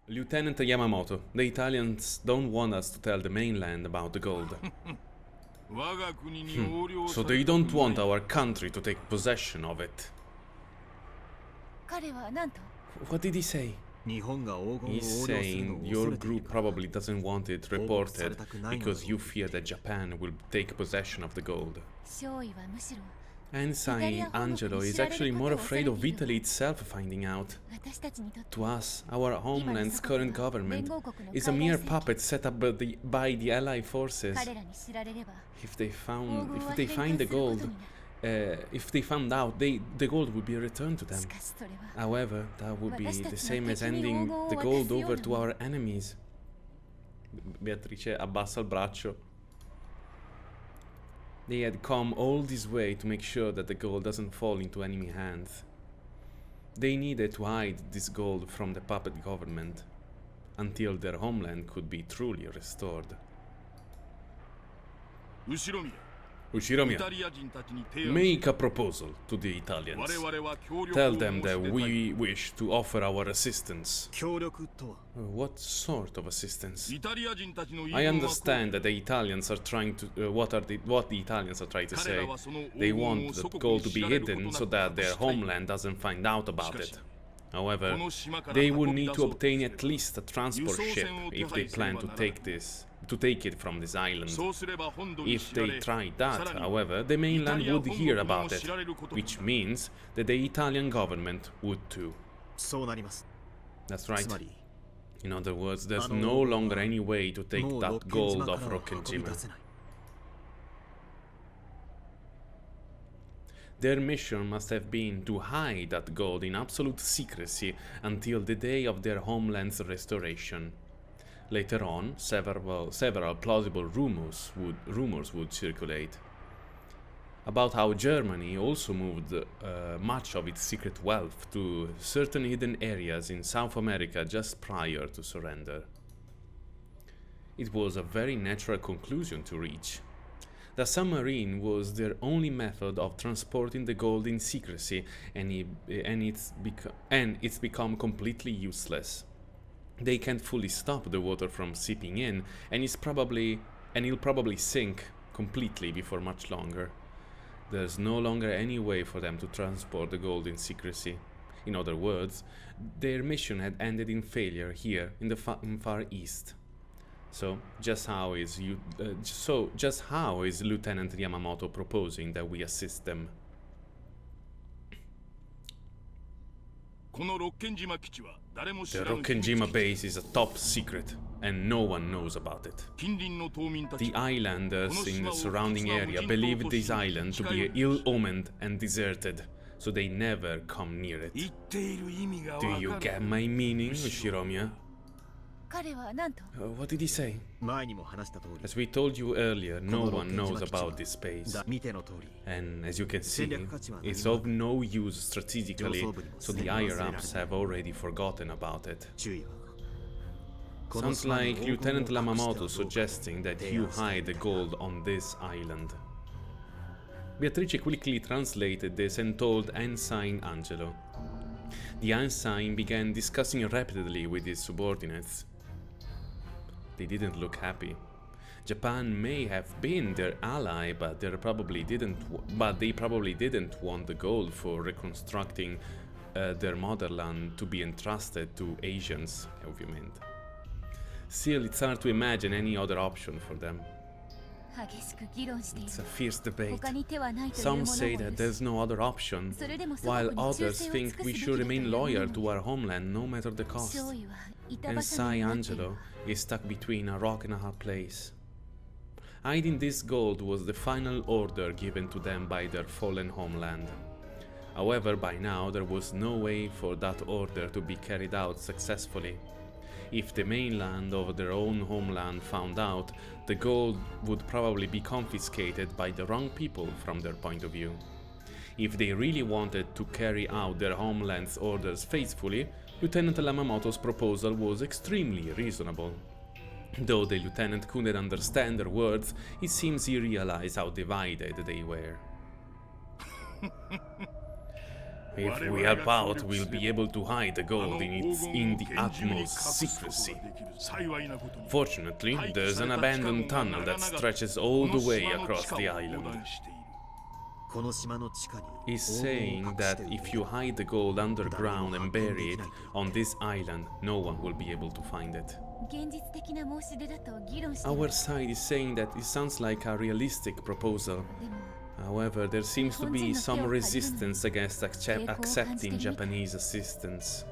Lieutenant Yamamoto, the Italians don't want us to tell the mainland about the gold. So they don't want our country to take possession of it. What did he say? He's saying your group probably doesn't want it reported because you fear that Japan will take possession of the gold. Ensign Angelo is actually more afraid of Italy itself finding out. To us, our homeland's current government is a mere puppet set up by the Allied forces. If they find the gold, if they found out, the gold would be returned to them. However, that would be the same as handing the gold over to our enemies. Beatrice abbassa il braccio. They had come all this way to make sure that the gold doesn't fall into enemy hands. They needed to hide this gold from the puppet government until their homeland could be truly restored. Ushiromiya, make a proposal to the Italians. Tell them that we wish to offer our assistance. What sort of assistance? I understand that the Italians are trying to... what the Italians are trying to say. They want the gold to be hidden so that their homeland doesn't find out about it. However, they would need to obtain at least a transport ship if they plan to take it from this island. If they tried that, however, the mainland would hear about it, which means that the Italian government would too. That's right. In other words, there's no longer any way to take that gold off Rokkenjima. Their mission must have been to hide that gold in absolute secrecy until the day of their homeland's restoration. Later on, several plausible rumors would circulate about how Germany also moved much of its secret wealth to certain hidden areas in South America just prior to surrender. It was a very natural conclusion to reach. The submarine was their only method of transporting the gold in secrecy, and it's become completely useless. They can't fully stop the water from seeping in, and it'll probably sink completely before much longer. There's no longer any way for them to transport the gold in secrecy. In other words, their mission had ended in failure here in the Far East. So, just how is Lieutenant Yamamoto proposing that we assist them? The Rokkenjima base is a top secret, and no one knows about it. The islanders in the surrounding area believe this island to be ill-omened and deserted, so they never come near it. Do you get my meaning, Ushiromiya? What did he say? As we told you earlier, no one knows about this space. And as you can see, it's of no use strategically, so the higher-ups have already forgotten about it. Sounds like Lieutenant Yamamoto suggesting that you hide the gold on this island. Beatrice quickly translated this and told Ensign Angelo. The ensign began discussing rapidly with his subordinates. They didn't look happy. Japan may have been their ally, but they probably didn't want the gold for reconstructing their motherland to be entrusted to Asians, ovviamente. Still, it's hard to imagine any other option for them. It's a fierce debate. Some say that there's no other option, while others think we should remain loyal to our homeland no matter the cost. Ensign Angelo is stuck between a rock and a hard place. Hiding this gold was the final order given to them by their fallen homeland. However, by now there was no way for that order to be carried out successfully. If the mainland of their own homeland found out, the gold would probably be confiscated by the wrong people from their point of view. If they really wanted to carry out their homeland's orders faithfully, Lieutenant Yamamoto's proposal was extremely reasonable. Though the lieutenant couldn't understand their words, it seems he realized how divided they were. If we help out, we'll be able to hide the gold in the utmost secrecy. Fortunately, there's an abandoned tunnel that stretches all the way across the island. He's saying that if you hide the gold underground and bury it on this island, no one will be able to find it. Our side is saying that it sounds like a realistic proposal. However, there seems to be some resistance against accepting Japanese assistance.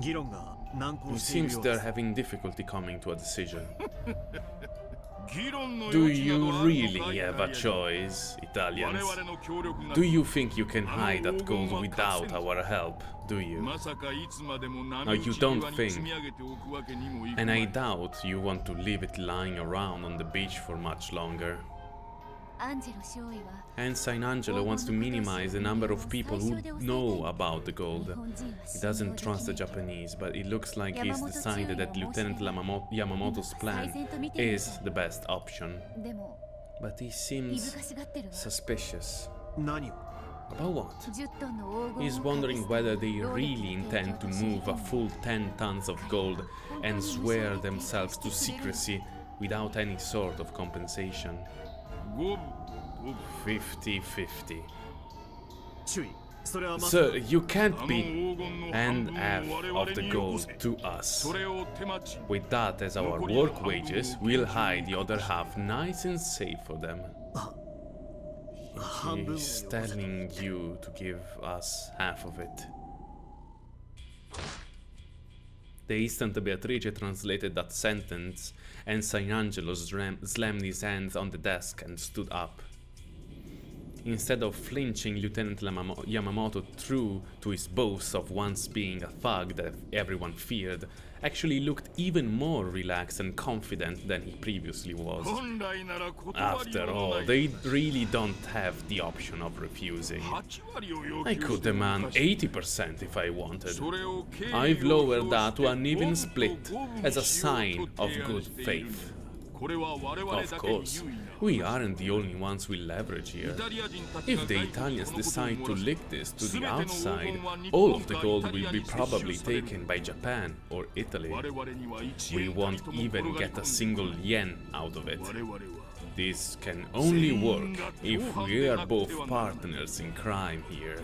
It seems they're having difficulty coming to a decision. Do you really have a choice, Italians? Do you think you can hide that gold without our help, do you? No, you don't think. And I doubt you want to leave it lying around on the beach for much longer. Ensign Angelo wants to minimize the number of people who know about the gold. He doesn't trust the Japanese, but it looks like he's decided that Lieutenant Yamamoto's plan is the best option. But he seems suspicious. About what? He's wondering whether they really intend to move a full 10 tons of gold and swear themselves to secrecy without any sort of compensation. 50-50. Sir, you can't be and half of the gold to us. With that as our work wages, we'll hide the other half nice and safe for them. He's telling you to give us half of it. The instant Beatrice translated that sentence, Ensign Angelo slammed his hands on the desk and stood up. Instead of flinching, Lieutenant Yamamoto, true to his boast of once being a thug that everyone feared, actually looked even more relaxed and confident than he previously was. After all, they really don't have the option of refusing. I could demand 80% if I wanted. I've lowered that to an even split as a sign of good faith. Of course, we aren't the only ones we leverage here. If the Italians decide to leak this to the outside, all of the gold will be probably taken by Japan or Italy. We won't even get a single yen out of it. This can only work if we are both partners in crime here.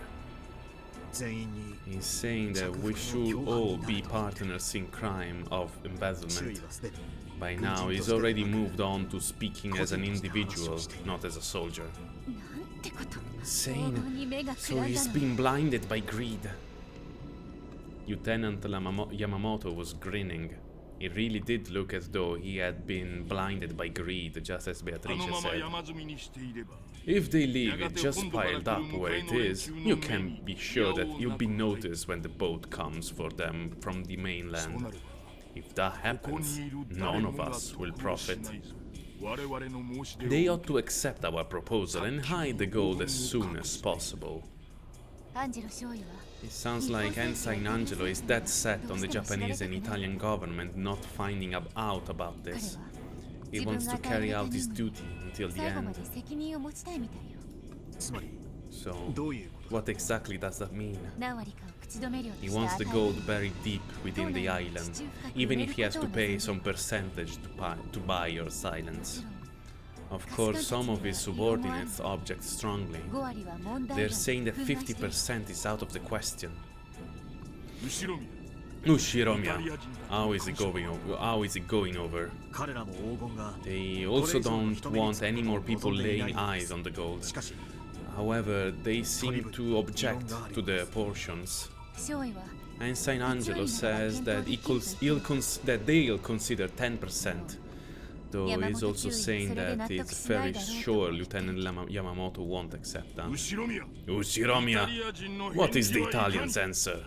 He's saying that we should all be partners in crime of embezzlement. By now, he's already moved on to speaking as an individual, not as a soldier. Sane, so he's been blinded by greed. Lieutenant Yamamoto was grinning. It really did look as though he had been blinded by greed, just as Beatrice said. If they leave it just piled up where it is, you can be sure that you'll be noticed when the boat comes for them from the mainland. If that happens, none of us will profit. They ought to accept our proposal and hide the gold as soon as possible. It sounds like Ensign Angelo is dead set on the Japanese and Italian government not finding out about this. He wants to carry out his duty until the end. So, what exactly does that mean? He wants the gold buried deep within the island, even if he has to pay some percentage to buy your silence. Of course, some of his subordinates object strongly. They're saying that 50% is out of the question. Ushiromiya, how is it going over? They also don't want any more people laying eyes on the gold. However, they seem to object to the portions. Ensign Angelo says that they'll consider 10%, though he's also saying that it's very sure Lieutenant Yamamoto won't accept that. Ushiromiya, what is the Italian's answer?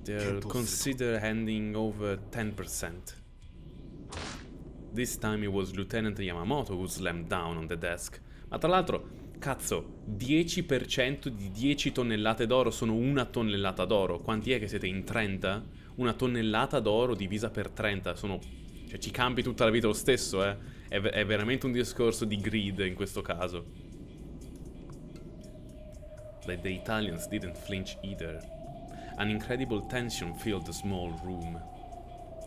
They'll consider handing over 10%. This time it was Lieutenant Yamamoto who slammed down on the desk. Ma tra l'altro, cazzo, 10% di 10 tonnellate d'oro sono una tonnellata d'oro. Quanti è che siete in 30? Una tonnellata d'oro divisa per 30 sono... Cioè ci cambi tutta la vita lo stesso, eh? È veramente un discorso di greed in questo caso. but the Italians didn't flinch either. An incredible tension filled the small room.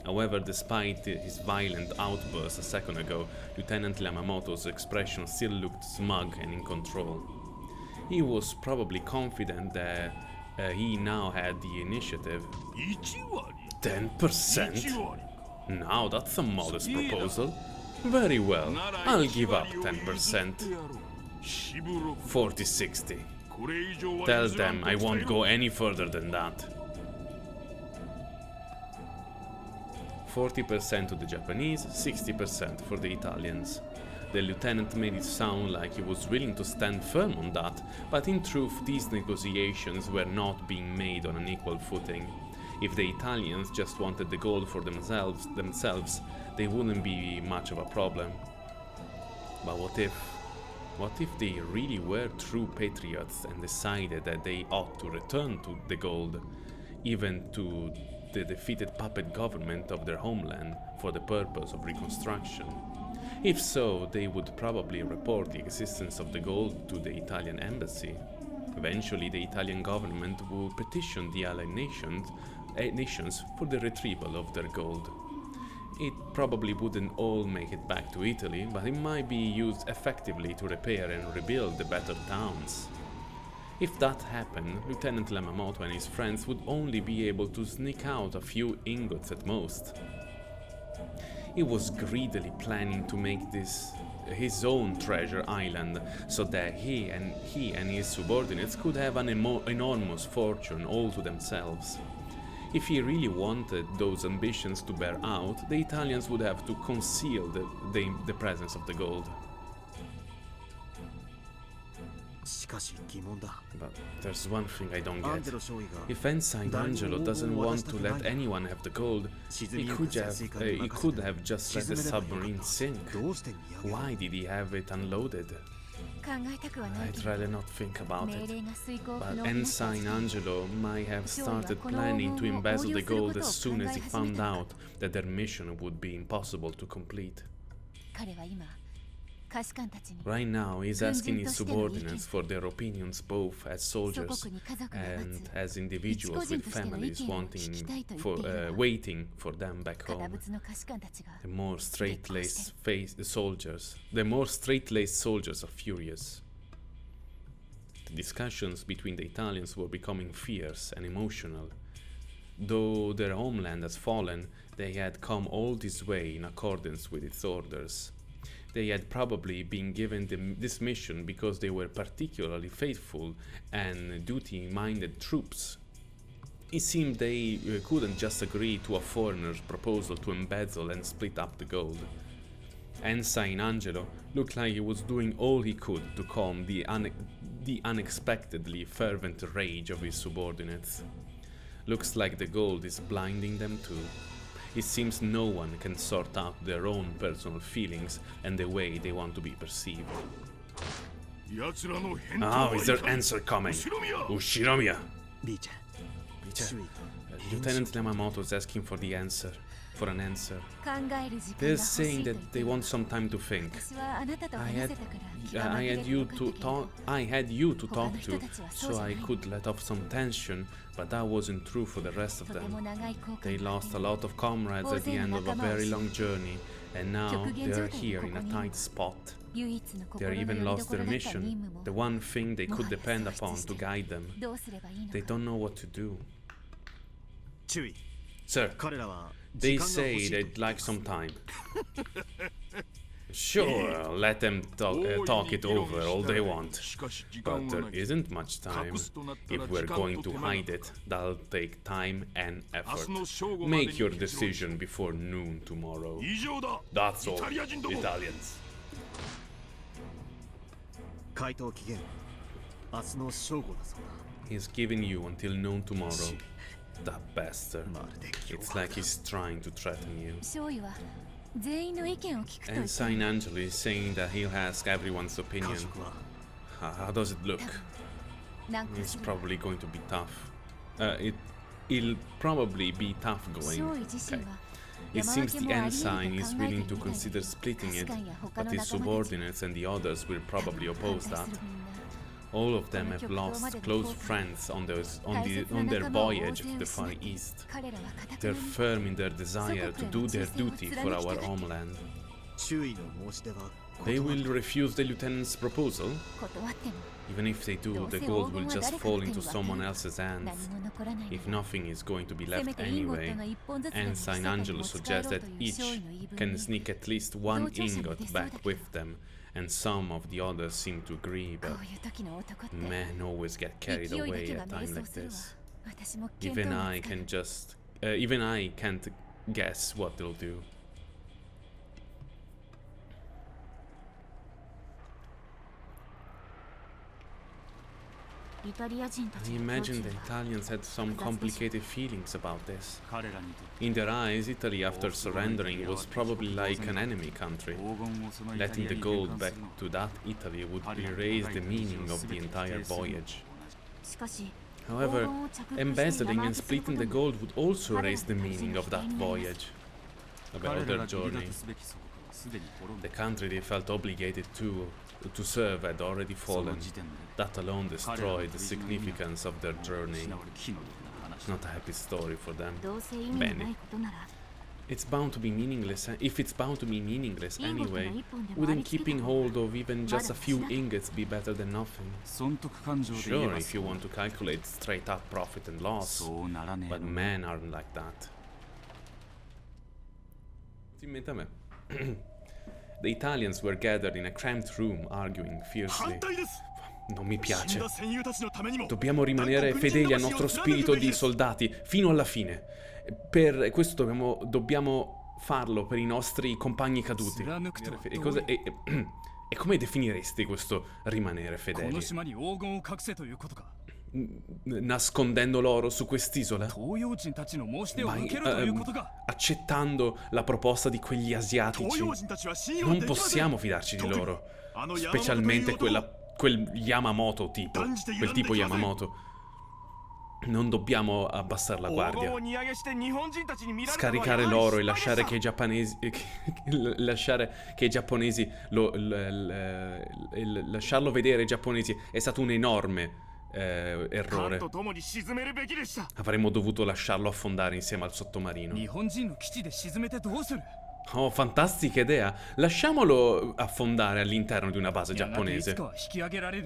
However, despite his violent outburst a second ago, Lieutenant Yamamoto's expression still looked smug and in control. He was probably confident that he now had the initiative. 10%? Now that's a modest proposal. Very well, I'll give up 10%. 40-60. Tell them I won't go any further than that. 40% to the Japanese, 60% for the Italians. The lieutenant made it sound like he was willing to stand firm on that, but in truth these negotiations were not being made on an equal footing. If the Italians just wanted the gold for themselves, they wouldn't be much of a problem. But what if they really were true patriots and decided that they ought to return to the gold, even to the defeated puppet government of their homeland for the purpose of reconstruction? If so, they would probably report the existence of the gold to the Italian embassy. Eventually, the Italian government would petition the allied nations for the retrieval of their gold. It probably wouldn't all make it back to Italy, but it might be used effectively to repair and rebuild the battered towns. If that happened, Lieutenant Yamamoto and his friends would only be able to sneak out a few ingots at most. He was greedily planning to make this his own treasure island, so that he and his subordinates could have an enormous fortune all to themselves. If he really wanted those ambitions to bear out, the Italians would have to conceal the presence of the gold. But there's one thing I don't get. If Ensign Angelo doesn't want to let anyone have the gold, he could have just let the submarine sink. Why did he have it unloaded? I'd rather not think about it. But Ensign Angelo might have started planning to embezzle the gold as soon as he found out that their mission would be impossible to complete. Right now, he's asking his subordinates for their opinions both as soldiers and as individuals with families waiting for them back home. The more straight-laced soldiers are furious. The discussions between the Italians were becoming fierce and emotional. Though their homeland has fallen, they had come all this way in accordance with its orders. They had probably been given this mission because they were particularly faithful and duty-minded troops. It seemed they couldn't just agree to a foreigner's proposal to embezzle and split up the gold. Ensign Angelo looked like he was doing all he could to calm the unexpectedly fervent rage of his subordinates. Looks like the gold is blinding them too. It seems no one can sort out their own personal feelings and the way they want to be perceived. Now is their answer coming? Ushiromiya! Bice. Lieutenant Yamamoto is asking for an answer. They're saying that they want some time to think. I had you to talk to, so I could let off some tension, but that wasn't true for the rest of them. They lost a lot of comrades at the end of a very long journey, and now they're here in a tight spot. They even lost their mission, the one thing they could depend upon to guide them. They don't know what to do. Sir, they say they'd like some time. Sure, let them talk it over all they want. But there isn't much time. If we're going to hide it, that'll take time and effort. Make your decision before noon tomorrow. That's all, Italians. He's giving you until noon tomorrow. That bastard. It's like he's trying to threaten you. Ensign Angelo is saying that he'll ask everyone's opinion. How does it look? It's probably going to be tough. It'll probably be tough going. Okay. It seems the ensign is willing to consider splitting it, but his subordinates and the others will probably oppose that. All of them have lost close friends on their voyage to the Far East. They're firm in their desire to do their duty for our homeland. They will refuse the lieutenant's proposal? Even if they do, the gold will just fall into someone else's hands. If nothing is going to be left anyway, Ensign Angelo suggests that each can sneak at least one ingot back with them, and some of the others seem to agree, but men always get carried away at times like this. Even I can't guess what they'll do. I imagine the Italians had some complicated feelings about this. In their eyes, Italy, after surrendering, was probably like an enemy country. Letting the gold back to that Italy would erase the meaning of the entire voyage. However, embezzling and splitting the gold would also erase the meaning of that voyage, about their journey. The country they felt obligated to serve had already fallen. That alone destroyed the significance of their journey. Not a happy story for them. Bene. It's bound to be meaningless. If it's bound to be meaningless anyway, wouldn't keeping hold of even just a few ingots be better than nothing? Sure, if you want to calculate straight up profit and loss, but men aren't like that. The Italians were gathered in a cramped room, arguing fiercely. Non mi piace. Dobbiamo rimanere fedeli al nostro spirito di soldati fino alla fine. Per questo dobbiamo farlo per i nostri compagni caduti. E come definiresti questo rimanere fedeli? Nascondendo l'oro su quest'isola? Accettando la proposta di quegli asiatici? Non possiamo fidarci di loro, specialmente quel Yamamoto tipo, quel tipo Yamamoto. Non dobbiamo abbassare la guardia. Scaricare l'oro e lasciare che i giapponesi lasciarlo vedere ai giapponesi è stato un enorme errore. Avremmo dovuto lasciarlo affondare insieme al sottomarino. Oh, fantastica idea! Lasciamolo affondare all'interno di una base giapponese.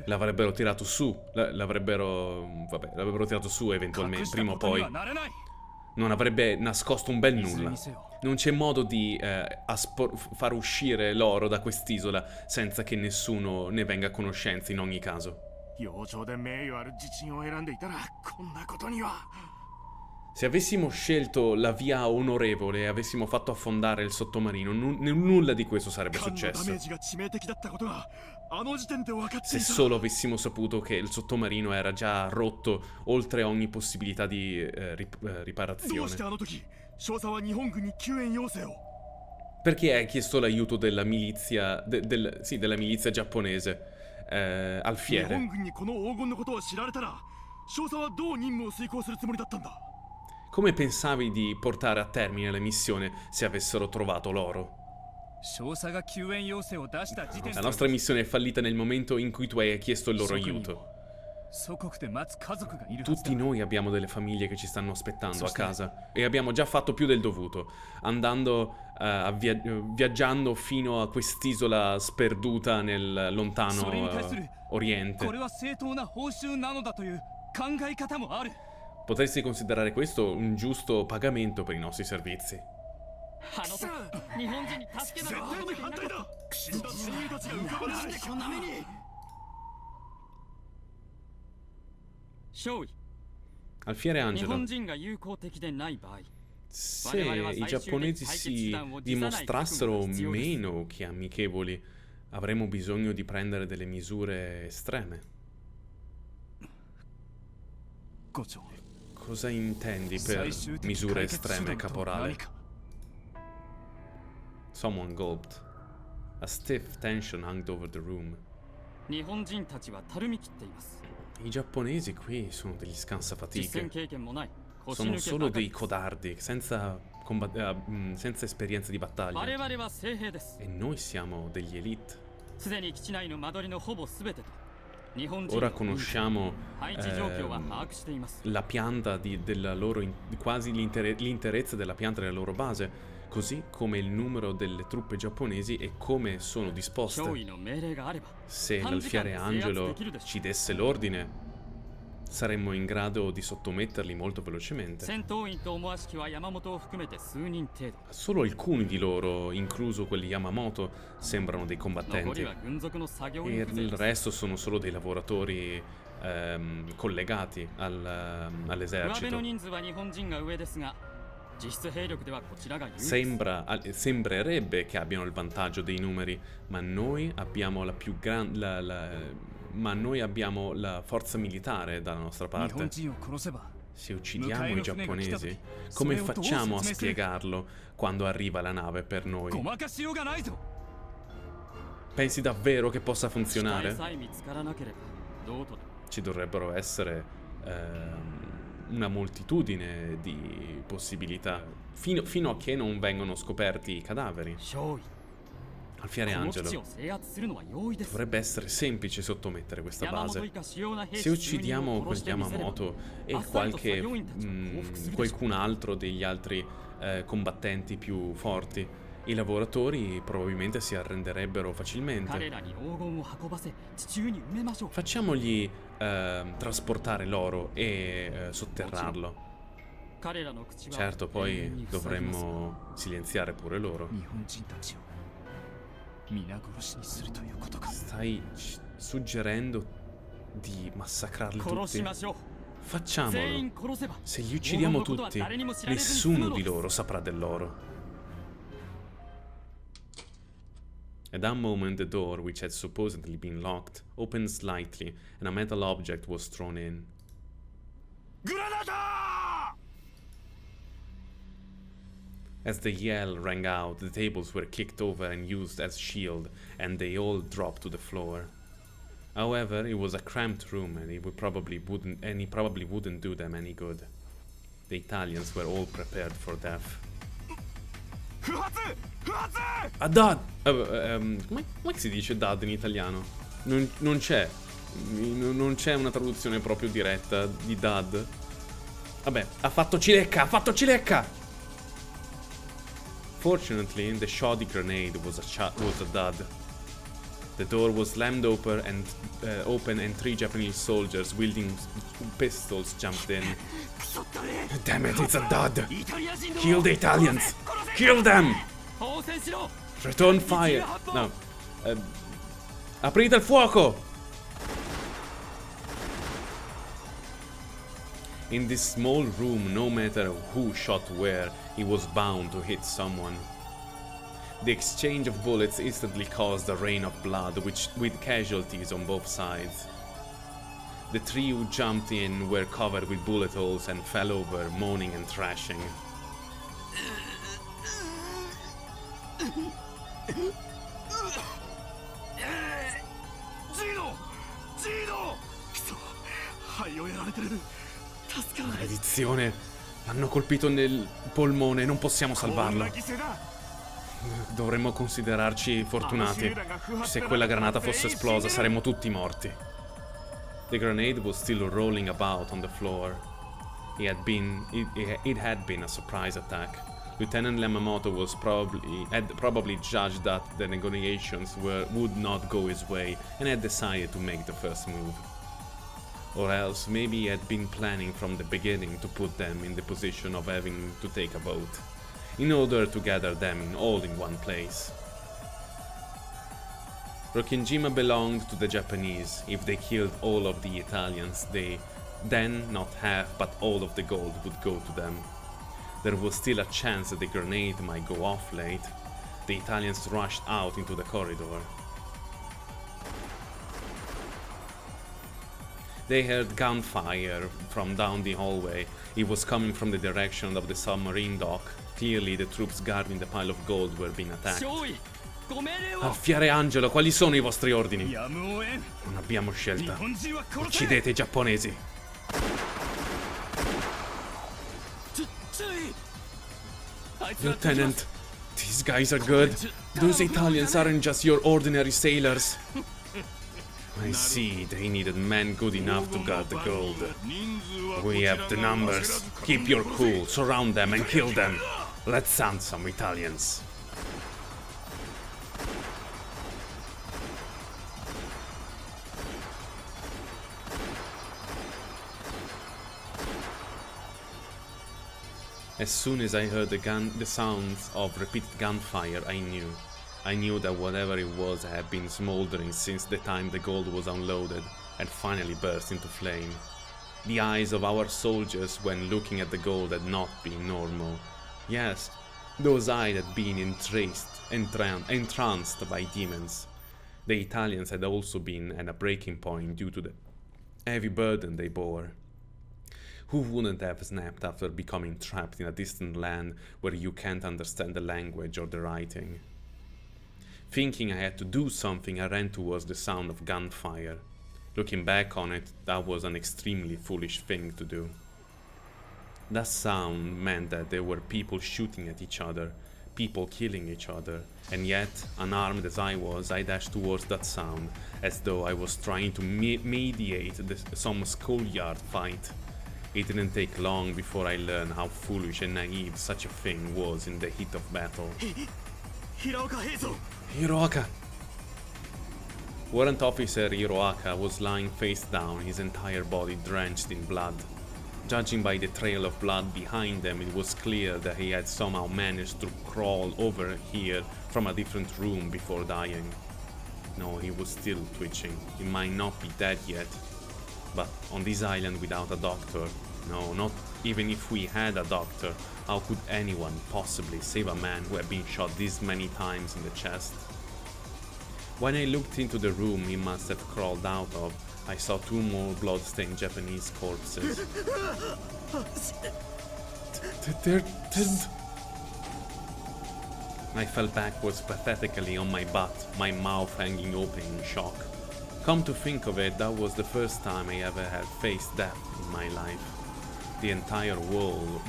L'avrebbero tirato su. L'avrebbero tirato su eventualmente, prima o poi. Non avrebbe nascosto un bel nulla. Non c'è modo di far uscire l'oro da quest'isola senza che nessuno ne venga a conoscenza in ogni caso. Se avessimo scelto la via onorevole e avessimo fatto affondare il sottomarino, nulla di questo sarebbe successo. Se solo avessimo saputo che il sottomarino era già rotto oltre ogni possibilità di riparazione. Perché hai chiesto l'aiuto della milizia, della milizia giapponese? Alfiere. Come pensavi di portare a termine la missione se avessero trovato l'oro? La nostra missione è fallita nel momento in cui tu hai chiesto il loro aiuto. Tutti noi abbiamo delle famiglie che ci stanno aspettando a casa e abbiamo già fatto più del dovuto, viaggiando fino a quest'isola sperduta nel lontano oriente. Potresti considerare questo un giusto pagamento per i nostri servizi. Alfiere Angelo, se i giapponesi si dimostrassero meno che amichevoli, avremo bisogno di prendere delle misure estreme. Cosa intendi per misure estreme, caporale? Someone gulped. A stiff tension hung over the room. I giapponesi qui sono degli scansafatiche. Sono solo dei codardi, senza esperienza di battaglia. E noi siamo degli elite. Ora conosciamo la pianta della loro quasi l'interezza della pianta della loro base, così come il numero delle truppe giapponesi e come sono disposte. Se l'alfiere angelo ci desse l'ordine, saremmo in grado di sottometterli molto velocemente. Solo alcuni di loro, incluso quelli Yamamoto, sembrano dei combattenti e il resto sono solo dei lavoratori collegati all'esercito. Sembrerebbe che abbiano il vantaggio dei numeri, ma noi abbiamo la più grande ma noi abbiamo la forza militare dalla nostra parte. Se uccidiamo i giapponesi, come facciamo a spiegarlo quando arriva la nave per noi? Pensi davvero che possa funzionare? Ci dovrebbero essere una moltitudine di possibilità fino a che non vengono scoperti i cadaveri. Alfiere angelo, dovrebbe essere semplice sottomettere questa base. Se uccidiamo quel Yamamoto e qualcun altro degli altri combattenti più forti, i lavoratori probabilmente si arrenderebbero facilmente. Facciamogli trasportare l'oro e sotterrarlo. Certo, poi dovremmo silenziare pure loro. Stai suggerendo di massacrarli tutti? Facciamolo. Se li uccidiamo tutti, nessuno di loro saprà dell'oro. At that moment, the door, which had supposedly been locked, opened slightly, and a metal object was thrown in. Granata! As the yell rang out, the tables were kicked over and used as shield, and they all dropped to the floor. However, it was a cramped room, and he probably wouldn't do them any good. The Italians were all prepared for death. A dad! Come si dice dad in italiano? Non c'è una traduzione proprio diretta di dad. Vabbè, ha fatto cilecca! Fortunately, the shoddy grenade was a dud. The door was slammed open and 3 Japanese soldiers wielding pistols jumped in. Damn it, it's a dud! Kill the Italians! Kill them! Return fire! No. Aprite il fuoco! In this small room, no matter who shot where, he was bound to hit someone. The exchange of bullets instantly caused a rain of blood, with casualties on both sides. The 3 who jumped in were covered with bullet holes and fell over, moaning and thrashing. Maledizione! L'hanno colpito nel polmone, non possiamo salvarlo. Dovremmo considerarci fortunati. Se quella granata fosse esplosa, saremmo tutti morti. The grenade was still rolling about on the floor. It had been a surprise attack. Lieutenant Yamamoto had probably judged that the negotiations would not go his way and had decided to make the first move. Or else maybe he had been planning from the beginning to put them in the position of having to take a vote, in order to gather them all in one place. Rokkenjima belonged to the Japanese. If they killed all of the Italians, then not half but all of the gold would go to them. There was still a chance that the grenade might go off late. The Italians rushed out into the corridor. They heard gunfire from down the hallway. It was coming from the direction of the submarine dock. Clearly the troops guarding the pile of gold were being attacked. Alfiere angelo, quali sono i vostri ordini? Non abbiamo scelta. Uccidete i giapponesi. Lieutenant, these guys are good. Those Italians aren't just your ordinary sailors. I see they needed men good enough to guard the gold. We have the numbers. Keep your cool, surround them and kill them. Let's sound some Italians. As soon as I heard the sounds of repeated gunfire, I knew that whatever it was had been smoldering since the time the gold was unloaded had finally burst into flame. The eyes of our soldiers when looking at the gold had not been normal. Yes, those eyes had been entranced by demons. The Italians had also been at a breaking point due to the heavy burden they bore. Who wouldn't have snapped after becoming trapped in a distant land where you can't understand the language or the writing? Thinking I had to do something, I ran towards the sound of gunfire. Looking back on it, that was an extremely foolish thing to do. That sound meant that there were people shooting at each other, people killing each other, and yet, unarmed as I was, I dashed towards that sound, as though I was trying to mediate some schoolyard fight. It didn't take long before I learned how foolish and naive such a thing was in the heat of battle. Hiroaka! Warrant Officer Hiroaka was lying face down, his entire body drenched in blood. Judging by the trail of blood behind them, it was clear that he had somehow managed to crawl over here from a different room before dying. No, he was still twitching. He might not be dead yet. But on this island without a doctor, no, not even if we had a doctor, how could anyone possibly save a man who had been shot this many times in the chest? When I looked into the room he must have crawled out of, I saw two more blood-stained Japanese corpses. They're dead. I fell backwards pathetically on my butt, my mouth hanging open in shock. Come to think of it, that was the first time I ever had faced death in my life. The entire world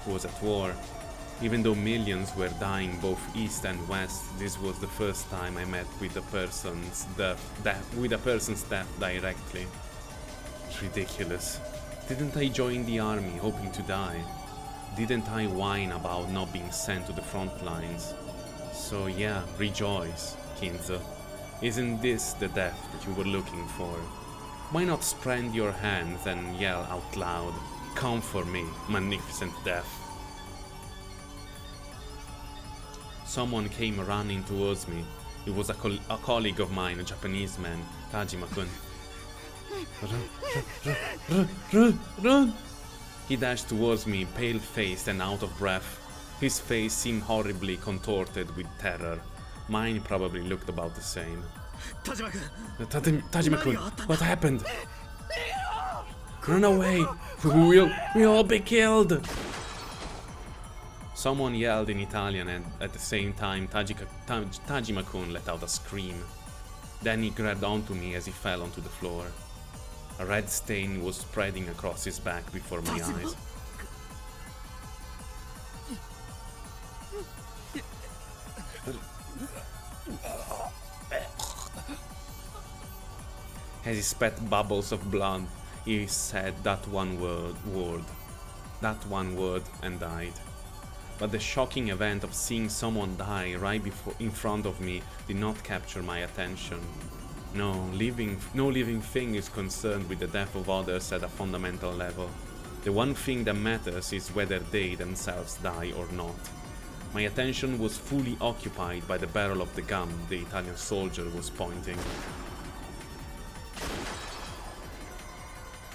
was at war. Even though millions were dying both east and west, this was the first time I met with a person's death directly. It's ridiculous. Didn't I join the army hoping to die? Didn't I whine about not being sent to the front lines? So yeah, rejoice, Kinzo. Isn't this the death that you were looking for? Why not spread your hands and yell out loud, "Come for me, magnificent death." Someone came running towards me. It was a colleague of mine, a Japanese man, Tajima-kun. Run! He dashed towards me, pale-faced and out of breath. His face seemed horribly contorted with terror. Mine probably looked about the same. Tajima-kun, what happened? Run away! We'll all be killed! Someone yelled in Italian and at the same time Tajima-kun let out a scream. Then he grabbed onto me as he fell onto the floor. A red stain was spreading across his back before my eyes. As he spat bubbles of blood, he said that one word, and died. But the shocking event of seeing someone die right in front of me did not capture my attention. No living thing is concerned with the death of others at a fundamental level. The one thing that matters is whether they themselves die or not. My attention was fully occupied by the barrel of the gun the Italian soldier was pointing.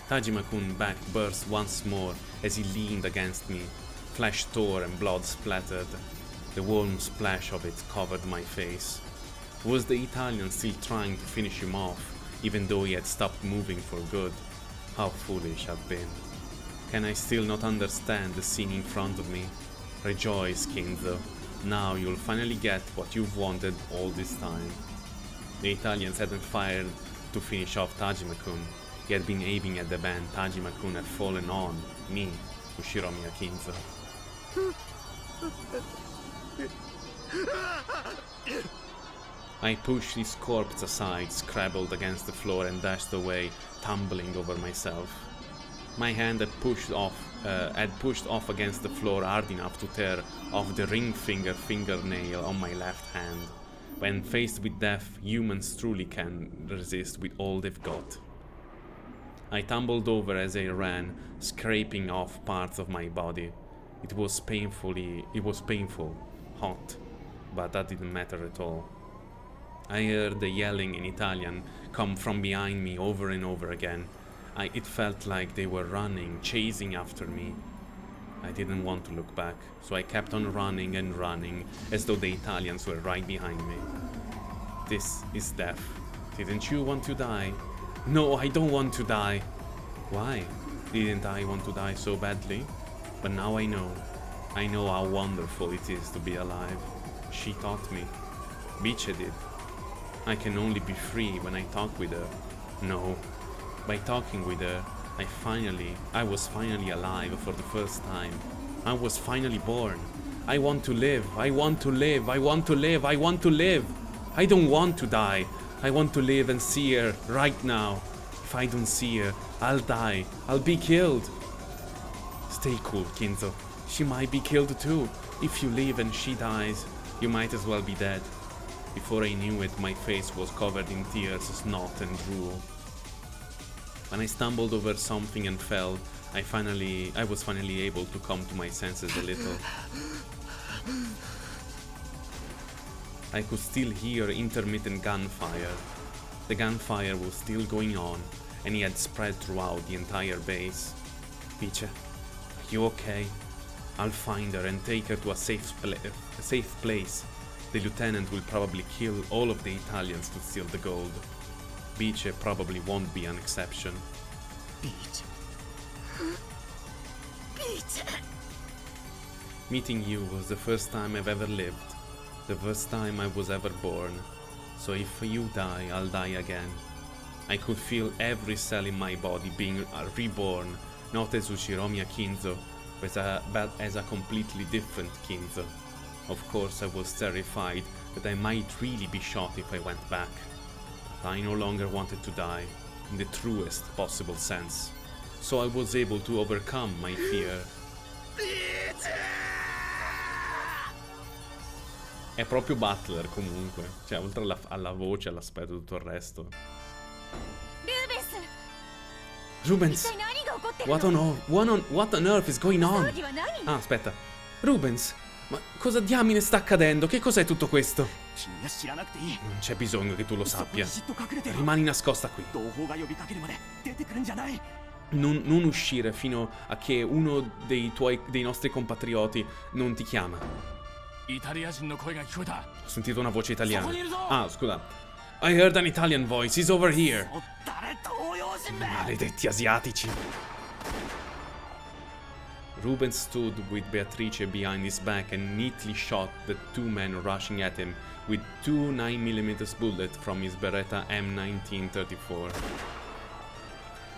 Tajima-kun's back burst once more as he leaned against me. Flesh tore and blood splattered. The warm splash of it covered my face. Was the Italian still trying to finish him off, even though he had stopped moving for good? How foolish I've been. Can I still not understand the scene in front of me? Rejoice, Kinzo. Now you'll finally get what you've wanted all this time. The Italians hadn't fired to finish off Tajima-kun. He had been aiming at the man Tajima-kun had fallen on, me, Ushiromiya Kinzo. I pushed his corpse aside, scrabbled against the floor and dashed away, tumbling over myself. My hand had pushed off against the floor hard enough to tear off the ring fingernail on my left hand. When faced with death, humans truly can resist with all they've got. I tumbled over as I ran, scraping off parts of my body. It was painful, hot, but that didn't matter at all. I heard the yelling in Italian come from behind me over and over again. It felt like they were running, chasing after me. I didn't want to look back, so I kept on running and running, as though the Italians were right behind me. This is death. Didn't you want to die? No, I don't want to die. Why? Didn't I want to die so badly? But now I know. I know how wonderful it is to be alive. She taught me. Bice did. I can only be free when I talk with her. No. By talking with her, I was finally alive for the first time. I was finally born. I want to live. I want to live. I want to live. I want to live. I don't want to die. I want to live and see her right now. If I don't see her, I'll die. I'll be killed. Stay cool, Kinzo. She might be killed too. If you leave and she dies, you might as well be dead. Before I knew it, my face was covered in tears, snot and drool. When I stumbled over something and fell, I was finally able to come to my senses a little. I could still hear intermittent gunfire. The gunfire was still going on, and it had spread throughout the entire base. Bice, are you okay? I'll find her and take her to a safe place. The lieutenant will probably kill all of the Italians to steal the gold. Bice probably won't be an exception. Bice. Bice. Meeting you was the first time I've ever lived. The first time I was ever born. So if you die, I'll die again. I could feel every cell in my body being reborn, not as Ushiromiya Kinzo, but as a completely different Kinzo. Of course, I was terrified that I might really be shot if I went back. But I no longer wanted to die, in the truest possible sense. So I was able to overcome my fear. È proprio Butler comunque, cioè oltre alla voce, all'aspetto e tutto il resto. Rubens! What on earth is going on? Ah, aspetta. Rubens! Ma cosa diamine sta accadendo? Che cos'è tutto questo? Non c'è bisogno che tu lo sappia. Rimani nascosta qui. Non uscire fino a che uno dei nostri compatrioti non ti chiama. Ho sentito una voce italiana. Ah, scusa. I heard an Italian voice. He's over here. Maledetti asiatici. Ruben stood with Beatrice behind his back and neatly shot the two men rushing at him with two 9mm bullets from his Beretta M1934.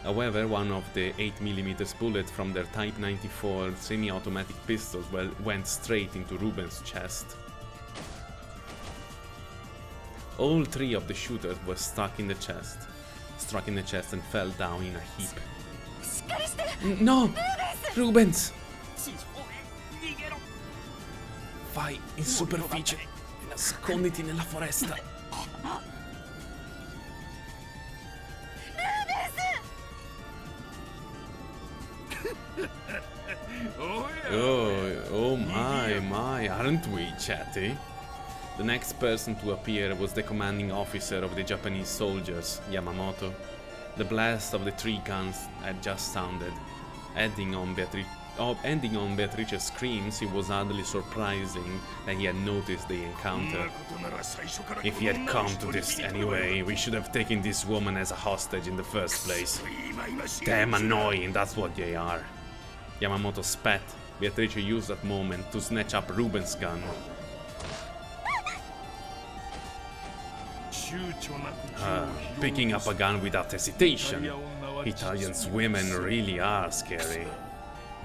However, one of the 8mm bullets from their Type 94 semi-automatic pistols went straight into Ruben's chest. All three of the shooters were struck in the chest and fell down in a heap. No! Rubens! Vai in superficie e nasconditi nella foresta. Oh my, aren't we chatty? The next person to appear was the commanding officer of the Japanese soldiers, Yamamoto. The blast of the three guns had just sounded. Ending on Beatrice's screams, it was hardly surprising that he had noticed the encounter. If he had come to this anyway, we should have taken this woman as a hostage in the first place. Damn annoying, that's what they are. Yamamoto spat. Beatrice used that moment to snatch up Ruben's gun. Picking up a gun without hesitation. Italians women really are scary.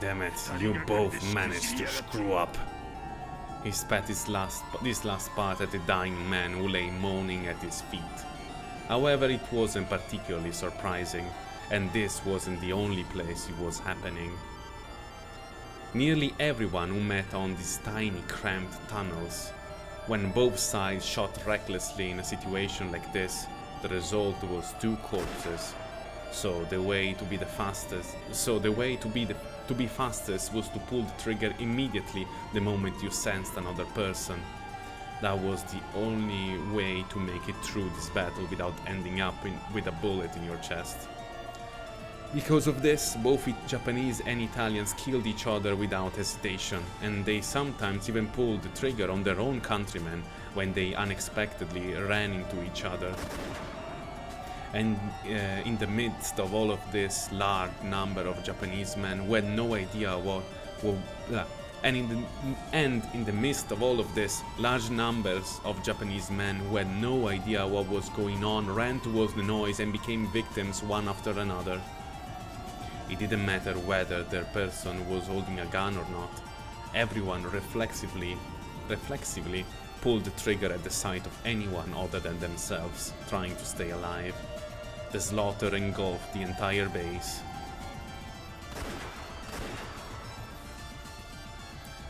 Damn it, you both managed to screw up. He spat this last part at the dying man who lay moaning at his feet. However, it wasn't particularly surprising, and this wasn't the only place it was happening. Nearly everyone who met on these tiny cramped tunnels. When both sides shot recklessly in a situation like this, the result was 2 corpses. So the way to be fastest was to pull the trigger immediately the moment you sensed another person. That was the only way to make it through this battle without ending up with a bullet in your chest. Because of this, both Japanese and Italians killed each other without hesitation, and they sometimes even pulled the trigger on their own countrymen when they unexpectedly ran into each other. And in the midst of all of this large number of Japanese men who had no idea in the midst of all of this, large numbers of Japanese men who had no idea what was going on ran towards the noise and became victims one after another. It didn't matter whether their person was holding a gun or not. Everyone reflexively pulled the trigger at the sight of anyone other than themselves trying to stay alive. The slaughter engulfed the entire base.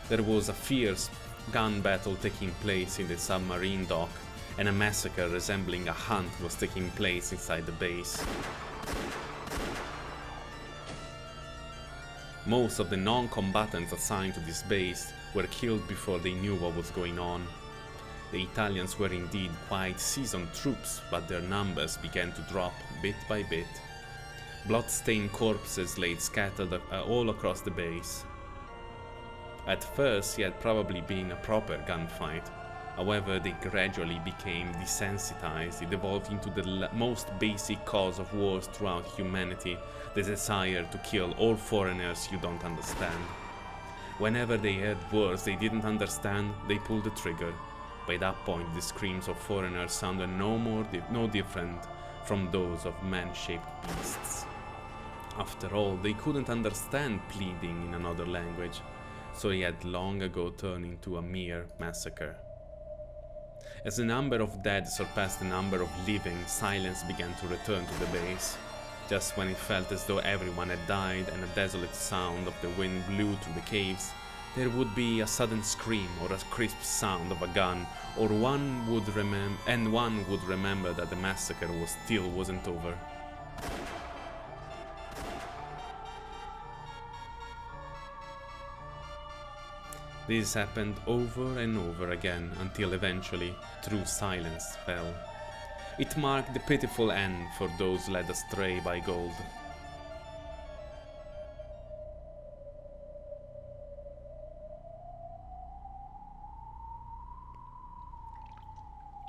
There was a fierce gun battle taking place in the submarine dock, and a massacre resembling a hunt was taking place inside the base. Most of the non-combatants assigned to this base were killed before they knew what was going on. The Italians were indeed quite seasoned troops, but their numbers began to drop bit by bit. Blood-stained corpses lay scattered all across the base. At first, it had probably been a proper gunfight. However, they gradually became desensitized. It evolved into the most basic cause of wars throughout humanity, the desire to kill all foreigners you don't understand. Whenever they heard words they didn't understand, they pulled the trigger. By that point, the screams of foreigners sounded no different from those of man-shaped beasts. After all, they couldn't understand pleading in another language, so it had long ago turned into a mere massacre. As the number of dead surpassed the number of living, silence began to return to the base. Just when it felt as though everyone had died and a desolate sound of the wind blew through the caves, there would be a sudden scream or a crisp sound of a gun, or one would remember that the massacre wasn't over. This happened over and over again until eventually true silence fell. It marked the pitiful end for those led astray by gold.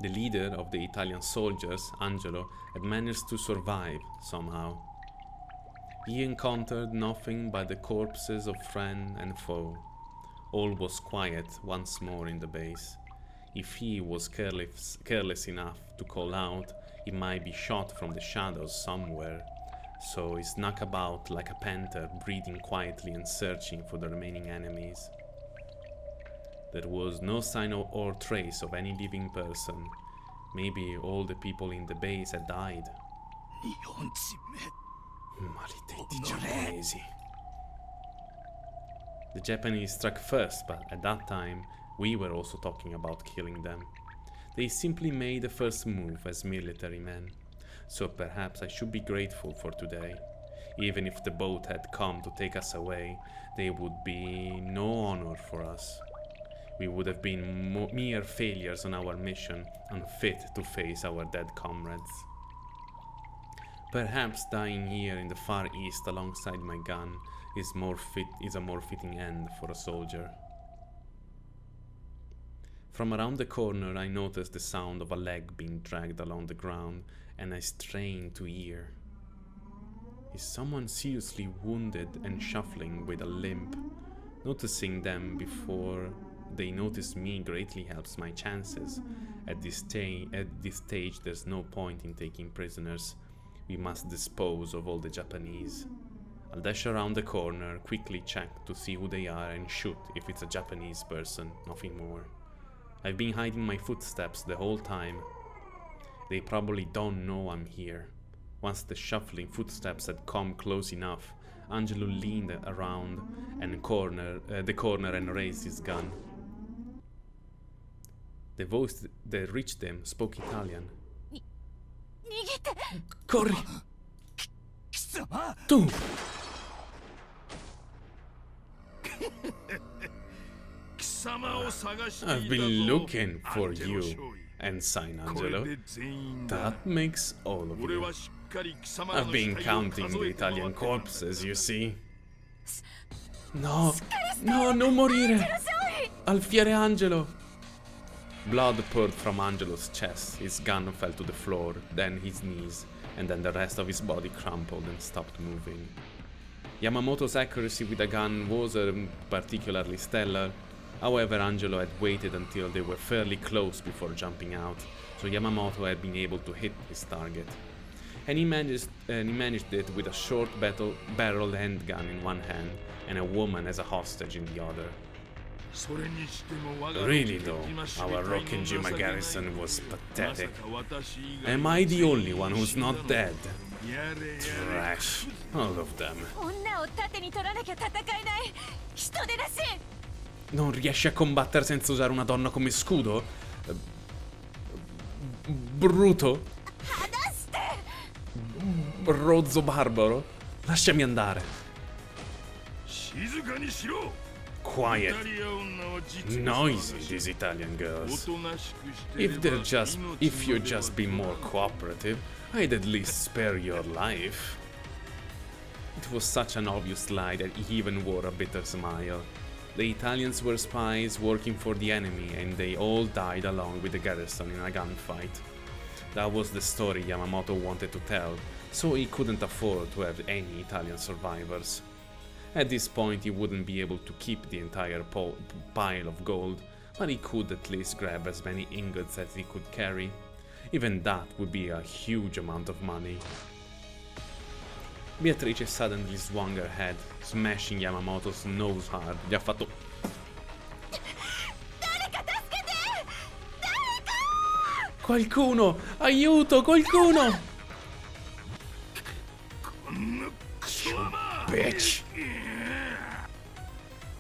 The leader of the Italian soldiers, Angelo, had managed to survive somehow. He encountered nothing but the corpses of friend and foe. All was quiet once more in the base. If he was careless enough to call out, he might be shot from the shadows somewhere, so he snuck about like a panther, breathing quietly and searching for the remaining enemies. There was no sign or trace of any living person. Maybe all the people in the base had died. Maledetti giapponesi. The Japanese struck first, but at that time, we were also talking about killing them. They simply made the first move as military men, so perhaps I should be grateful for today. Even if the boat had come to take us away, there would be no honor for us. We would have been mere failures on our mission, unfit to face our dead comrades. Perhaps dying here in the Far East alongside my gun is a more fitting end for a soldier. From around the corner I noticed the sound of a leg being dragged along the ground, and I strained to hear. Is someone seriously wounded and shuffling with a limp? Noticing them before they notice me greatly helps my chances. At this stage there's no point in taking prisoners. We must dispose of all the Japanese. I'll dash around the corner, quickly check to see who they are and shoot if it's a Japanese person, nothing more. I've been hiding my footsteps the whole time. They probably don't know I'm here. Once the shuffling footsteps had come close enough, Angelo leaned around the corner and raised his gun. The voice that reached them spoke Italian. Corri! Tu! I've been looking for you, Ensign Angelo. That makes all of you. I've been counting the Italian corpses, you see. No, no, non morire! Alfiere Angelo! Blood poured from Angelo's chest, his gun fell to the floor, then his knees, and then the rest of his body crumpled and stopped moving. Yamamoto's accuracy with a gun wasn't particularly stellar. However, Angelo had waited until they were fairly close before jumping out, so Yamamoto had been able to hit his target. And he managed it with a short barreled handgun in one hand and a woman as a hostage in the other. Really though, our Rockenjima garrison was pathetic. Am I the only one who's not dead? Trash, all of them. Non riesci a combattere senza usare una donna come scudo? Bruto? Rozzo barbaro? Lasciami andare. Quiet. Noisy, these Italian girls. If you'd just be more cooperative, I'd at least spare your life. It was such an obvious lie that he even wore a bitter smile. The Italians were spies working for the enemy, and they all died along with the garrison in a gunfight. That was the story Yamamoto wanted to tell, so he couldn't afford to have any Italian survivors. At this point he wouldn't be able to keep the entire pile of gold, but he could at least grab as many ingots as he could carry. Even that would be a huge amount of money. Beatrice suddenly swung her head, smashing Yamamoto's nose hard. Gli ha fatto... Qualcuno! Aiuto! Qualcuno! Bitch!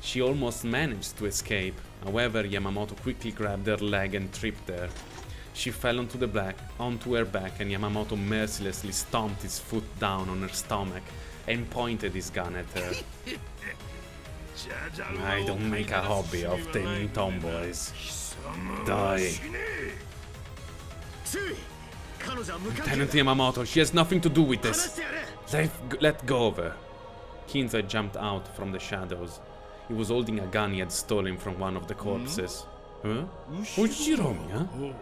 She almost managed to escape. However, Yamamoto quickly grabbed her leg and tripped her. She fell onto her back, and Yamamoto mercilessly stomped his foot down on her stomach and pointed his gun at her. I don't make a hobby of taming tomboys. Die. Lieutenant Yamamoto, she has nothing to do with this. Let go of her. Kinzo jumped out from the shadows. He was holding a gun he had stolen from one of the corpses. Huh? Uchiromi,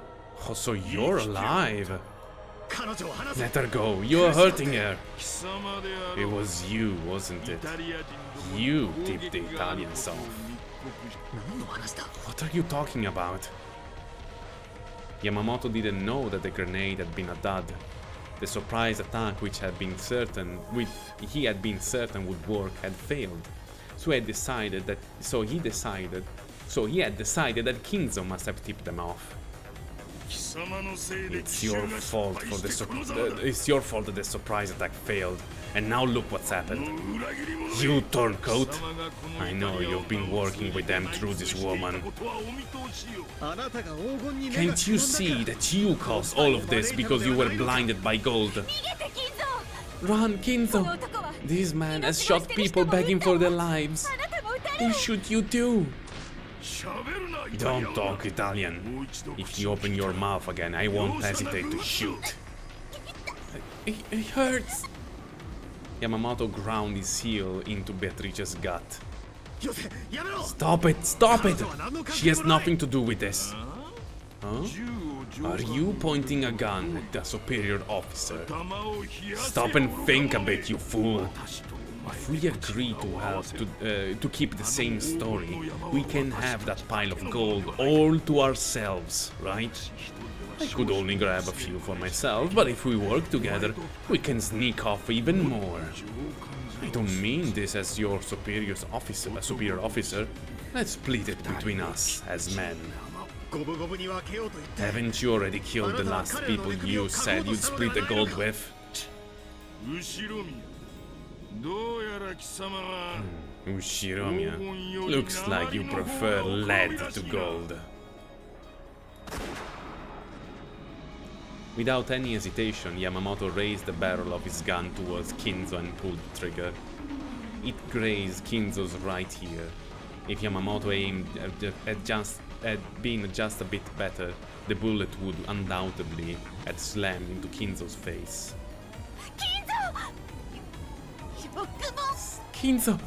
Oh, so you're alive. Let her go. You're hurting her. It was you, wasn't it? You tipped the Italians off. What are you talking about? Yamamoto didn't know that the grenade had been a dud. The surprise attack he had been certain would work had failed. So he had decided that Kinzo must have tipped them off. It's your fault that the surprise attack failed, and now look what's happened. You turncoat! I know you've been working with them through this woman. Can't you see that you caused all of this because you were blinded by gold? Run, Kinzo! This man has shot people begging for their lives. He'll shoot you too. Don't talk Italian. If you open your mouth again, I won't hesitate to shoot. It hurts. Yamamoto ground his heel into Beatrice's gut. Stop it! Stop it! She has nothing to do with this. Huh? Are you pointing a gun at the superior officer? Stop and think a bit, you fool. If we agree to help to keep the same story, we can have that pile of gold all to ourselves, right? I could only grab a few for myself, but if we work together, we can sneak off even more. I don't mean this as your superior officer. Let's split it between us as men. Haven't you already killed the last people you said you'd split the gold with? Ushiromiya, looks like you prefer lead to gold. Without any hesitation, Yamamoto raised the barrel of his gun towards Kinzo and pulled the trigger. It grazed Kinzo's right ear. If Yamamoto aimed had been just a bit better, the bullet would undoubtedly have slammed into Kinzo's face. Kinzo!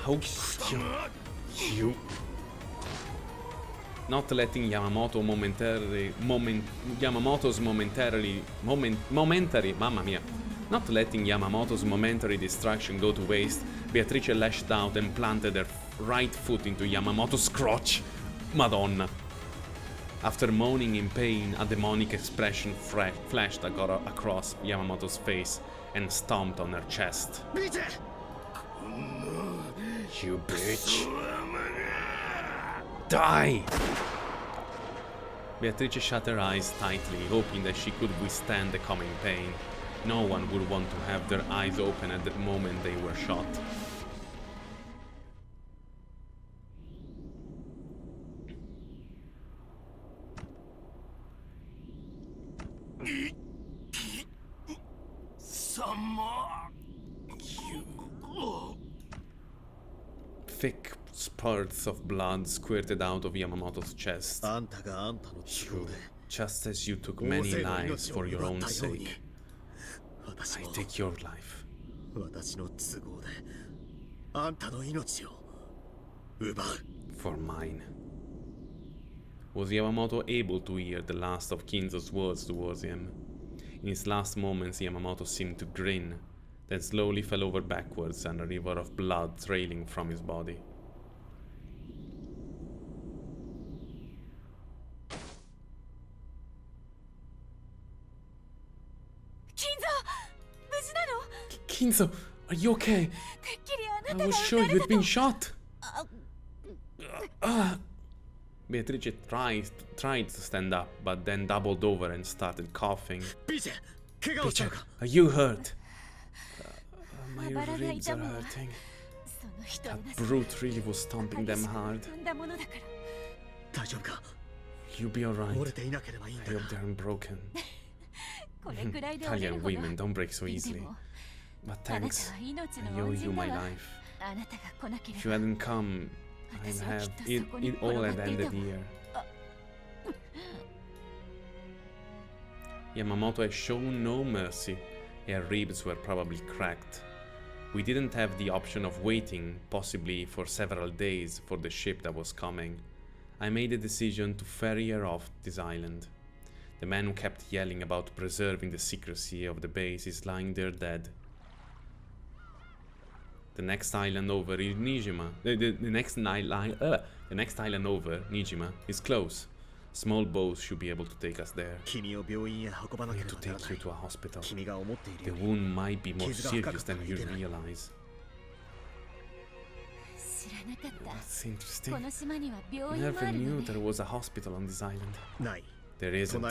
How could you? Not letting Yamamoto's momentary distraction go to waste, Beatrice lashed out and planted her right foot into Yamamoto's crotch. Madonna. After moaning in pain, a demonic expression flashed across Yamamoto's face and stomped on her chest. Bice! You bitch. Die! Beatrice shut her eyes tightly, hoping that she could withstand the coming pain. No one would want to have their eyes open at the moment they were shot. Thick spurts of blood squirted out of Yamamoto's chest. Just as you took many lives for your own sake, I take your life. For mine. Was Yamamoto able to hear the last of Kinzo's words towards him? In his last moments, Yamamoto seemed to grin, then slowly fell over backwards and a river of blood trailing from his body. Kinzo, are you okay? I was sure you'd been shot. Beatrice tried to stand up, but then doubled over and started coughing. Bice, are you hurt? My ribs are hurting. That brute really was stomping them hard. You'll be alright. I hope they aren't broken. Italian women don't break so easily. But thanks, I owe you my life. If you hadn't come, it all had ended here. Yamamoto had shown no mercy. Her ribs were probably cracked. We didn't have the option of waiting, possibly for several days, for the ship that was coming. I made a decision to ferry her off this island. The man who kept yelling about preserving the secrecy of the base is lying there dead. The next island over, Nijima. The next island over, Nijima, is close. Small boats should be able to take us there. I need to take you to a hospital. The wound might be more serious than you realize. That's interesting. I never knew there was a hospital on this island. There isn't.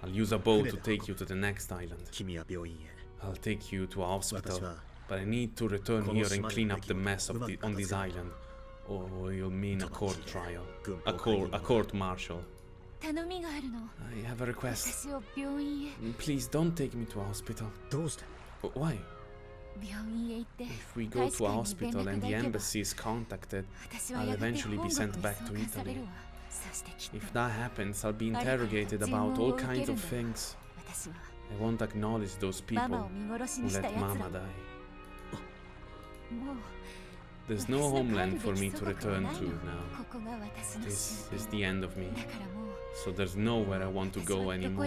I'll use a boat to take you to the next island. I'll take you to a hospital, but I need to return here and clean up the mess on this island. Or you'll mean a court trial. A court martial. I have a request. Please don't take me to a hospital. Why? If we go to a hospital and the embassy is contacted, I'll eventually be sent back to Italy. If that happens, I'll be interrogated about all kinds of things. I won't acknowledge those people who let Mama die. There's no homeland for me to return to now. This is the end of me. So there's nowhere I want to go anymore.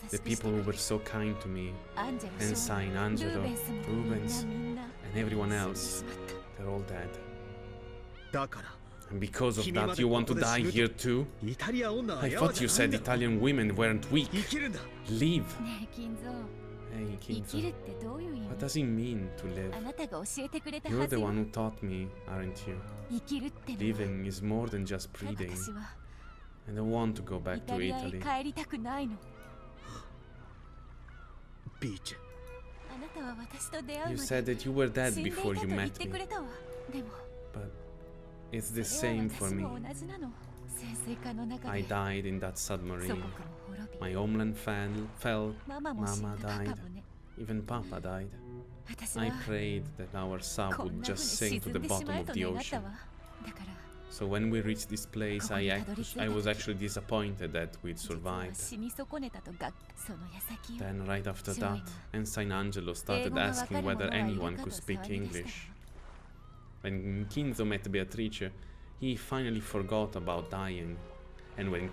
The people who were so kind to me, Ensign, Angelo, Rubens, and everyone else, they're all dead. And because of that, you want to die here too? I thought you said Italian women weren't weak. Leave. Hey, 生 Kinzo. きるってどういう意味 What does it mean to あ live? なたが教えてくれた You're は the ずよ one who taught me, aren't you? 生きるってのは Living is more than just だが breathing. 私は I don't want to go イ back タ to リアへ Italy. 帰りたくないのビーチ。あなたは私と出会う You ま said で that you were 死 dead んでいたと before you 言っ met てく me. れたわでも But it's the それは same for 私 me. も同じなの潜水艦の中 I で died in that 祖国 submarine. も滅び My homeland fell. ママも死ん Mama だパパ died. もね Even Papa died. 私は I prayed that our sub こん would な風 just に sink 沈 to ん the でしま bottom え of と the 願った ocean. わだから So when we reached this place, I ここにたどり着いた was actually disappointed that we'd 実は survived. 死に損ねたとがその矢先よ Then right after Sure. that, Ensign Angelo started asking whether anyone could speak English. When Kinzo met Beatrice, he finally forgot about dying. And when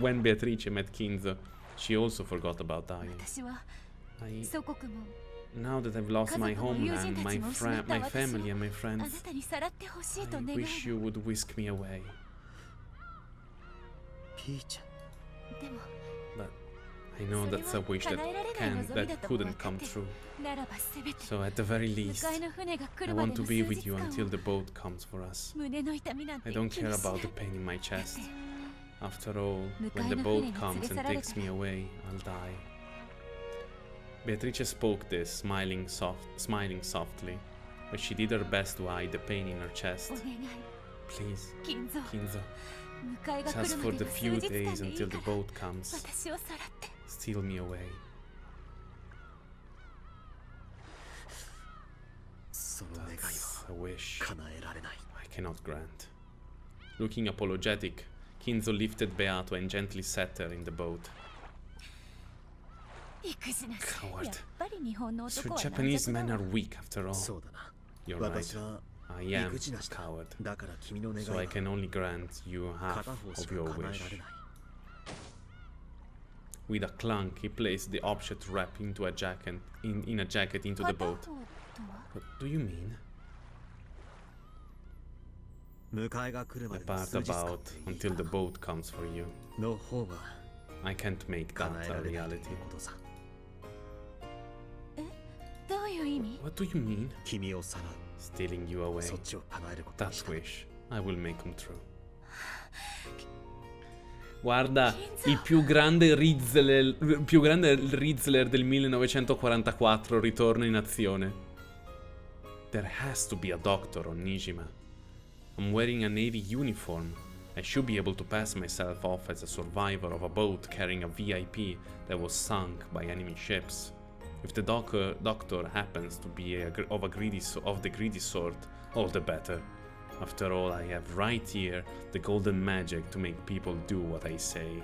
when Beatrice met Kinzo, she also forgot about dying. 私は I, 祖国も now that I've lost my homeland, my family and my あな friends, たにさらってほしいと I 願う wish you would whisk me away. ビーチ。でも But I know that's a wish that couldn't come true. ならばせめて So at the very 迎 least, えの船が来 I るまで want の to 数 be 日 with you 間 until を the boat comes for us. 胸の痛みなんて I don't 気に care しない about the pain in my だ chest. って After all, when the boat comes and takes me away, I'll die. Beatrice spoke this, smiling softly, but she did her best to hide the pain in her お chest. 願い Please, 金蔵 Kinzo, 迎えが来 just る for ま the での数 few 日 days 間でい until い the から boat comes, 私をさらって steal me away. その願い That's は a wish 叶えられない。 I cannot grant. Looking apologetic, Kinzo lifted Beato and gently set her in the boat. 育児なし Coward. やっぱり日本の So 男は Japanese 軟 men 弱だ are わ weak after all. そうだな。 You're 私 right. は I am 育児 a なしだ。 coward. だから君の願い So I は can only grant you half 片方し of か your 叶えら wish. れない。 With a clunk, he placed the object wrapped into a jacket in a jacket into the 片方 boat. とは What do you mean? 迎えが来るま The での part 数日間 about でいい until the か boat comes for you. の方が I can't make 叶え that ら a れないと reality. いうことさ。どういう意味 What do you mean? 君をさらう。 Stealing you away. そっちを叶えることに That した。 wish, I will make come true. Guarda, il più grande Rizzler del 1944 ritorna in azione. There has to be a doctor on Nijima. I'm wearing a Navy uniform. I should be able to pass myself off as a survivor of a boat carrying a VIP that was sunk by enemy ships. If the doctor happens to be of the greedy sort, all the better. After all, I have right here the golden magic to make people do what I say.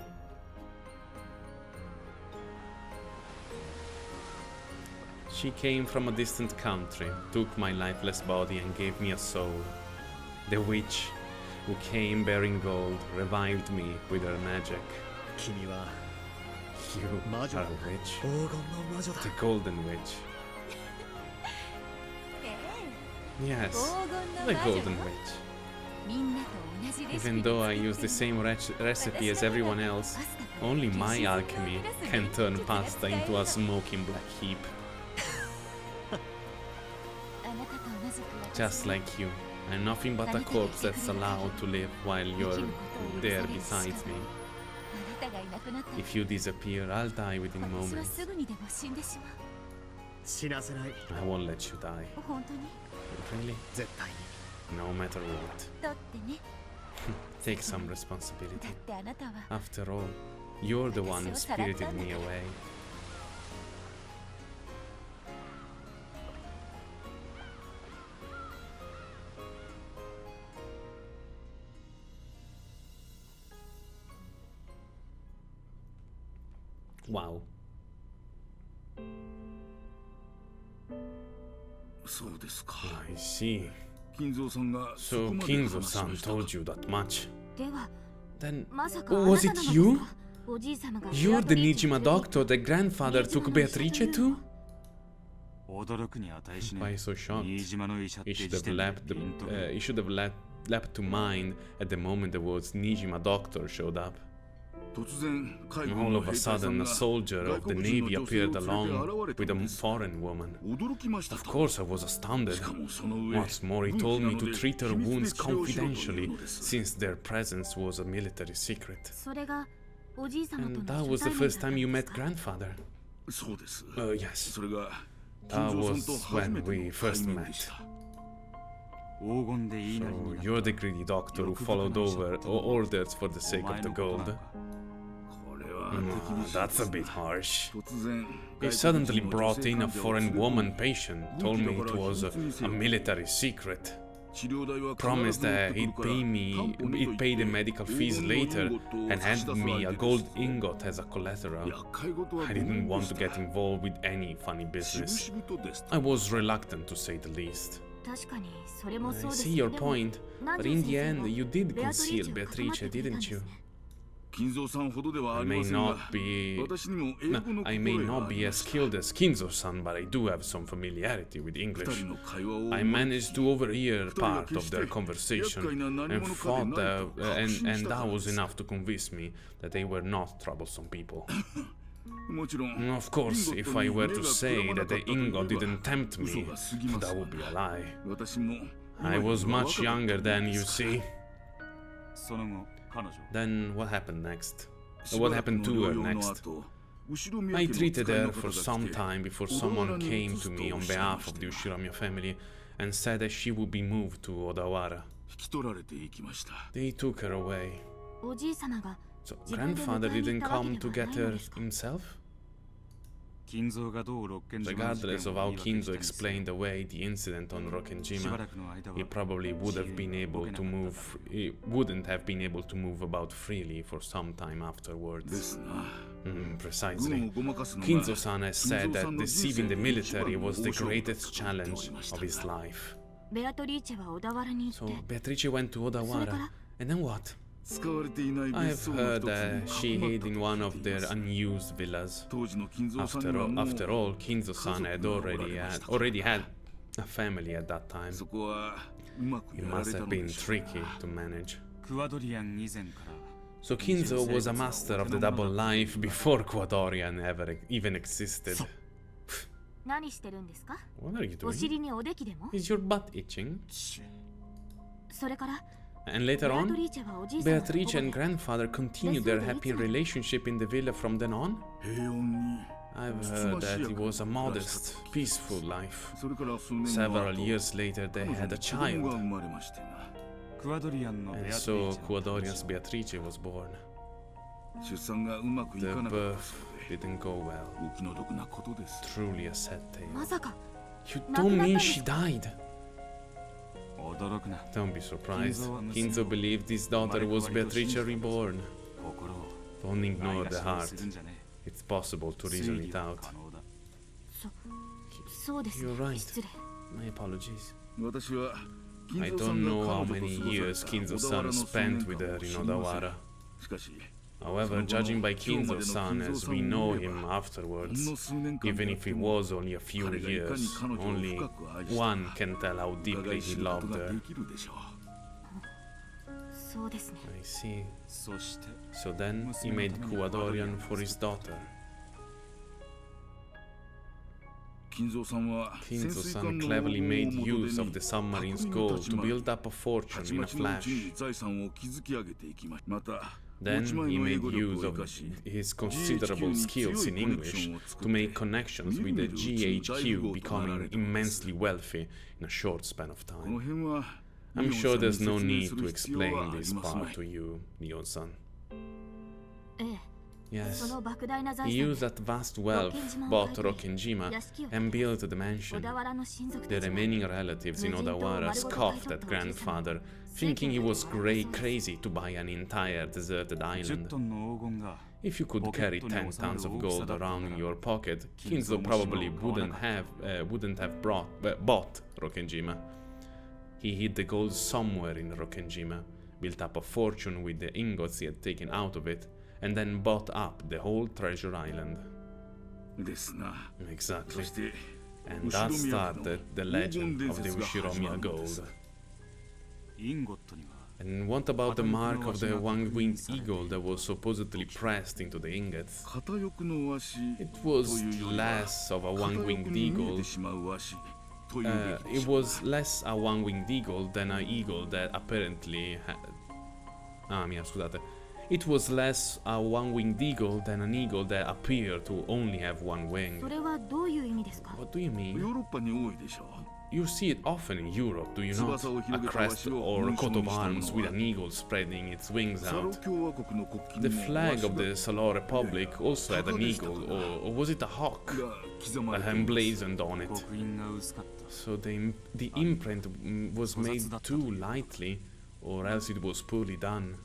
She came from a distant country, took my lifeless body and gave me a soul. The witch, who came bearing gold, revived me with her magic. 君は You 魔女 are だ。 a witch. 黄金の魔女だ。 The golden witch. え Yes, え黄金 the の魔 golden 女 witch. みんなと同じレシピ Even で though I 作 use って the る same recipe as everyone else, only my alchemy can turn pasta into a smoking black heap. あなたと同じく Just like you, I'm nothing but a corpse that's allowed to live while you're there beside me. あなたがいなくなったら If you disappear, I'll die within 私は moments. すぐにでも死んでしま死なせない。 I won't let you die. う本当に Really? 絶対に。 No matter what. だってね Take some だ responsibility. ってあなたは After all, you're the one who spirited me away. Wow. そうですか。 I see. 金蔵さんがそ So こまで Kinzo 話し san ましたか。 told you that much. では Then まさか was it you? おじい様が You're the Nijima doctor that grandfather took Beatrice to? 驚くに値し Why ね so shocked? 新島の医者って You 時 should have 点で leapt ピンと you should have leapt to mind at the moment the words Nijima doctor showed up. All of a sudden, a soldier of the navy appeared along with a foreign woman. Of course, I was astounded. What's more, he told me to treat her wounds confidentially, since their presence was a military secret. それがおじい様と And の that 初 was the 対面 first だった time ん you です met か？ grandfather. そうです Yes. それが That 金蔵 was さんと初 when めて we の first 対面 met. でした 黄金でいいなり So にな you're the greedy doctor who followed over orders for the sake of the gold. これは That's a bit harsh. 突然 He suddenly brought in a foreign woman patient, told me it was a military secret, 治療代は promised 必ず that 持ってくるから he'd pay the medical fees later, and handed me a gold ingot as a collateral. 厄介事は I didn't want to get involved with any funny しぶ business. しぶとです I was reluctant to say the least. 確かにそれもそう I です see け your どでも point, ナ but ジ in 先 the 生 end は you did ベアトリー conceal チェをかまって Beatrice, くれたん didn't です you? ね。金蔵さんほどではあ I り may ませんが not be 私にも英 No, 語の I 心 may 得が not あ be りま as す skilled as Kinzo-san, but I do have some familiarity with 二 English. 人の会話を I managed to overhear part of their conversation and thought and that was enough to convince me that they were not troublesome people. もちろん Of course, if I were to say that the ingot didn't tempt 嘘 me, が過ぎます that would be a lie. 私も I was much younger then, you see. その後彼女 Then what happened next? し What ばらくの happened to 療 her 養の next? 後後ろ宮 I 家の treated 使い her の for 方が some 来て time before 小田原 someone に came 移す to と me おっ on しゃいま behalf し of た the が Ushiramiya family and said that she would be moved to Odawara. 引き取られていきました They took her away. おじい様が So 自分で迎 grandfather えに didn't 行ったわけ come で to は get ないの her ですか？ himself? 金蔵がどう六軒島の事 Regardless 件 of を how 言い訳 Kinzo したにせ explained away the incident on しば Rokkenjima, らくの間は he probably would have been able to move. He wouldn't have been able to move about freely for some time で afterwards. すな Precisely. 軍をごまかすのが Kinzo-san has said 金蔵さ that んの人 deceiving 生 the で一番 military の was the 大勝負だ greatest と言ってお challenge りました of his life. ベアトリーチェは小田原に行 So って Beatrice went to Odawara, and then what? 使われていない別 I've 荘の heard 一つ that に she 囲まっ hid た in と one 聞 of いてい their ます unused villas. 当時の金蔵さんに After は all, もう after all, Kinzo-san had 家族がおられましたから already had a family at that time. そこはうまく It やられ must た have の been でしょう tricky to manage. クワドリアン以前から So Kinzo was a master of the double life before Quadorian even existed. 何してるんですか？ What are you お doing? 尻におできでも？ Is your butt itching? それから And later ベアト on, リーチェはおじい様の Beatrice and 保護で grandfather continued their happy relationship in the villa from then on. 平穏に I've heard that it was a modest, peaceful life. それから数年後 Several years later, they 彼女 had に a 子供が child, 生まれましてなクワドリアンのベア and トリ so ーチェの Quadorian's Beatrice was born. 出産がうまくい The かなかった birth そうで didn't go well. お気の毒なことです Truly a sad ま tale. さか You don't mean she 亡くなったん died? 驚くな Don't be surprised. Kinzo Kinzo believed his daughter was Beatrice reborn. 心を Don't ない ignore が the しろに heart. するんじゃね It's possible to え reason 推 it 理は out. 可能だそうですね You're right. 失礼 My apologies. 私は I 金蔵さ don't んが know 彼 how 女と many 過ご years された Kinzo 小田原 san の数 spent 年 with 間 her を in 知りません Odawara. しかし However, judging by Kinzo san as we know him afterwards, ほんの数年間 even であっ if て it も was only a few 彼がいかに years, 彼女を only 深く愛した one can tell how お deeply 互い he 知ること loved が her. できるでしょう そうですね I see. そして So then he made Quadorian for his daughter. 金蔵さんは Kinzo 潜水 san 艦の cleverly made 大元 use 手 of に the submarine's 革命の gold 立ち to 回り build up a た fortune ち in a まちのうち flash. に財産を築き上げていきましたまた Then 持ち前 he の英 made 語力 use を of 生かし his considerable skills in English to make connections with the GHQ, becoming immensely wealthy in a short span of この time. 辺は I'm sure there's no 説明 need す to る必要は explain あり this ますま part い to you, Leon-san. ええ Yes, その莫大な財 he 産 used で that vast wealth, bought Rokkenjima, and built the 小 mansion. 田原の親族 The たちは remaining relatives in Odawara scoffed at grandfather, thinking he was crazy to buy an entire deserted 10 island. トンの黄金が If you could carry 10 tons of gold around in your pocket, Kinzo probably wouldn't have bought Rokkenjima. He hid the gold somewhere in Rokkenjima, built up a fortune with the ingots he had taken out of it, and then bought up the whole treasure island. ですな Exactly. そして And that started the legend of the Ushiromiya gold. インゴットには And what about the mark of the one-winged eagle that was supposedly pressed into the ingots? 片翼のワシ It was というよりは less of a 片翼 one-winged に見え eagle. てしまうワシというべきで It しょう was less a one-winged eagle than an eagle that apparently had... Ah, mia, scusate. It was less a one-winged eagle than an eagle that appeared to only have one wing. それはどういう意味ですか？ What do you ヨ mean? ーロッパに多いでしょう You see it often in Europe, do you not? A crest or a coat of arms with an eagle spreading its wings サロ out. 共和国の国旗 The にも flag ワ of シ the Salor Republic also had an eagle, or was it a hawk が刻まれています emblazoned on it? 刻印が薄かった So the imprint was made too lightly, or else it was poorly done.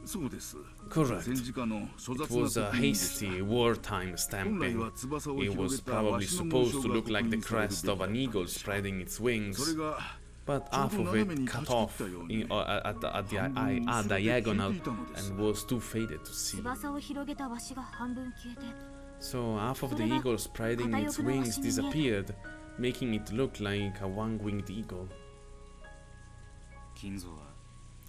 そうです Correct. 戦時下の粗 It 雑な was a 刻印でした hasty wartime 本来 stamping. は翼を It 広 was げた probably ワシの紋 supposed 章 to が look 刻 like the 印される crest べ of きだ an った eagle でしょう spreading its それ wings, が but half of it cut off at a diagonal and was too faded to see. 翼を広げたわしが半分消えて、 So half of the eagle spreading its wings disappeared, making it look like a one-winged eagle. 金蔵は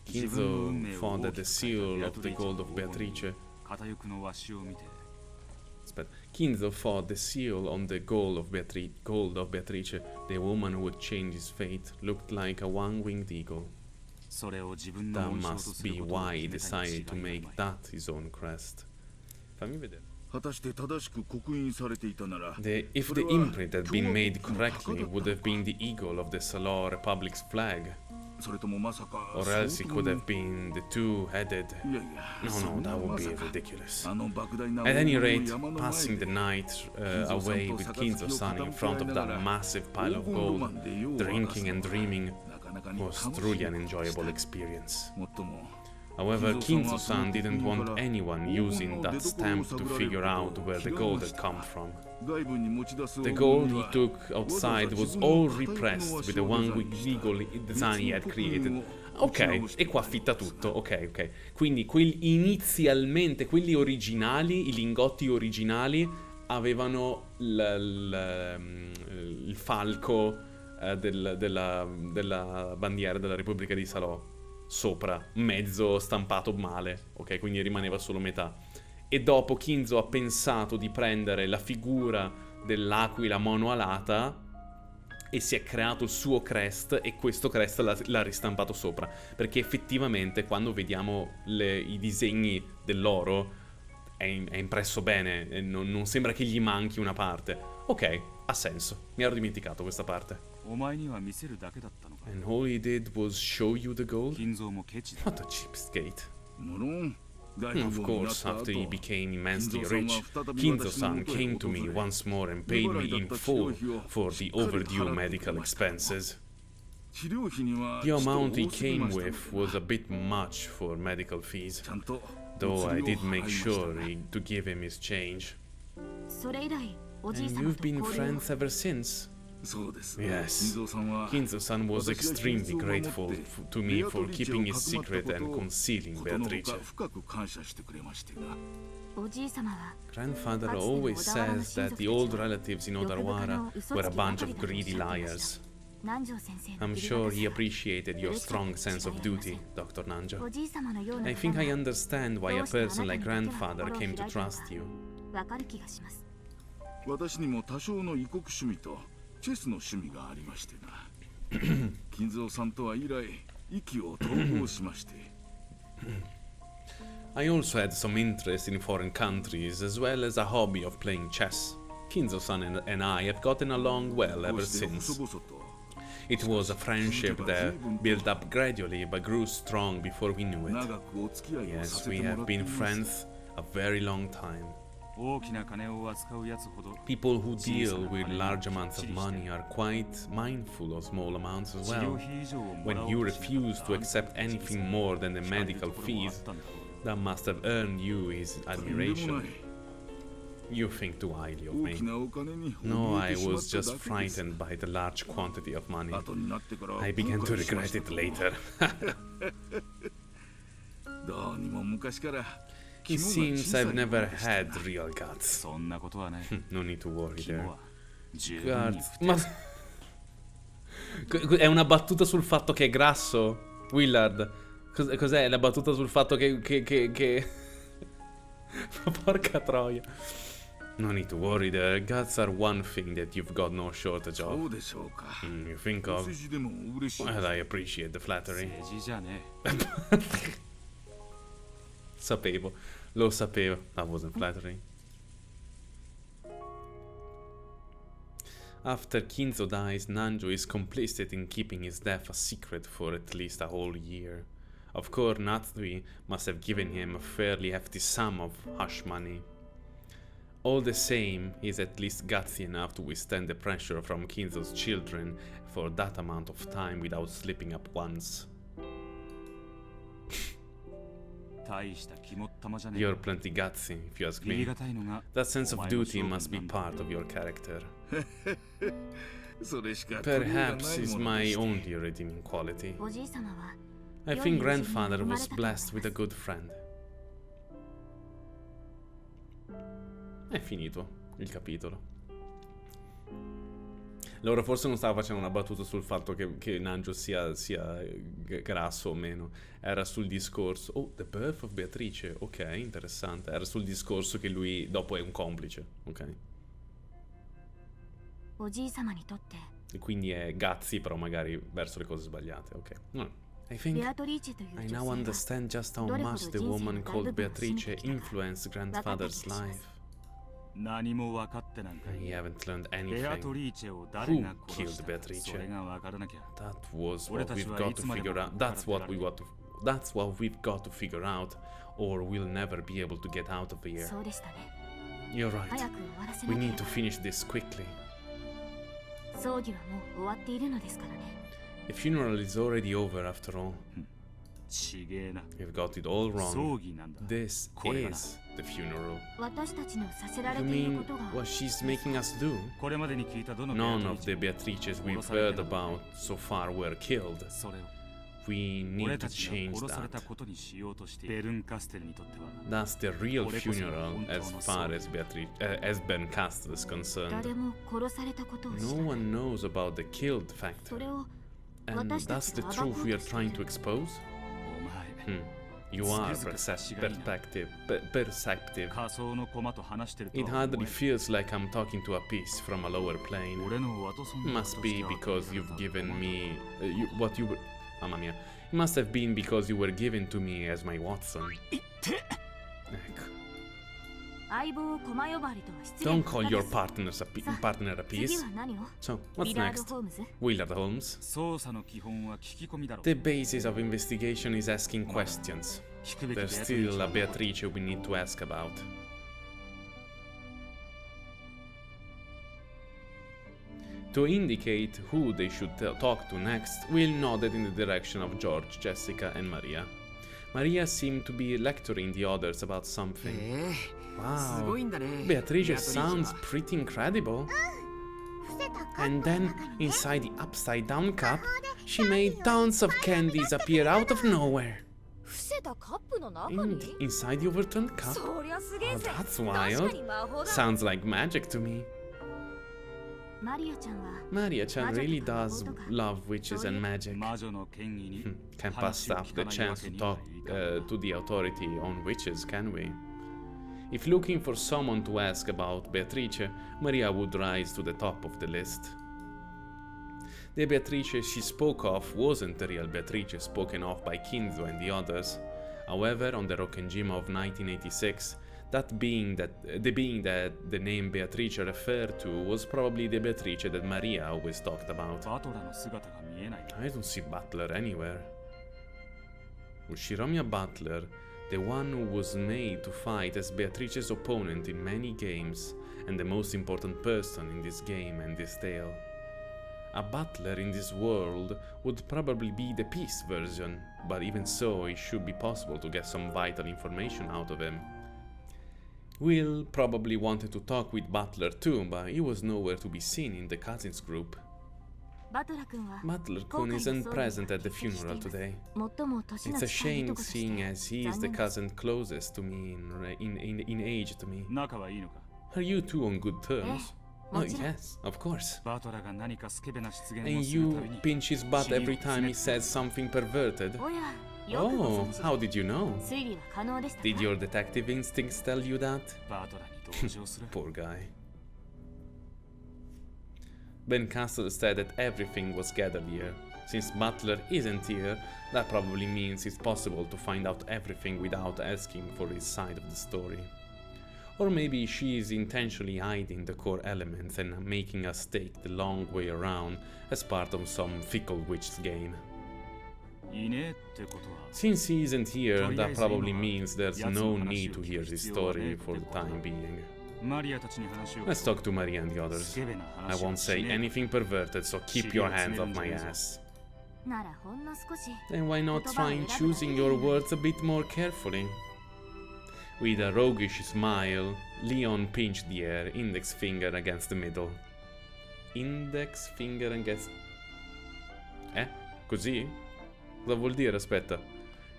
自分の Kinzo 運命を found 大 that き the く変え seal た of the gold of Beatrice. 片翼のわしを見て But Kinzo thought the seal on the gold of Beatrice, the woman who would change his fate, looked like a one-winged eagle. それを自分の That 紋章と must する be ことを why he 決めたに違い decided to ない make that his own crest. Fammi vedere. 果たして正しく刻印されていたなら If the imprint had been made correctly, it would have been the eagle of the Salor Republic's flag, それともまさか or else it could have been the two-headed. いやいや No, no, that would ま be さか ridiculous. あの莫大な At any 大物 rate, の山の前 passing the で night away with Kinzo-san in front of that massive pile of gold, drinking and dreaming, なかなかに was 楽しい truly an enjoyable experience. もっとも However, Kinzo-san didn't want anyone using that stamp to figure out where the gold had come from. 外部に持ち出す The gold he took outside was all repressed with the one-winged eagle design he had created. Ok, e qua fitta tutto, ok. Quindi inizialmente, quelli originali, i lingotti originali, avevano il falco della bandiera della Repubblica di Salò sopra, mezzo stampato male, ok? Quindi rimaneva solo metà. E dopo Kinzo ha pensato di prendere la figura dell'aquila monoalata e si è creato il suo crest, e questo crest l'ha ristampato sopra, perché effettivamente quando vediamo i disegni dell'oro è impresso bene, e non sembra che gli manchi una parte. Ok, ha senso, mi ero dimenticato questa parte. お前には見せるだけだったのか And all he did was show you the gold? 金蔵もケチだ What a cheapskate. 無論大 Of 富豪になっ course, た後 after he became immensely 金蔵さん rich, は再び私の Kinzo-san 元へ came to me 訪れ once more and paid me in full for the overdue medical expenses. 治療費には The amount he ちょっと多すぎ came ましたの with で was a bit much for medical fees, ちゃんと though I 物理を did make 払いました sure to give him his change. それ以来おじい And 様 you've と been 交流を friends ever since? そうです Yes. 金蔵さんは Kinzo-san was 私が extremely 秘密を守って grateful to me for keeping his secret and こと concealing のほ Beatrice. か深く感謝してくれましてなおじい様は Grandfather always says that the old relatives in Odawara were a bunch of greedy liars. 南條先生の I'm 義理 sure 方 he さ appreciated your strong sense of duty, Dr. お Nanjo. じい様のような I 方 think I が understand why a person like grandfather came to trust you. わかる気がします。私にも多少の異国趣味とチェスの趣味がありましてな金蔵さんとは以来意気を統合しまして I also had some interest in foreign countries, as well as a hobby of playing chess. Kinzo-san and I have gotten along well こ ever うして since. 細々と It was a friendship that built up gradually but grew strong before we knew it. 長くお付き合いをさ Yes, せ we てもら have ってい been ます friends a very long time. 大きな金を扱うやつほど People who deal with large amounts of money are quite mindful of small amounts as 治療 well. 費以上をもら When お you うとしなか refuse った to accept anything more than the 惹かれる medical ところもあっ fees, たんだろう that must have earned you his とんでもな admiration. い You think too highly of 大 me. きなお金に No, 怯え I てしまっ was た just だけです frightened by the large quantity of money. 後になってから I began 後 to 悔しま regret した it later. どうにも昔から It 肝が seems 小さい I've もの never でしたな had real guts. そんなことはない No need to worry 肝 there. は十分に Guards. Ma... È una battuta sul fatto che è grasso? Willard, cos'è la battuta sul fatto che... Porca troia. No need to worry, the guts are one thing that you've got no shortage そ of. うでしょうか You think お of? 世辞でも嬉しい Well, I appreciate the flattery. 政治じゃね Sapevo, lo sapevo. That wasn't flattering. After Kinzo dies, Nanjo is complicit in keeping his death a secret for at least a whole year. Of course, Natsui must have given him a fairly hefty sum of hush money. All the same, he's at least gutsy enough to withstand the pressure from Kinzo's children for that amount of time without slipping up once. 大した肝っ玉じゃね You're plenty gutsy, if you ask 言い me. 難いのが That sense of お前の duty 性分 must be なんだ part of your character. それしか取り柄が Perhaps ない it's ものと my して only redeeming quality. おじい様は I think grandfather was blessed with a good friend. È finito il capitolo. Allora forse non stava facendo una battuta sul fatto che Nanjo sia grasso o meno. Era sul discorso... Oh, The Birth of Beatrice. Ok, interessante. Era sul discorso che lui dopo è un complice. Ok. おじい様にとって E quindi è gazzi però magari verso le cose sbagliate. Ok. No. I think ベアトリーチェという I 女 now 性は understand just how much the woman called Beatrice influenced grandfather's life. 何も分かってなんか You haven't learned ベアト anything. リーチェを誰が Who 殺した killed か Beatrice? それが分からなきゃ That was 俺 what たち we've は got い to つまで figure も out. That's what we've got to figure out, or we'll never be able to get out of here. そうでしたね You're right. 早く終わらせ We なけれ need to ば finish this quickly. 葬儀はもう終わっているのですからね The funeral is already over after all. ちげえな We've got it all 葬 wrong. 儀なんだ This これがな is the funeral. 私たちのさせられ You ている mean ことが what she's making us do? これまでに聞いたどの None of the ベアトリーチ Beatrices we've heard about so far were killed. それを We 俺 need た to ち change が殺された that. ことにしようとしてベルンカステルにとっては That's the real 俺こそが funeral 本当の as 葬 far 儀 as as Ben Castle is concerned. 誰も殺されたことを知 No らない one knows about the killed そ factor. れを And 私た that's ち the が暴こ truth う we と are してい trying to る expose? お前 You are つくづく違いない。 perceptive. 仮想の駒と話してると It は思 hardly え feels like I'm talking to a piece from a lower plane. 俺のワトソンの Must be こととして because は you've given me what you were. Mamma mia. It must have been because you were given to me as my Watson. Ecco. 相棒を駒呼ばわりとは失礼な Don't 方 call で your す partner a 次 piece. は何を So, ウ what's ィラード・ next? ホームズ Willard Holmes. 捜査の基本は聞き込みだろ The basis of investigation is asking questions. 聞くべき There's ベ still ア a トリーチェ Beatrice we need to ask about. To indicate who they should talk to next, Will nodded in the direction of George, Jessica, and Maria. Maria seemed to be lecturing the others about something. すご Wow, いんだね Beatrice sounds pretty incredible. 伏せた And then, inside the upside down cup, she made tons of candies appear out of nowhere. 伏せたカップの中に Inside the overturned cup? そりゃすげえ Oh, ぜ that's 確か wild. に魔法だ Sounds like magic to me. マリアちゃんは Maria-chan really does love witches and magic. 魔女の権威に Can't 話 pass を up 聞 the かないわ chance け to に talk はいかない to the authority on witches, can we? If looking for someone to ask about Beatrice, Maria would rise to the top of the list. The Beatrice she spoke of wasn't the real Beatrice spoken of by Kinzo and the others. However, on the Rokkenjima of 1986, the being that the name Beatrice referred to was probably the Beatrice that Maria always talked about. バトラの姿が見えない I don't see Butler anywhere. Ushiromiya Butler, the one who was made to fight as Beatrice's opponent in many games, and the most important person in this game and this tale. A butler in this world would probably be the peace version, but even so, it should be possible to get some vital information out of him. Will probably wanted to talk with Butler too, but he was nowhere to be seen in the cousins group. バトラ君は Butler-kun isn't present at the funeral today. 最も年の It's a 近いい shame とことして seeing as he is the 残念です cousin closest to me in age to me. 仲はいいのか Are you two on good terms? Oh, yes, of course. バトラが何かスケベな失言 And をするた you びに pinch his butt every time he says something perverted. おやよくご Oh, 存知 how did you know? 推理は可能でしたか Did your detective instincts tell you that? バトラに同情する Poor guy. Ben Castle said that everything was gathered here. Since Butler isn't here, that probably means it's possible to find out everything without asking for his side of the story. Or maybe she is intentionally hiding the core elements and making us take the long way around as part of some fickle witch's game. いねえってことは Since he isn't here, that probably means there's no need to hear his story for the time being. マリアたちに話を Let's talk to Maria and the ス others. ケベな I 話を won't し say ねえ anything perverted, so keep your hands off my ass. ならほんの少し Then why not try choosing your words a bit more carefully? With a roguish smile, Leon pinched the air, index finger against the middle. Index finger against... Così? Cosa vuol dire? Aspetta.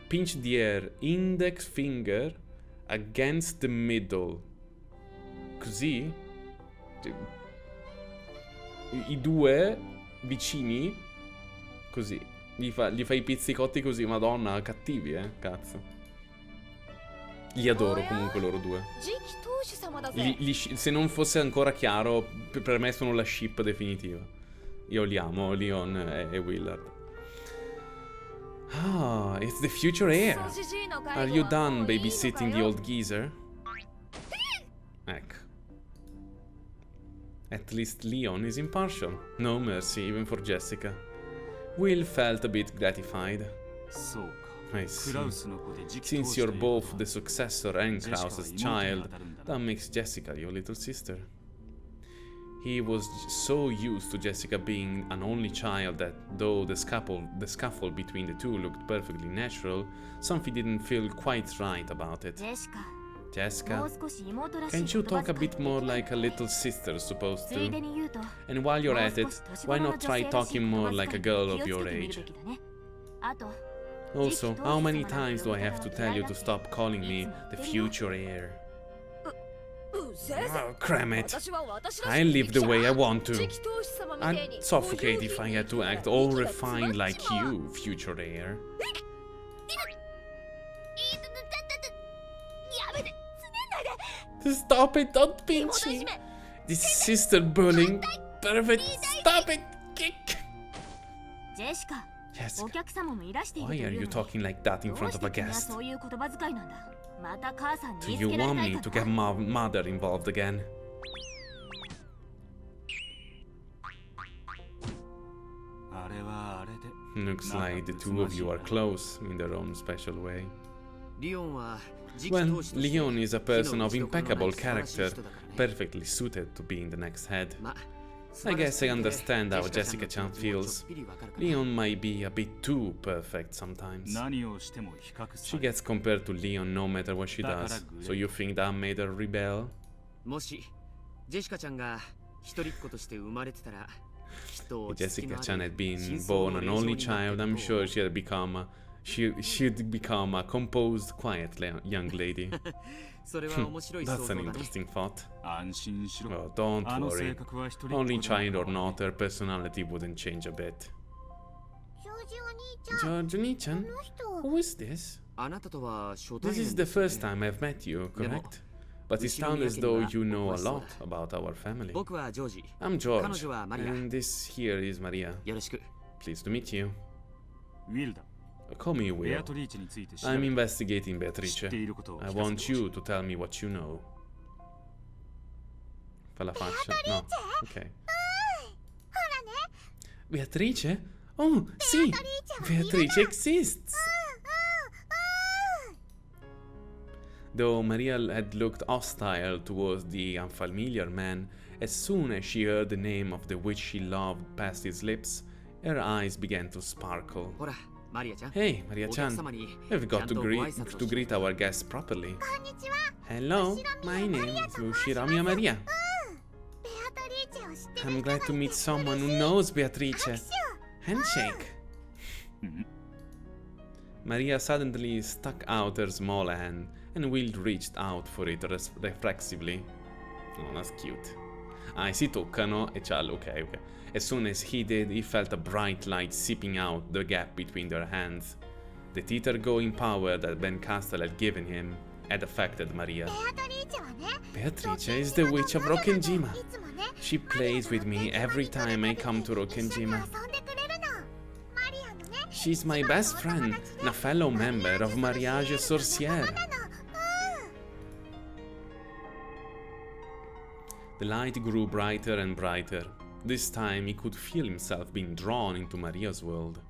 Pinch the air, index finger against the middle. Così? I due vicini, così. Gli fa i pizzicotti così, madonna, cattivi, cazzo. Li adoro comunque loro due. 次期当主様だぜ Se non fosse ancora chiaro, per me sono la ship definitiva. Io li amo, Leon e Willard. Ah, it's the future heir. Are you done babysitting the old geezer? Ecco. At least Leon is impartial. No mercy, even for Jessica. Will felt a bit gratified. そうか I ク see. ラウスの子で次期当 Since 主 you're ということ both は the successor and ジェシカは Klaus's 妹に当 child, たるんだ that な makes Jessica your little sister. He was so used to Jessica being an only child that, though the scuffle between the two looked perfectly natural, something didn't feel quite right about it. ジェシカも Jessica, う少し妹らしい can't you 言葉 talk a 遣い bit more like a little sister is supposed ついで to? に言うと And while you're at it, もう少し年 why 頃の not 女 try 性らしい talking 言葉 more 遣い like a に girl 気 of をつ your けてみる age? べきだねあと Also, how many times do I have to tell you to stop calling me the future heir? うせ Oh, cram it. 私は私らし I く live the way I want 次 to. 期当主様みたいに I'd suffocate if I had to act all refined like you, future heir. やめてつねんないで Stop it, don't 妹 pinch いじ me. め This sister bullying. Perfect. Stop it. Kick. ジェシカ Yes. お客様もいらしていると Why い are うの you に talking like that in どう front し of a て君は guest? そういう言葉遣いなんだまた母さんに Do 言い you つけられ want ない me か to な get mother involved again? Looks like the two of you are close in their own special way. リオンは次期 Well, 当主として Leon is a person of 火の打ちどころのない impeccable 素晴らしい character, 人だからね perfectly suited to being the next head. ま I guess I 素晴らしすぎて understand how ジェシカ Jessica ちゃん Chan の気持ちも feels. ちょっぴりわかるかな Leon might be a bit too perfect sometimes. 何をしても比較 She され gets compared to Leon no matter what she does. So you think that made her rebel? もしジェシカちゃんが一人っ子として生まれてたらきっと If 落ち着き Jessica のあ Chan る had been 真相 born の an 令状 only になって child, る I'm と sure she'd become a composed, quiet young lady. それは面白い想 That's 像 an だね interesting thought. 安心しろ Oh, don't あの性 worry. 格は一人っ子 Only じゃ child or not, her personality wouldn't change a bit. ジョージお兄ちゃん George Nichan? この人 Who is this? あなたとは初対 This 面 is で the すよね first time I've met you, De mo, correct? But it 後ろに sounds as やけには though you know a 僕はそう lot about our family. 僕はジョージ I'm 彼 George, 女はマリア and this here is Maria. よろしく Pleased to meet you. ウィルダ Call me ベア Will. トリーチについて調 I'm べ investigating 知って Beatrice. いることを I 聞かせ want てほしい you to tell me what you know. Fa la faccia? No. Ok. Beatrice? Oh, sì! Beatrice exists! Though Maria had looked hostile towards the unfamiliar man, as soon as she heard the name of the witch she loved pass his lips, her eyes began to sparkle. ほらマリアちゃん Hey, Maria お客 Chan. 様に We've ちゃ got ん to とご挨拶を to して greet our guests properly. こんにちは Hello, my name is Ushiramiya Maria. ベアトリーチェを知ってる I'm 人が glad to い meet て someone who knows Beatrice. Handshake. Maria suddenly stuck out her small hand, and Will reached out for it reflexively. Oh, that's cute. Ah, e si toccano e c'ha... Ok. As soon as he did, he felt a bright light seeping out the gap between their hands. The thither-going power that Ben Castle had given him had affected Maria. Beatrice is the witch of Rokkenjima. She plays with me every time I come to Rokkenjima. She's my best friend and a fellow member of Mariage Sorcière. The light grew brighter and brighter. This time he could feel himself being drawn into Maria's world.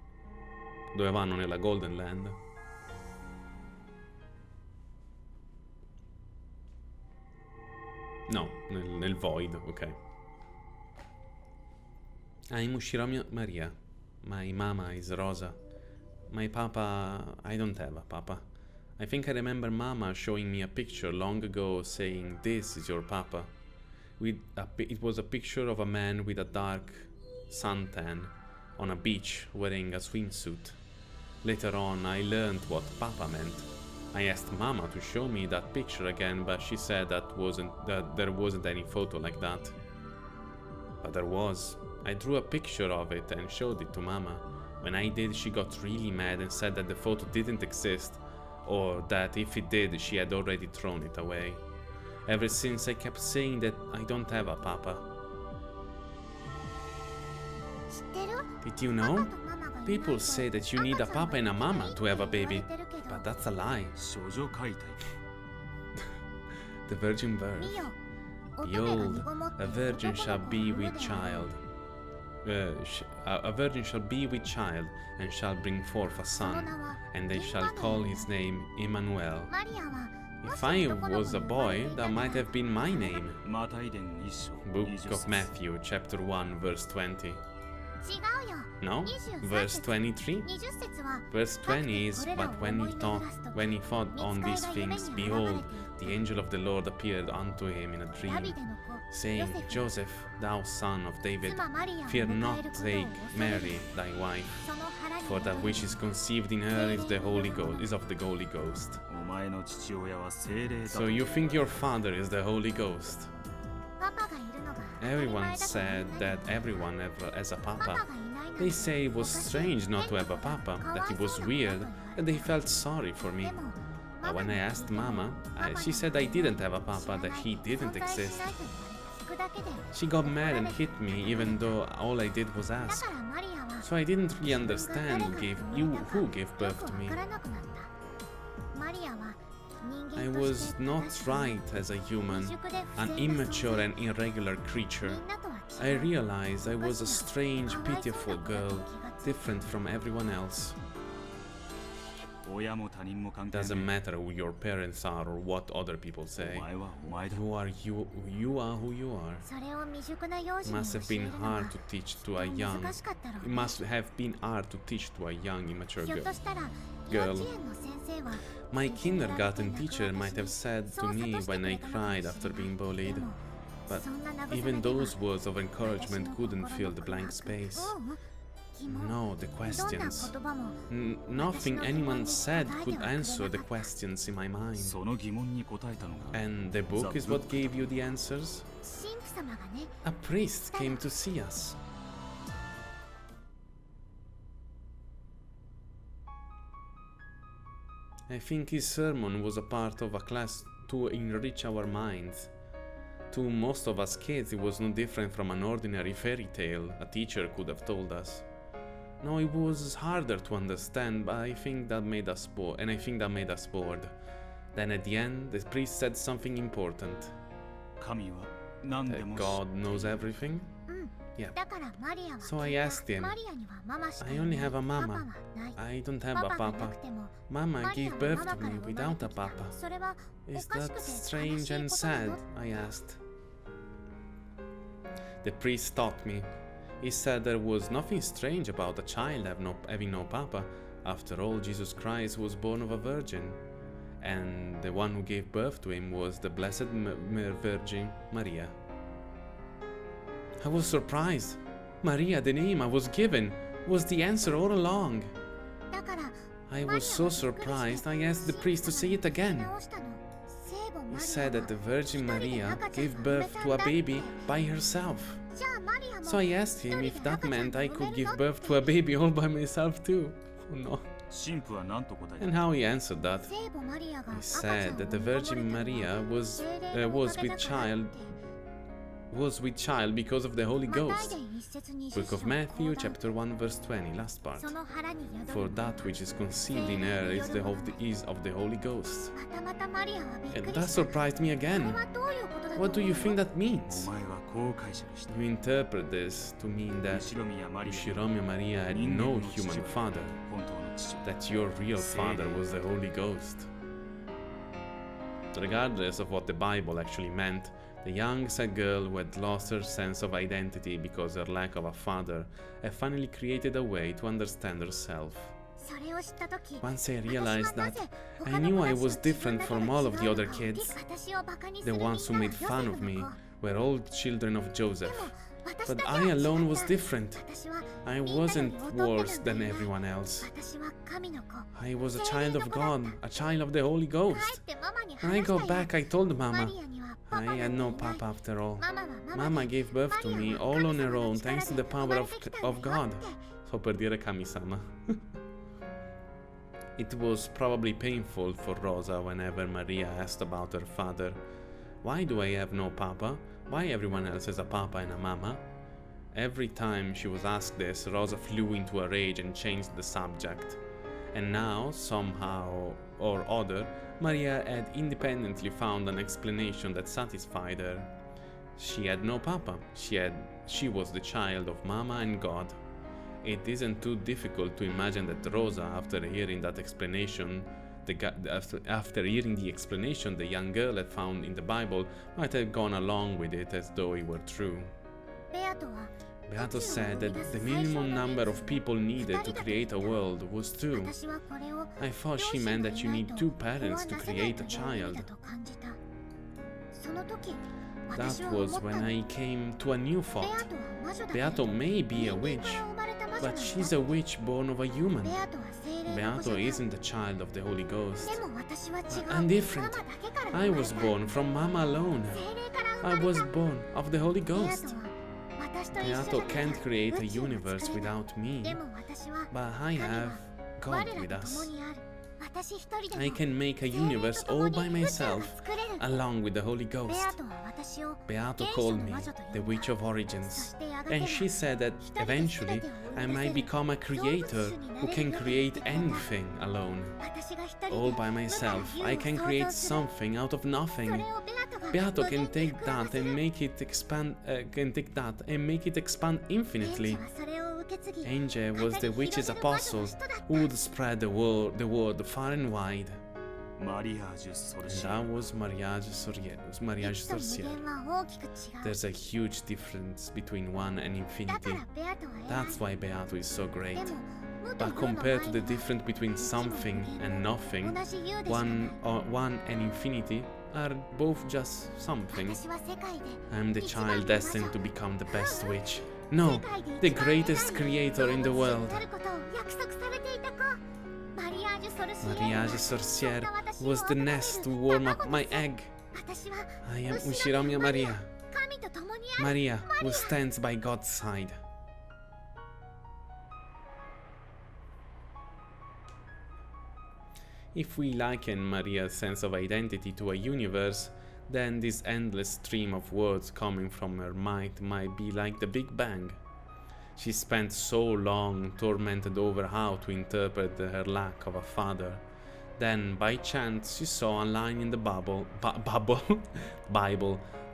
Dove vanno? Nella Golden Land. No, nel Void, ok. I'm Ushira Maria. My mama is Rosa. My papa... I don't have a papa. I think I remember mama showing me a picture long ago saying, "This is your papa." It was a picture of a man with a dark suntan on a beach wearing a swimsuit. Later on, I learned what papa meant. I asked mama to show me that picture again, but she said that there wasn't any photo like that. But there was. I drew a picture of it and showed it to mama. When I did, she got really mad and said that the photo didn't exist, or that if it did, she had already thrown it away. Ever since, I kept saying that I don't have a papa. Did you know? People say that you need a papa and a mama to have a baby, but that's a lie. The virgin birth. Behold, a virgin shall be with child. A virgin shall be with child, and shall bring forth a son, and they shall call his name Emmanuel. If I was a boy, that might have been my name. Book of Matthew, chapter 1, verse 20. No? Verse 23? Verse 20 is, "But when he thought on these things, behold, the angel of the Lord appeared unto him in a dream, saying, Joseph, thou son of David, fear not to take Mary thy wife, for that which is conceived in her is of the Holy Ghost. So you think your father is the Holy Ghost?" Everyone said that everyone has a papa. They say it was strange not to have a papa, that it was weird, and they felt sorry for me. But when I asked mama, she said I didn't have a papa, that he didn't exist. She got mad and hit me, even though all I did was ask. So I didn't really understand who gave birth to me. I was not right as a human, an immature and irregular creature. I realized I was a strange, pitiful girl, different from everyone else. Doesn't matter who your parents are or what other people say. You are who you are. It must have been hard to teach to a young. It must have been hard to teach to a young, immature girl. My kindergarten teacher might have said to me when I cried after being bullied, but even those words of encouragement couldn't fill the blank space. No, the questions. Nothing anyone said could answer the questions in my mind. And the book is what gave you the answers? A priest came to see us. I think his sermon was a part of a class to enrich our minds. To most of us kids, it was no different from an ordinary fairy tale a teacher could have told us. No, it was harder to understand, but I think that made us bored. Then at the end, the priest said something important. God knows everything? Yeah. So I asked him, I only have a mama. I don't have a papa. Mama gave birth to me without a papa. Is that strange and sad? I asked. The priest taught me. He said there was nothing strange about a child having no papa. After all, Jesus Christ was born of a virgin. And the one who gave birth to him was the Blessed Virgin Maria. I was surprised. Maria, the name I was given, was the answer all along. I was so surprised, I asked the priest to say it again. He said that the Virgin Maria gave birth to a baby by herself. So I asked him if that meant I could give birth to a baby all by myself too. Oh no. 神父は何と答えた And how he answered that? He said that the Virgin Maria was with child because of the Holy Ghost. Book of Matthew, chapter 1, verse 20, last part. For that which is conceived in her is of the Holy Ghost. And that surprised me again. What do you think that means? お前はこう解釈した You interpret this to mean that 後ろ宮マリア Ushiromya Maria had no human father, 本当の父 that your real father was the Holy Ghost. Regardless of what the Bible actually meant, the young sad girl who had lost her sense of identity because of her lack of a father had finally created a way to understand herself. Once I realized that, I knew I was different from all of the other kids. The ones who made fun of me were all children of Joseph. But I alone was different. I wasn't worse than everyone else. I was a child of God, a child of the Holy Ghost. When I got back, I told Mama. I had no papa after all. Mama gave birth to me all on her own thanks to the power of God. So per dire Kami-sama. It was probably painful for Rosa whenever Maria asked about her father. Why do I have no papa? Why everyone else has a papa and a mama? Every time she was asked this, Rosa flew into a rage and changed the subject. And now, somehow or other, Maria had independently found an explanation that satisfied her. She had no papa. She was the child of Mama and God. It isn't too difficult to imagine that Rosa, after hearing the explanation the young girl had found in the Bible, might have gone along with it as though it were true. Beato said that the minimum number of people needed to create a world was 2. I thought she meant that you need 2 parents to create a child. That was when I came to a new thought. Beato may be a witch, but she's a witch born of a human. Beato isn't the child of the Holy Ghost. But I'm different. I was born from Mama alone. I was born of the Holy Ghost. Beato can't create a universe without me, but I have God with us. I can make a universe all by myself, along with the Holy Ghost. Beato called me the Witch of Origins, and she said that eventually I might become a creator who can create anything alone. All by myself, I can create something out of nothing. Beato can take that and make it expand. Infinitely. Enge was the witch's apostle who would spread the word far and wide. マリアージュソル And シ that was mariage sorcière. There's a huge difference between 1 and infinity. That's why Beato is so great. But compared to the difference between something and nothing, 1 and infinity are both just something. I'm the child destined to become the best witch. No, the greatest creator in the world. Mariage sorcière was the nest to warm up my egg. I am Ushiromya Maria. Maria who stands by God's side. If we liken Maria's sense of identity to a universe, then this endless stream of words coming from her mind might be like the Big Bang. She spent so long tormented over how to interpret her lack of a father. Then, by chance, she saw a line in the Bible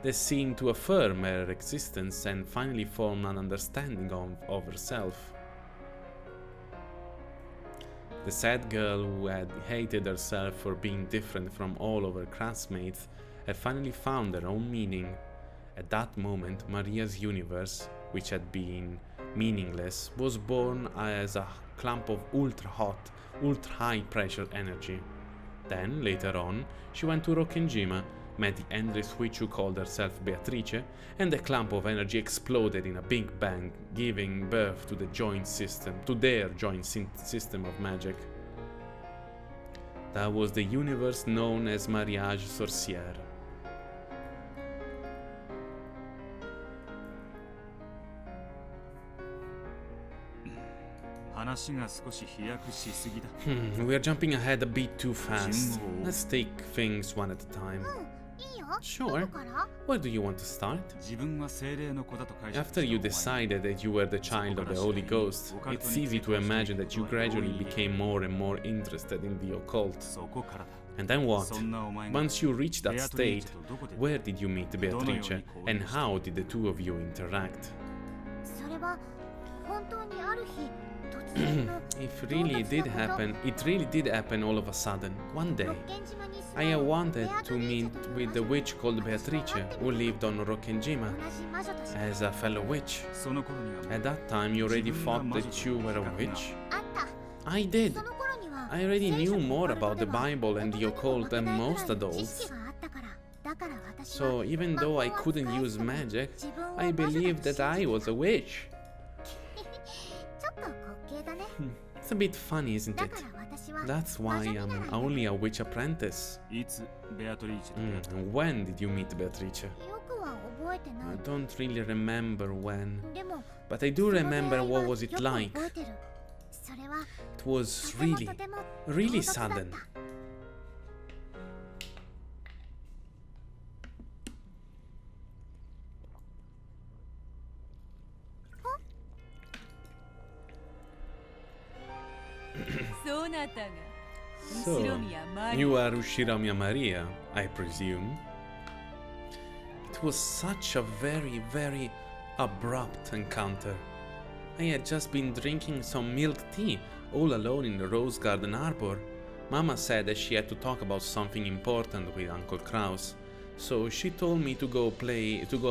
that seemed to affirm her existence and finally formed an understanding of herself. The sad girl who had hated herself for being different from all of her classmates had finally found her own meaning. At that moment, Maria's universe, which had been meaningless, was born as a clump of ultra-hot, ultra-high-pressure energy. Then, later on, she went to Rokkenjima, met the endless witch who called herself Beatrice, and the clump of energy exploded in a big bang, giving birth to their joint system of magic. That was the universe known as mariage sorcière. 話が少し飛躍しすぎだ。We are jumping ahead a bit too fast. Let's take things one at a time. いいよ。 Sure. どこから？ Where do you want to start? 自分は精霊の子だと解釈 After you decided that you were the child of the Holy Ghost, it's easy to imagine that you gradually became more and more interested in the occult. そこからだ。 And then what? そんなお前が Once you reached that state, どこで where did you meet Beatrice, and how did the two of you interact? それは本当にある日突然の It really did happen all of a sudden. One day, 六軒島に住 I む wanted to meet with the witch called Beatrice, who lived on Rockenjima, 同じ魔女として as a fellow witch. その頃には At that time, you already thought that you were a witch? あった。 I did. その頃には I already knew more about the Bible and the occult than most 知 adults. 識があったから。だから私は So even though I couldn't use magic, I believed that I was a witch. ちょっと滑稽だね。 It's a bit funny, isn't だ it? から私は That's why I'm only a witch apprentice. いつベアトリーチェと出会った When did you meet Beatrice? よくは覚えてな I い。 don't really remember when, でも but I do その出 remember 会いは what was it よく like. 覚えてる。それは It was とても really, とても really 唐突だった sudden. So, you are Ushiramya Maria, I presume. It was such a very, very abrupt encounter. I had just been drinking some milk tea all alone in the Rose Garden Arbor. Mama said that she had to talk about something important with Uncle Kraus, so she told me to go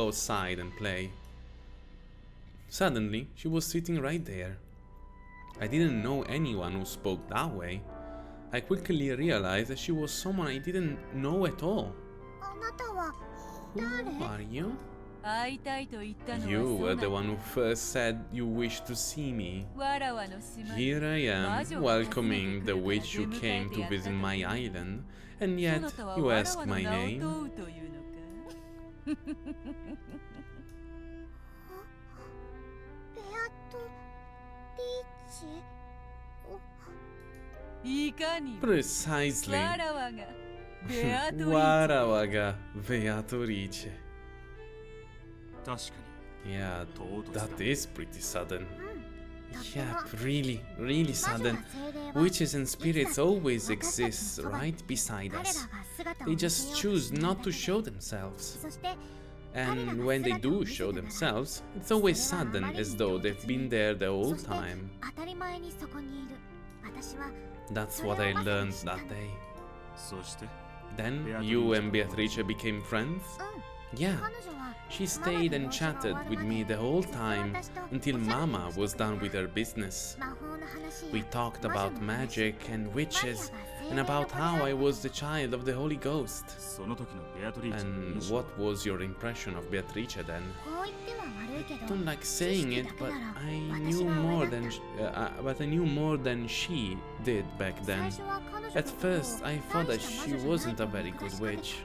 outside and play. Suddenly, she was sitting right there. I didn't know anyone who spoke that way. I quickly realized that she was someone I didn't know at all. あなたは Who 誰？ are you? 会いたいと言ったのは You そう were な the の one who first said you wished to see me. わらわの島に Here I am, 魔女が訪ねて welcoming く the るから witch who 出迎 came えて to やった visit の my に island, and そ yet なたは you わら ask わ my の名を name. 問うというのかベアトリーチェ。いかにも Precisely. わらわがベアトリーチェ Warawaga Beatrice. 確か Yeah, 唐突 that だ is pretty sudden. とて Yeah, も really 魔 sudden. 女や精霊は Witches and spirits always 私たちの exist そばに right beside 彼ら us. が姿を They 見せ just ようと choose する not だ to け show themselves. そして And when they do show themselves, it's always sudden as though they've been there the whole そして time. 当たり前にそこにいる私は That's what I learned that day. そして Then you and Beatrice became friends? うん Yeah. 彼女は She stayed and chatted with me the whole time until Mama was done with her business. 魔法の話 We や talked 魔女 about の話 magic and マリア witches が and 精霊の about 子で how あ I る was the child of the Holy Ghost. その時のベアトリーチェの And 印象 what was your impression of Beatrice then? こう言っては悪いけ I ど don't like saying it, but I knew more than she did back 最 then. 初は彼女 At のことを first, I thought that 大した she 魔女じゃない wasn't と a very good 昔から witch.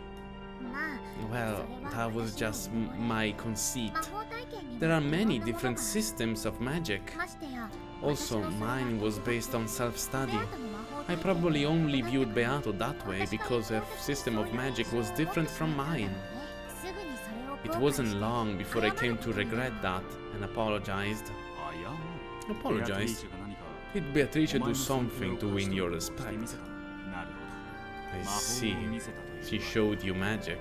まあ Well, それは that was 私の just 思い my conceit. 魔法体験にも There are いろんな many ものが different systems of magic. ましてや Also, mine was based on ベ self-study. アトの魔法 I 体験 probably が only な viewed かった Beato that way because her system of magic was different from mine. すぐにそれを It 後悔して wasn't long before I came to regret that and apologized. あいや Apologized. ベアトリーチェが何か Did Beatrice お前 do の存在 something を to 隠 win した your ことをして respect? みせたなるほど I 魔法 see. を見せたという She showed you magic.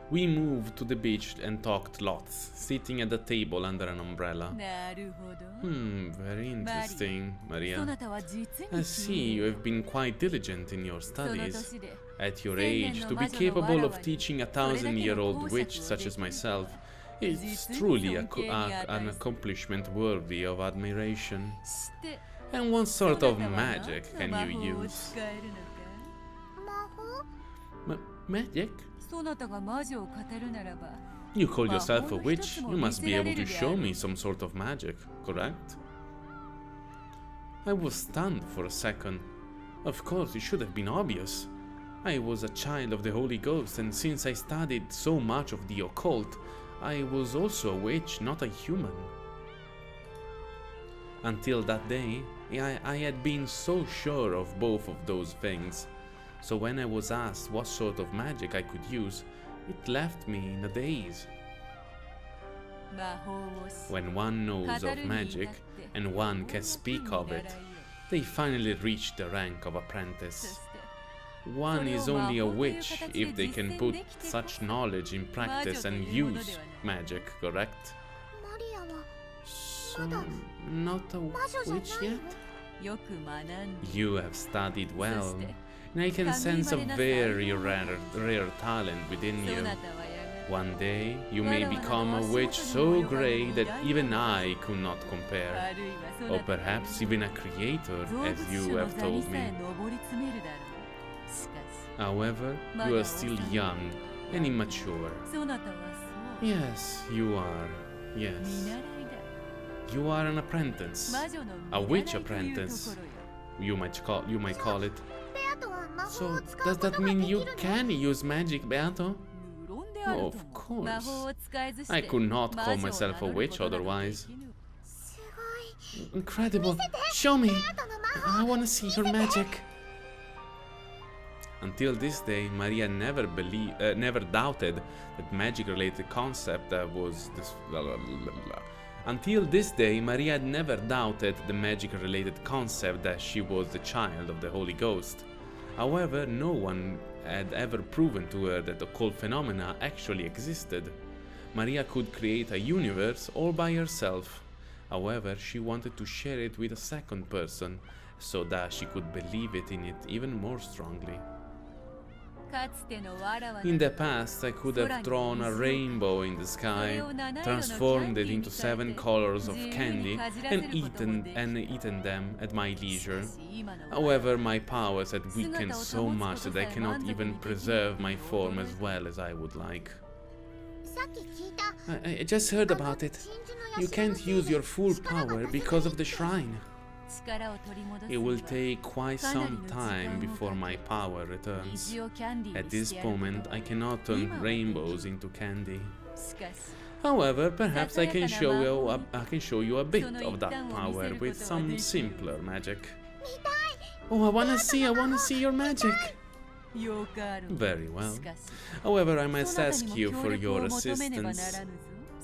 We moved to the beach and talked lots, sitting at the table under an umbrella. なるほど Very interesting, そ Maria. なたは実 I に see you have been quite diligent in your その studies. 年で At your 千年 age, の to 魔 be 女の capable わら of わに teaching a それだけの thousand-year-old 講釈を witch such で as きる myself 実 is に truly 尊敬に値 an す accomplishment worthy of admiration. して And what そ sort な of たは magic 何 can の you 魔法を use? 使えるのか魔法 Magic? そなたが魔女を語るならば You call yourself a witch? You must be able to show me some sort of magic, correct? I was stunned for a second. Of course, it should have been obvious. I was a child of the Holy Ghost, and since I studied so much of the occult, I was also a witch, not a human. Until that day, I had been so sure of both of those things. So when I was asked what sort of magic I could use, it left me in a daze. 魔法をし When one knows of magic and one can speak of it, they finally reach the rank of そ apprentice. して One is only a witch if they can put such knowledge in practice and use magic, correct? マリアは So, not a witch yet? よく学んで You have studied well, and I can sense a very rare talent within そ you. なたはやが One day, you may become a witch so great that even I could not あ compare. るいはそ Or なたは perhaps even a creator, 動物 as 種 you の have 座に told さ me. え上り詰めるだろうしかし However, you are still young and immature. そなたはそう Yes, you are. 見 Yes. 習いだ You are an apprentice. 魔女の A 見 witch 習いというと apprentice. ころよ You might call it. ベアトは魔法 So, を使う does こと that が mean でき you るの can use magic, Beato? 無論であると Of も course. 魔法を使えずして I could not call 魔女を myself a 名乗る witch ことなどで otherwise. きぬ すごい Incredible. Show me. ベアトの魔法 I want to see your magic. Until this day, Maria never doubted that magic-related concept was this. Until this day, Maria had never doubted the magic-related concept that she was the child of the Holy Ghost. However, no one had ever proven to her that occult phenomena actually existed. Maria could create a universe all by herself. However, she wanted to share it with a second person, so that she could believe in it even more strongly. かつてのわらわの In the past, I could have drawn a rainbow in the sky, transformed it into 7 colors of candy, and eaten them at my leisure. しかし今の However, my powers had weakened so much that I cannot even preserve my form as well as I would like. さっき聞いた I just heard about it. 真珠の You 社の can't せい use で your full 力が power なさすぎ because of the shrine. 力を取り戻す It に will は take quite some time before my power returns. 虹をキャンディー At にし this てやること moment, I cannot turn rainbows into candy. しかし However, perhaps I can show you a bit of that power with some simpler magic. Oh, I wanna see your magic. よかある Very well. しかし However, I そ must なたに ask も you 協 for 力を your 求めねばな assistance. らぬぞ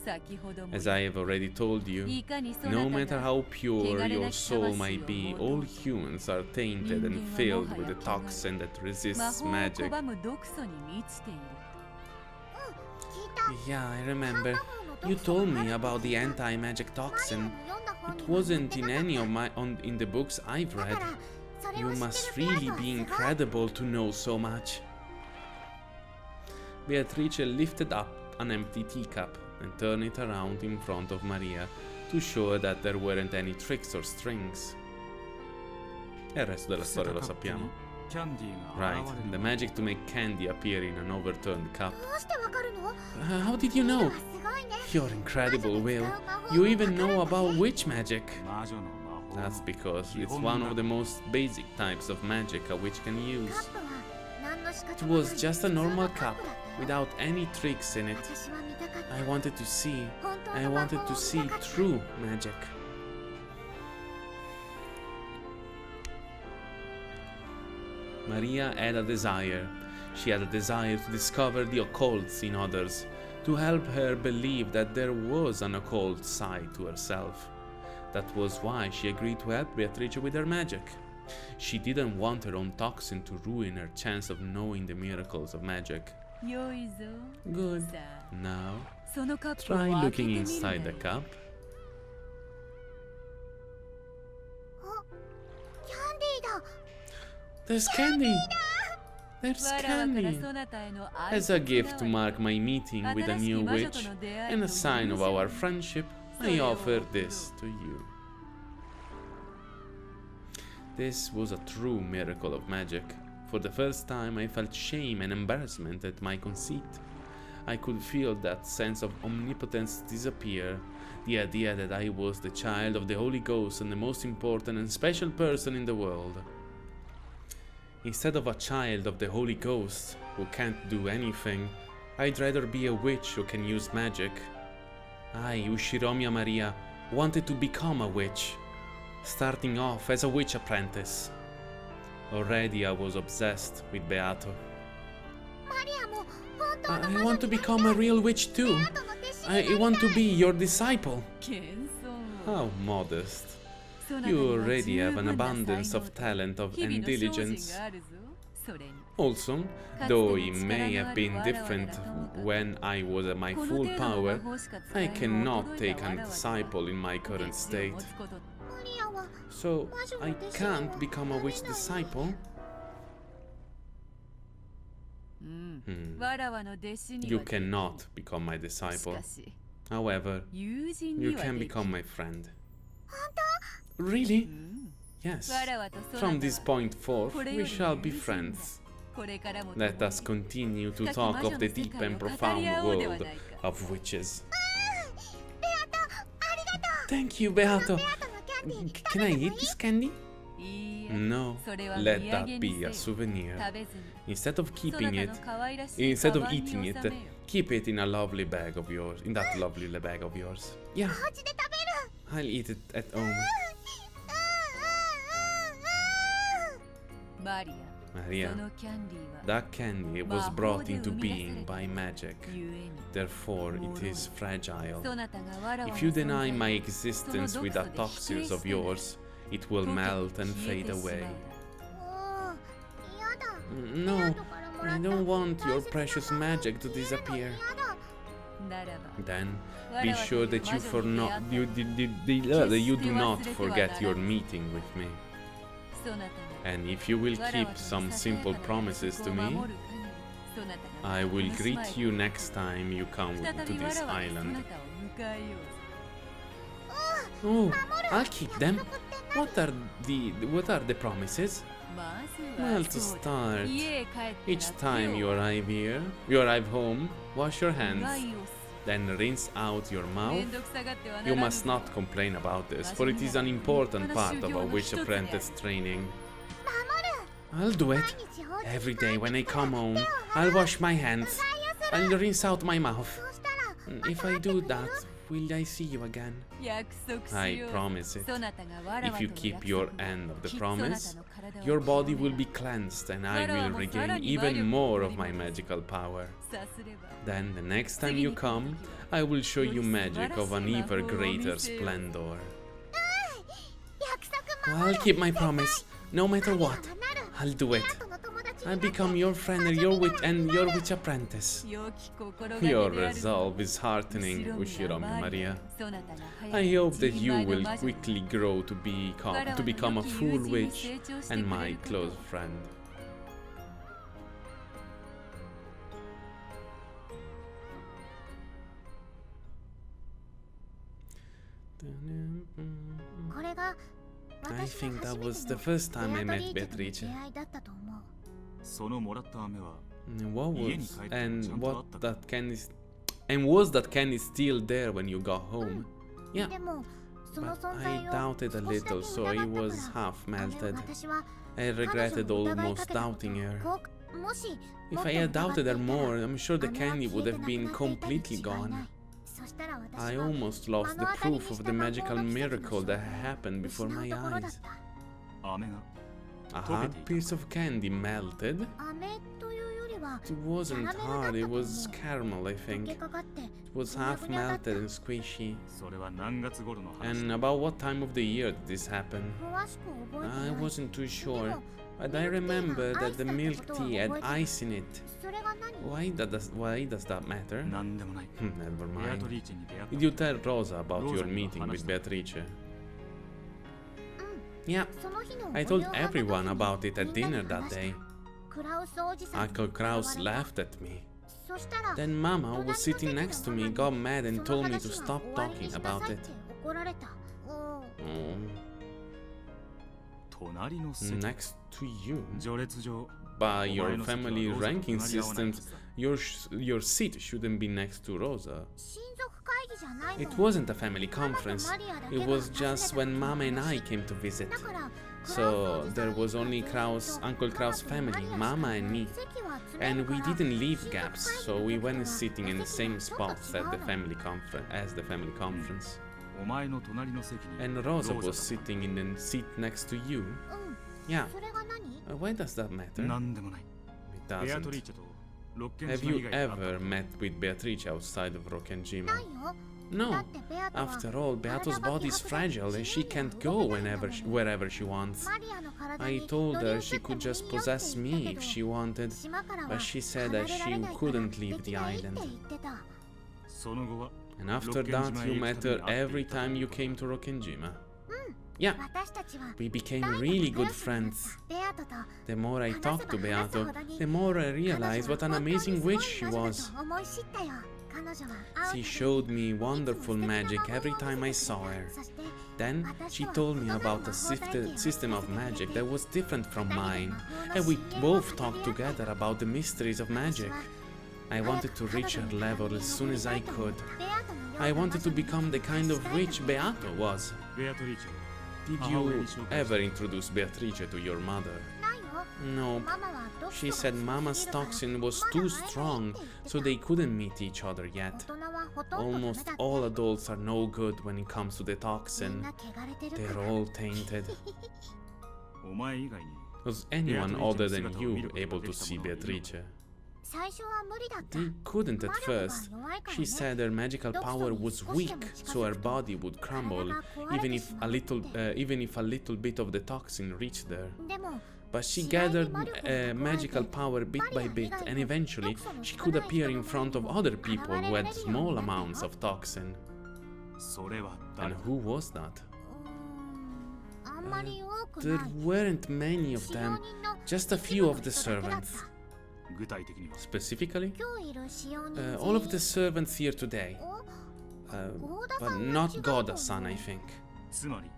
先ほども As I have already told you, いかにそな no た matter が how pure 汚れ your なき soul 魂 might を be, 持 all とう humans are tainted and 人間は filled もは with や the 汚い toxin that 魔 resists 法を magic. 拒む毒素に満ちている 聞いた Yeah, I remember. You told me about the anti-magic マリア toxin. の読んだ本 It にも載っ wasn't て in た any か of in the books I've ら read. だからそれ You を知 must ってるベア really トは be すごい incredible to know so much. Beatrice lifted up an empty teacup and turned it around in front of Maria to show that there weren't any tricks or strings. E il resto della storia lo sappiamo. キャンディーが Right, 現れ the る magic to make candy appear in an overturned cup. どうしてわかるの How did you ミル know? はすごいね You're incredible, Will. You even know about witch magic. 魔女の魔法 That's because it's one of the most basic types of magic a witch can カ use. ップは何の仕 It 方もない was just a 普通の normal カッ cup プだったよ without any tricks in it. 私は見たかった I wanted to see. 本当 I の魔 wanted 法を to 見 see たかった true magic. Maria had a desire. She had a desire to discover the occults in others, to help her believe that there was an occult side to herself. That was why she agreed to help Beatrice with her magic. She didn't want her own toxin to ruin her chance of knowing the miracles of magic. 良いぞ Good. さあ Now, そのカップを try 開けて looking みる inside が the いい cup. あキャンディーだ There's candy! There's わらわから candy! そなたへの愛 As a と gift つ to なが mark my meeting with a 新し new き魔女 witch との出会い and a と sign of 友情 our friendship, I offer this to you. This was a true miracle of magic, For the first time, I felt shame and embarrassment at my conceit. I could feel that sense of omnipotence disappear, the idea that I was the child of the Holy Ghost and the most important and special person in the world. Instead of a child of the Holy Ghost who can't do anything, I'd rather be a witch who can use magic. I, Ushiromi Maria, wanted to become a witch, starting off as a witch apprentice. Already I was obsessed with Beato. マリアも本当の I want to become a real witch too. I want to be your disciple. 謙遜 How modest. そなた You には already 十 have 分 an な abundance 才能 of と talent 日々 and の精進 diligence. があるぞ。それに Also, though it may have been different when I was at my この full 程度の power, 魔法しか使 I えない cannot 衰え take た a 我々は disciple in my current 決心を state. 持つこととマリアは So, I can't become a witch disciple? うん、 Hmm. わらわの弟子に You はできん cannot become my し disciple. かし However, 友人 you には can でき become ん my friend. Really? うん Yes. わらわとそな From た this は point forth, これ we より shall be 友人だ friends. これからも共 Let に us continue to 深き talk 魔 of 女の the 世 deep 界を and 語り profound 合おうでは world ないか of witches. ベアトありがとう Thank you, Beato. ベアトのキャンディー Can I eat this candy? いいえ No, それは let 土 that 産に be せ a よ souvenir. 食べずに Instead of そな keeping た it, の可愛らしい instead カ of バンに eating 収 it, めよ keep it in a lovely bag of yours, in that lovely bag of yours. Yeah, お家で食べる I'll eat it at home. マリア Maria, そのキャンディーは that candy was brought into being by magic. ゆえに Therefore, it is fragile. そなたがわらわの If you 存在 deny を my existence with the toxins of yours, it will melt and fade away. おーやだ No, ベアトからもら I った don't want 大 your 切な precious 魔法 magic to 消えるの disappear. 嫌だならば Then わ be らわと sure いう that 魔 you 女 for に出 not 会った you do not forget your meeting with me. そなたが And if you will わらわ keep と some のささや simple かな promises 約 to 束を me, 守る限りそなたが I will この greet 島へ you next time you come 再 to びわ this らわとそな island. たを迎えよう Oh, I'll keep them. What are the promises? まず Well, は to そう start, だ家へ帰ったら each time 手 you を arrive here, you arrive home, wash your うが hands, いをす then rinse out your め mouth. んどくさがってはな You らぬ must not complain about this, for it is an important part of a witch apprentice training. I'll do it. 毎日お家に Every day when I come home, I'll wash my hands. I'll rinse out my mouth. そうしたら If I do that, will I see you again? 約束し I よう promise it. そなたがわらわ If と you の keep 約 your 束 end of the きっとそなた promise, の体は your body 清め will ら be cleansed and I わらわ will も regain さらに魔力 even を more 取 of り my 戻す magical power. さすれば Then the next time you come, I will show you magic of an even greater splendor. 約束守 I'll keep my promise, no matter what. I'll do it. るの友達 I'll になる become your friend and your witch apprentice. 良き心がけで Your ある resolve is heartening, Ushiromi Maria. そなたが早 I く hope that 人 you 前の will 魔女に quickly grow to become a full witch and my close friend. I think that was the first time I met Beatrice. 出会いだったと思うそのもらった飴は What 家に was 帰って and ちゃんとあ what ったか that candy and was that candy still there when you got home? Yeah, でもその but 存 I 在を doubted a 少しだけ little, so I 疑った was から half melted. 私は I 彼 regretted 女を疑い almost かけたこと doubting her. こうもし If もっと I had 疑って doubted her いたら more, I'm sure the 飴は candy 消 would えて have な been くなっていたに completely 違いない gone. そしたら私 I は almost lost the proof of the magical miracle that happened before my 失うところだっ eyes. た飴が A hard piece of candy melted? 飴というよりは It wasn't hard, it was caramel, I 溶け think. かかって It was half melted and squishy. それは何月頃の話 And about what time of the year did this happen? 詳しく覚えて I ない wasn't too sure, but I remember that the milk tea had ice in it. それが何 Why does that matter? 何でもない Never ベアト mind. リーチに出会った Did you tell Rosa about your Rosaには meeting 話 with した Beatrice? Yeah, その日の I お told 夕飯 everyone の about 時 it に at みんな dinner に that 話した day. クラウスおじさん Uncle に Kraus 現れた laughed at me. そしたら Then Mama, who was sitting 隣の next 席 to の me, ママ got に mad and その told me to 話は stop 終わりに talking しな about さいっ it. て怒られた Oh, 隣の席 next to you? 序列上 by your family ranking systems, your seat shouldn't be next to Rosa. 親族会議じゃないの。 It wasn't a family conference. It was just when Mama and I came to visit. だから So there was only Uncle Kraus' family, Mama and me. 席は詰め And る we から didn't leave gaps, so we weren't sitting in the same spots at the family conference. お前の隣の席に And Rosa was sitting in the seat next to you. うん Yeah. それが何？ Why does that matter? なんでもない It ベアト doesn't. リーチェとロッケン Have 島以 you 外で会った ever met with Beatrice outside of Rockenjima? ないよ。 No. だってベアトは After all, Beato's body is fragile and she can't go wherever she wants. マリアの体 I に told 乗り移 her って she も could いい just よって言 possess った me け if ど she wanted, 島からは but she said 離 that れら she れないから couldn't leave で the きないって island. 言ってた。その後は And after that, you met her every time you came to Rockenjima. Yeah, 私たちは we became 大の really 仲良 good しになった friends. ベアトと The more I 話 talked せ to ば話す Beato, ほどに the more I 彼 realized what 女 an は本当に amazing すごい witch she 魔女だ was. と思い知ったよ。彼女は会 She う showed me wonderful magic every time I saw her. そして Then she told me about a system of magic that was different from mine, and we both talked together about the mysteries of magic. I wanted to reach her level as soon as I could. ベアトのような I 魔 wanted 女 to に become the kind of witch Beato was. ベアトリーチェを Did you ever introduce Beatrice to your mother? ないよ。 No. ママは毒素 She が said 強 Mama's すぎるから toxin was まだ too 会えないって strong, 言って so た。 they couldn't meet each other yet. 大人はほとんどダメ Almost だって。 all adults are no good when it comes to the みん toxin. な汚れてる They're から。 all tainted. お前以外に Was anyone other than you able to see Beatrice? 最初は無理だった。 They couldn't at 魔力が first. 弱いから She ね。 said her magical power was weak, so her body would crumble, even if a little bit of the toxin reached her. でも But she gathered magical power bit by bit, and eventually she could appear in front of other people who had small amounts of toxin. それは And 誰だ who was that? あんまり多く There ない。 weren't many of 使用 them, 人の just a few of the servants. 具体的には Specifically, 今日いる使用人 all of the servants here today, お but not Goda-san, I think. つまり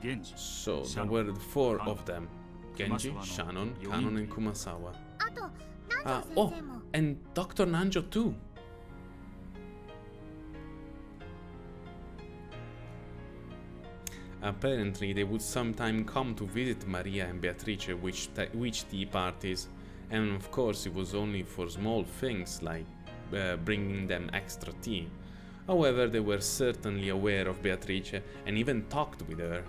源氏 So there were four of them: Genji, Shannon, Kanon, and Kumasawa. あと南條 Oh, 先生も and Dr. Nanjo too. Apparently, they would sometime come to visit Maria and Beatrice, which tea parties, and of course, it was only for small things like bringing them extra tea. However, they were certainly aware of Beatrice and even talked with her.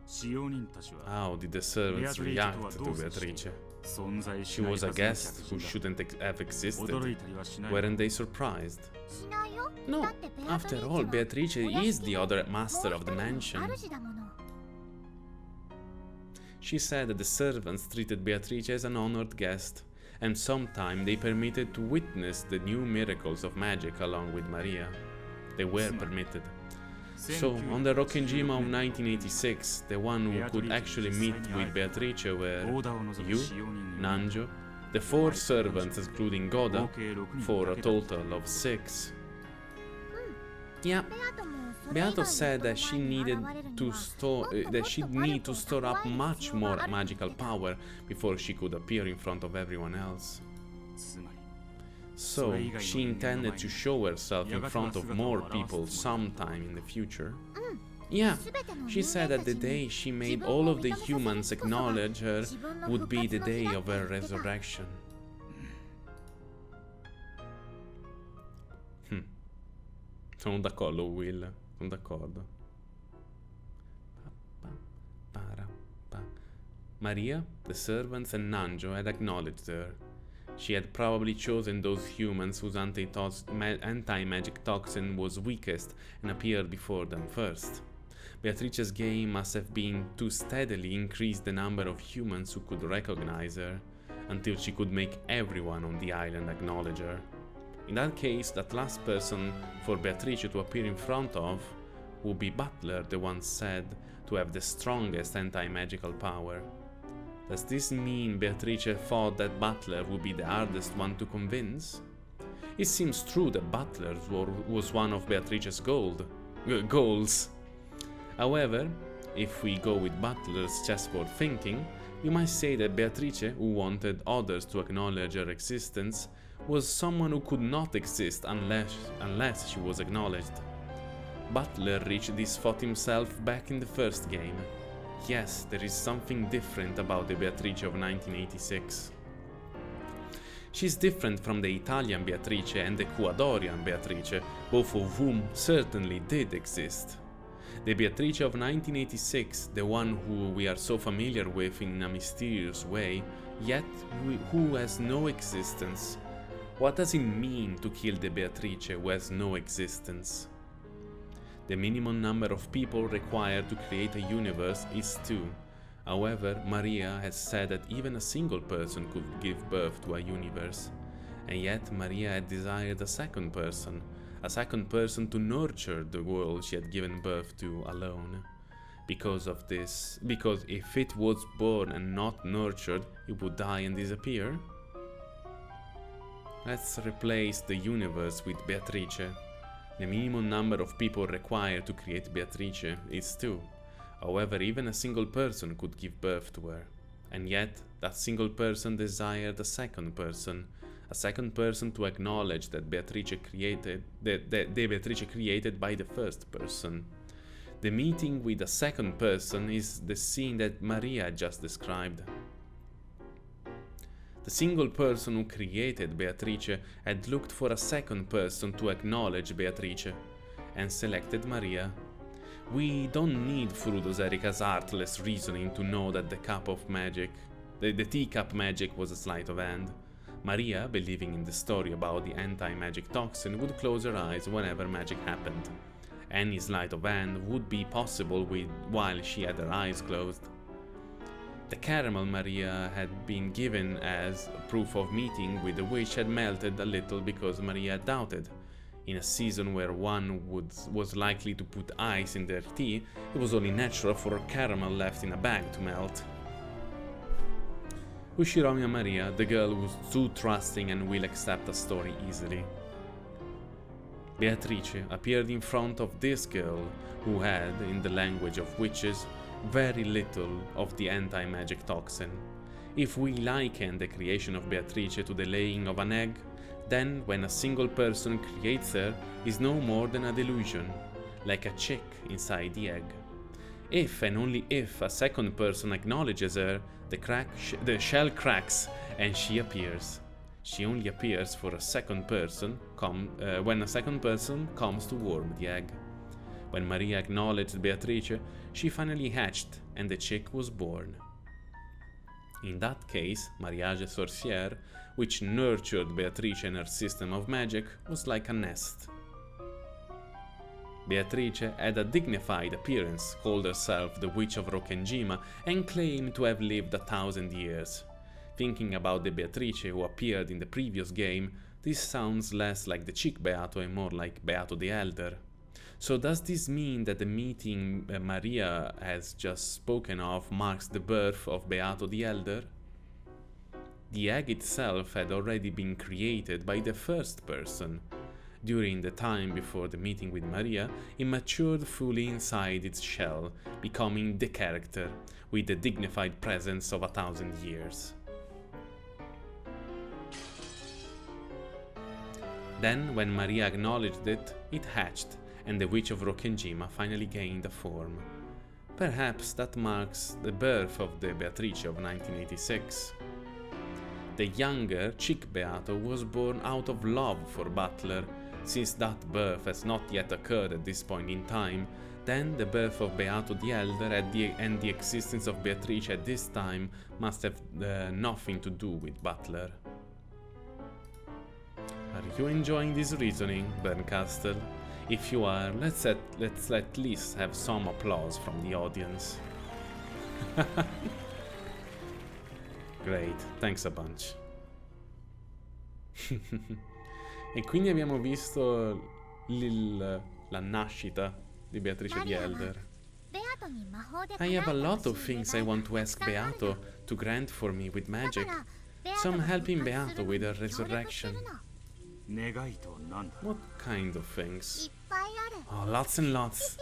使用人たちは How did the servants react to Beatrice? 存在 She しない was a はずの guest 客 who 人 shouldn't have だ驚 existed. いたりはしない Weren't they surprised? しないよ。 No, だってベアトリ after ー all, チェ Beatrice は is お the 屋敷 other の master of the もう一人 mansion. の主だもの。 She said that the servants treated Beatrice as an honored guest, and sometime they permitted to witness the new miracles of magic along with Maria. They were permitted. So, on the Rockenjima of 1986, the one who could actually meet with Beatrice were オーダーを除く you, 使用人 Nanjo, the four servants excluding 合 Goda, 計6人 for だ a けだ total of 6. Yeah, ベアトもそれ以外 Beato の said 人の that she 前に needed 現れるに to は store もっと that she'd もっと need to 魔 store 力を up 蓄える much 必要が more あるって言 magical ってた。 power before she could appear in front of everyone else. つまり So she intended to show herself in front of more people sometime in the future. Yeah, 全ての she 人 said 間 that た the ちに day she 自 made 分 all を of the 認めさせる humans ことが acknowledge her 自分の would be 復 the 活の日 day だ of って her 言ってた。 resurrection. Sono d'accordo, Will. Sono d'accordo. Maria, the servants, and Nanjo had acknowledged her. She had probably chosen those humans whose anti-magic toxin was weakest and appeared before them first. Beatrice's game must have been to steadily increase the number of humans who could recognize her, until she could make everyone on the island acknowledge her. In that case, that last person for Beatrice to appear in front of would be Butler, the one said to have the strongest anti-magical power. Does this mean Beatrice thought that Butler would be the hardest one to convince? It seems true that Butler was one of Beatrice's goals. However, if we go with Butler's chessboard thinking, You might say that Beatrice, who wanted others to acknowledge her existence, was someone who could not exist unless she was acknowledged. Butler reached this thought himself back in the first game. Yes, there is something different about the Beatrice of 1986. She's different from the Italian Beatrice and the Ecuadorian Beatrice, both of whom certainly did exist. The Beatrice of 1986, the one who we are so familiar with in a mysterious way, yet who has no existence. What does it mean to kill the Beatrice who has no existence? The minimum number of people required to create a universe is 2. However, Maria has said that even a single person could give birth to a universe. And yet Maria had desired a second person to nurture the world she had given birth to alone. Because if it was born and not nurtured, it would die and disappear? Let's replace the universe with Beatrice. The minimum number of people required to create Beatrice is 2. However, even a single person could give birth to her. And yet, that single person desired a second person to acknowledge that Beatrice created, the Beatrice created by the first person. The meeting with a second person is the scene that Maria just described. The single person who created Beatrice had looked for a second person to acknowledge Beatrice, and selected Maria. We don't need Frudos Erika's artless reasoning to know that the teacup magic was a sleight of hand. Maria, believing in the story about the anti-magic toxin, would close her eyes whenever magic happened. Any sleight of hand would be possible while she had her eyes closed. The caramel Maria had been given as proof of meeting with the witch had melted a little because Maria doubted. In a season where one was likely to put ice in their tea, it was only natural for caramel left in a bag to melt. Ushiromi Maria, the girl who's too trusting and will accept a story easily. Beatrice appeared in front of this girl who had, in the language of witches, very little of the anti-magic toxin. If we liken the creation of Beatrice to the laying of an egg, then when a single person creates her is no more than a delusion, like a chick inside the egg. If and only if a second person acknowledges her, the shell cracks and she appears. She only appears for a second person when a second person comes to warm the egg. When Maria acknowledged Beatrice, she finally hatched and the chick was born. In that case, Mariage Sorcière, which nurtured Beatrice and her system of magic, was like a nest. Beatrice had a dignified appearance, called herself the Witch of Rokkenjima, and claimed to have lived 1,000 years. Thinking about the Beatrice who appeared in the previous game, this sounds less like the chick Beato and more like Beato the Elder. So does this mean that the meeting Maria has just spoken of marks the birth of Beato the Elder? The egg itself had already been created by the first person. During the time before the meeting with Maria, it matured fully inside its shell, becoming the character, with the dignified presence of 1,000 years. Then, when Maria acknowledged it, it hatched, and the Witch of Rokkenjima finally gained a form. Perhaps that marks the birth of the Beatrice of 1986. The younger Chick Beato was born out of love for Butler. Since that birth has not yet occurred at this point in time, then the birth of Beato the Elder and the existence of Beatrice at this time must have nothing to do with Butler. Are you enjoying this reasoning, Berncastle? If you are, let's at least have some applause from the audience. Great, thanks a bunch. E quindi abbiamo visto la nascita di Beatrice the Elder. I have a lot of things I want to ask Beato to grant for me with magic, so I'm helping Beato with her resurrection. What kind of things? Oh, lots and lots.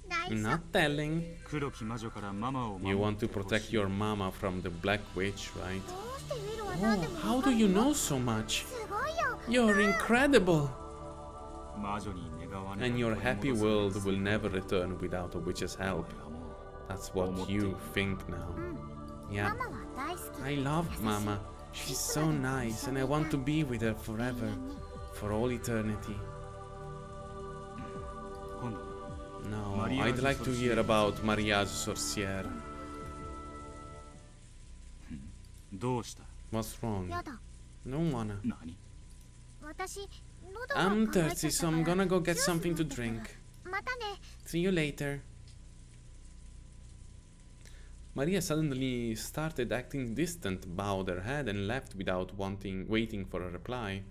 内緒 Not telling. 黒き魔女からママを守 You っ want て to ほし protect い your mama from the Black Witch, right? どうしてウィルは Oh, 何でも how わ do かる you の know so much? すごいよ You're incredible! 魔女に願わね And ば your 取り happy 戻され world will never return without a witch's help. That's what you think now. マ Yeah. マは大好き I love Mama. She's so nice and I want to be with her forever. For all eternity. 今度 No, Mariage I'd like to hear sorcière. about Mariage sorcière. どうした What's wrong? やだ No wanna. 何私喉が I'm 渇い thirsty, ちゃ so った I'm から gonna go get ジュース something 飲ん to でくる drink. またね See you later. Maria suddenly started acting distant, bowed her head, and left without waiting for a reply.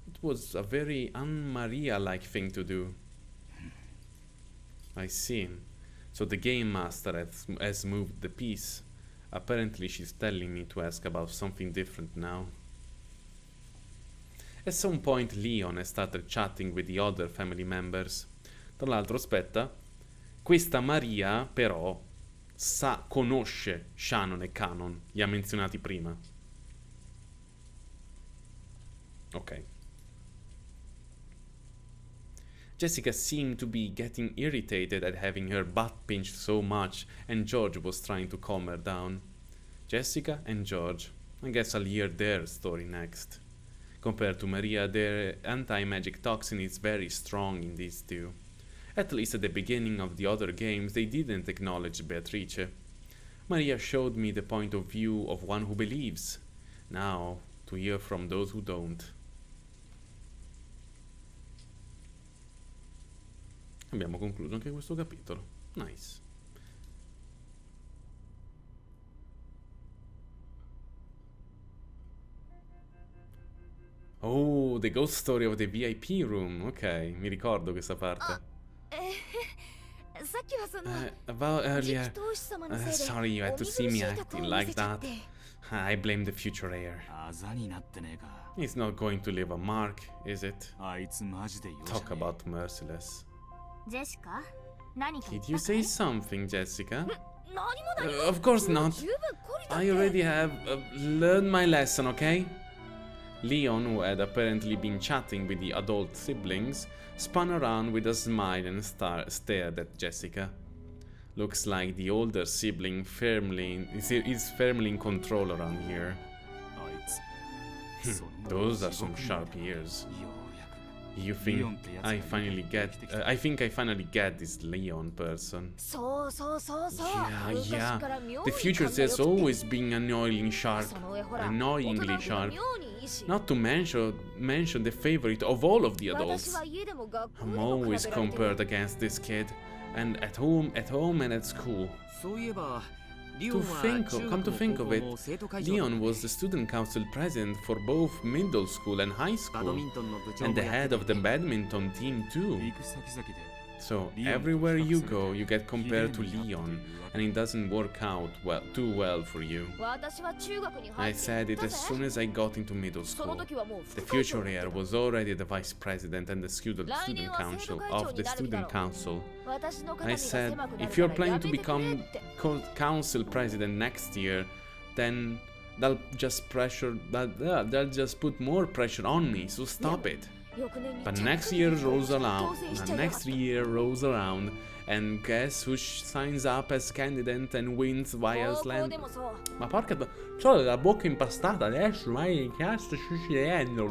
It was a very un-Maria-like thing to do. I see. So the game master has moved the piece. Apparently she's telling me to ask about something different now. At some point Leon has started chatting with the other family members. Tra l'altro, aspetta, questa Maria però conosce Shannon e Canon, li ha menzionati prima. Ok. Jessica seemed to be getting irritated at having her butt pinched so much, and George was trying to calm her down. Jessica and George. I guess I'll hear their story next. Compared to Maria, their anti-magic toxin is very strong in these two. At least at the beginning of the other games, they didn't acknowledge Beatrice. Maria showed me the point of view of one who believes. Now, to hear from those who don't. Abbiamo concluso anche questo capitolo. Nice. Oh, the ghost story of the VIP room. Ok, mi ricordo questa parte. さっきはその About 次期 earlier. 当主様のせいで Sorry you had お to 見 see 苦 me しいとこ acting ろを見 like せちゃっ that. て I blame the future heir. あざになってねえか It's not going to leave a mark, is it? あいつマジでよ Talk about merciless. ジェシカ何か言 Did った you か say い something, Jessica? 何も何も Of course もう not. 十分懲りたっ I て already have learned my lesson, okay? Leon, who had apparently been chatting with the adult siblings, spun around with a smile and stared at Jessica. Looks like the older sibling is firmly in control around here. あいつ Those are some sharp ears. ようやく You think I think I finally get this Leon person. そうそうそうそう Yeah, 昔 yeah. から妙 The に future 勘が良 has くて always been annoyingly sharp. その上ほら Annoyingly 大人 sharp. が妙にいいし Not to mention the favorite of all of the 私 adults. は家でも学校で I'm も always 比べられてる compared against this kid, and at home and at school. そういえばリオ To ンは think 中 of, 学 come to も think 高 of 校 it, も生徒会長 Leon was the student council president for both middle school and high バドミ school, ントンの部長 and も the やっ head て of the badminton team too. 行く先々で So Leon everywhere you becomes go, you get compared to Leon Leon, and it doesn't work out too well for you. 私は中学に I 入って said い it った as ぜ soon as I got into middle その school. 時はもう The 副会長 future だ heir った was already the vice president and the student council of the student council. 私の肩 I 身が said, 狭くなる if you're からや planning to めてくれ become って council president next year, then they'll just put more pressure on me. So stop it. 翌年に But 着 next 実 year に rolls 当 around. 選しち The ゃいなかっ next た year rolls around, and guess who signs up as candidate and wins via 高校 slam? でもそう Ma porca c'ho la bocca impastata adesso, ma che cazzo sto succedendo?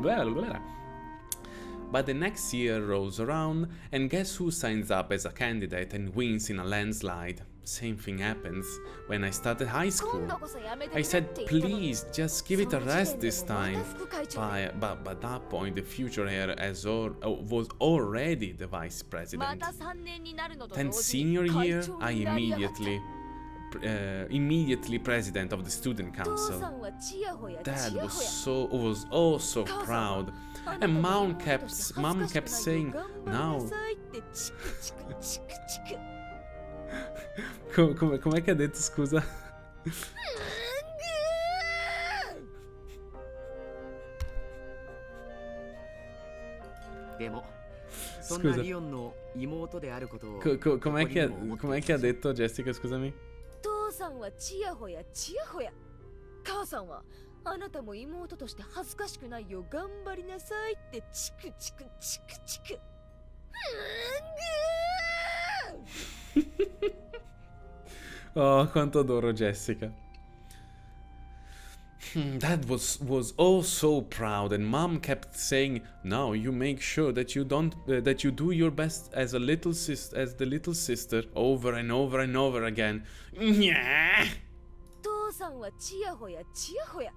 But the next year rolls around, and guess who signs up as a candidate and wins in a landslide? Same thing happens when I started high 今 school. 度こそやめてくれ I って said, 言ったのに please, just give it a rest this その時点で time. もまた副会長 But at that point, the future heir was already the vice ま president. た3年になるのと Then 同時 senior に会 year, 長 I になりやがった immediately president of the student 父さ council. んはちやほやち Dad や was ほや oh so proud, and mom kept saying, now. ってチクチクチクチク Com'è che ha detto, scusa? でもそんな Scusa. リオンの妹であることを Com'è che, 誇りにも思って com'è che ha detto Jessica, scusami? 父さんはちやほやちやほや。母さんはあなたも妹として恥ずかしくないよう頑張りなさいってチクチクチクチク。Oh, quanto adoro Jessica. Dad was oh so proud, and Mom kept saying, "Now you make sure that you don't that you do your best as the little sister, over and over and over again." Yeah. 父さんはちやほやちやほや。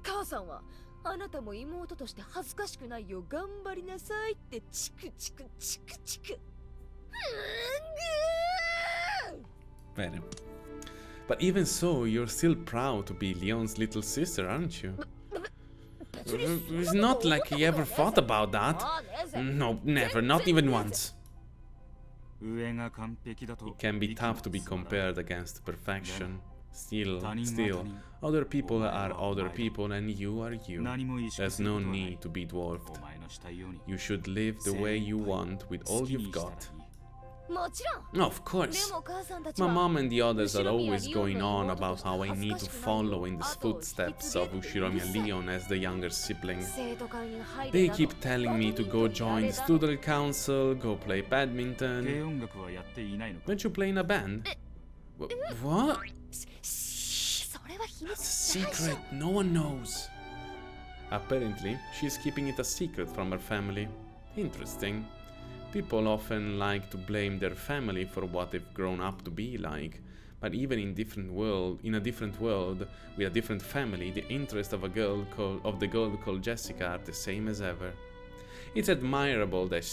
母さんはあなたも妹として恥ずかしくないよう頑張りなさいってチクチクチクチク。Bene. But even so, you're still proud to be Leon's little sister, aren't you? It's not like he ever thought about that. No, never, not even once. 上が完璧だと It can be tough to be compared against perfection. Still, other people are other people and you are you. 何も意識 There's する no ことはない need to be dwarfed. お前のしたいように You should live the way you want with all 好き you've にしたらい got. い もちろん。 Of で course. も母さんたち My は mom and the others are always going on about how I need to follow in the footsteps of Ushiromiya Leon as the younger sibling. 生徒会に入 They れなど keep telling me to go join the student council, go play 軽 badminton. 音楽はやっていないのか Don't you play in a band? What? それは秘 That's 密 a secret. No one knows. Apparently, she's keeping it a secret from her family. Interesting. People often like to blame their family for what they've grown up to be like. But even in a different world with a different family, the interests of the girl called Jessica are the same as ever. It's admirable that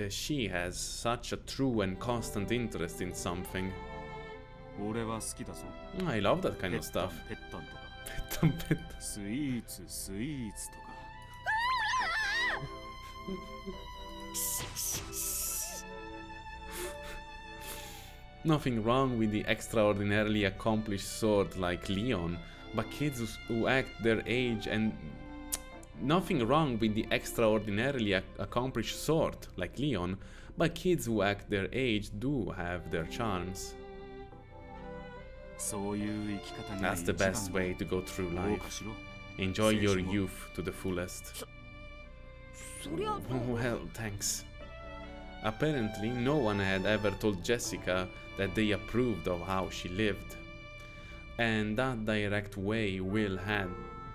she has such a true and constant interest in something. 俺は好きだぞ I love that kind ペ of ッタン stuff. ペッタンとか Pet. スイーツスイーツとか Nothing wrong with the extraordinarily accomplished sort like Leon, but kids who act their age and nothing wrong with the extraordinarily accomplished sort like Leon, but kids who act their age do have their charms. そういう生き方が That's the 一番 best way to go through どう life. かしろ Enjoy your youth to the fullest. そりゃ Well, thanks. Apparently, no one had ever told Jessica that they approved of how she lived. And that direct way Will had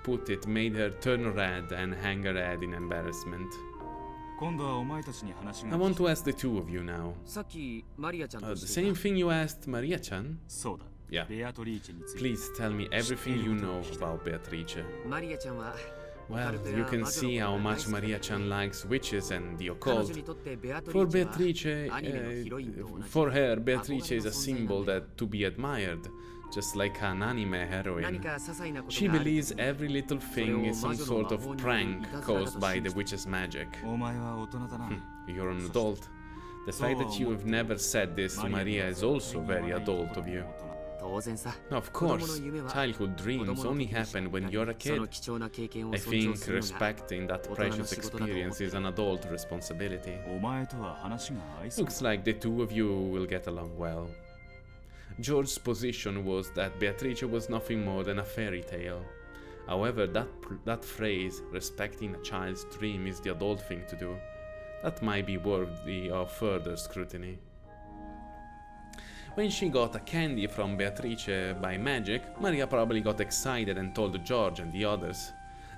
put it made her turn red and hang her head in embarrassment. 今度はお前たちに話 I が want to ask the two of you now. さっきマリアちゃんと The してい same た thing you asked Maria-chan? そうだ Yeah. ベアトリーチェについて Please tell me everything you know about Beatrice. マリアちゃんは Well, you can see how much Maria-chan likes witches and the 彼 occult. 女にとってベアトリ For ーチェ Beatrice, はアニメのヒロインと同じ for her, Beatrice is a symbol that to be admired, just like an anime 何 heroine. か些細なこと She がある believes every little thing is some sort of prank caused by the witch's magic. お前は大人だな You're an adult. The fact that you have never said this to Maria is also very adult of you. 当然さ Of 子供 course, の夢は childhood 子 dreams 供の only 時にしか happen when you're a その kid. 貴重な経験を I 尊重 think するのが respecting that 大人の precious 仕事だと思って experience is an adult responsibility. お前とは話が合いそう Looks like the two of you will get along well. George's position was that Beatrice was nothing more than a fairy tale. However, that phrase, respecting a child's dream, is the adult thing to do. That might be worthy of further scrutiny. When she got a candy from Beatrice by magic, Maria probably got excited and told George and the others.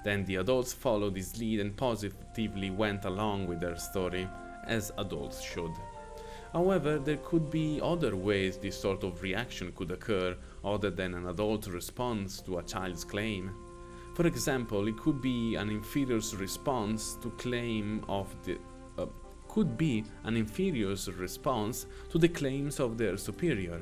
Then the adults followed his lead and positively went along with their story, as adults should. However, there could be other ways this sort of reaction could occur other than an adult response to a child's claim. For example, it could be an inferior's response to claim of the claims of their superior.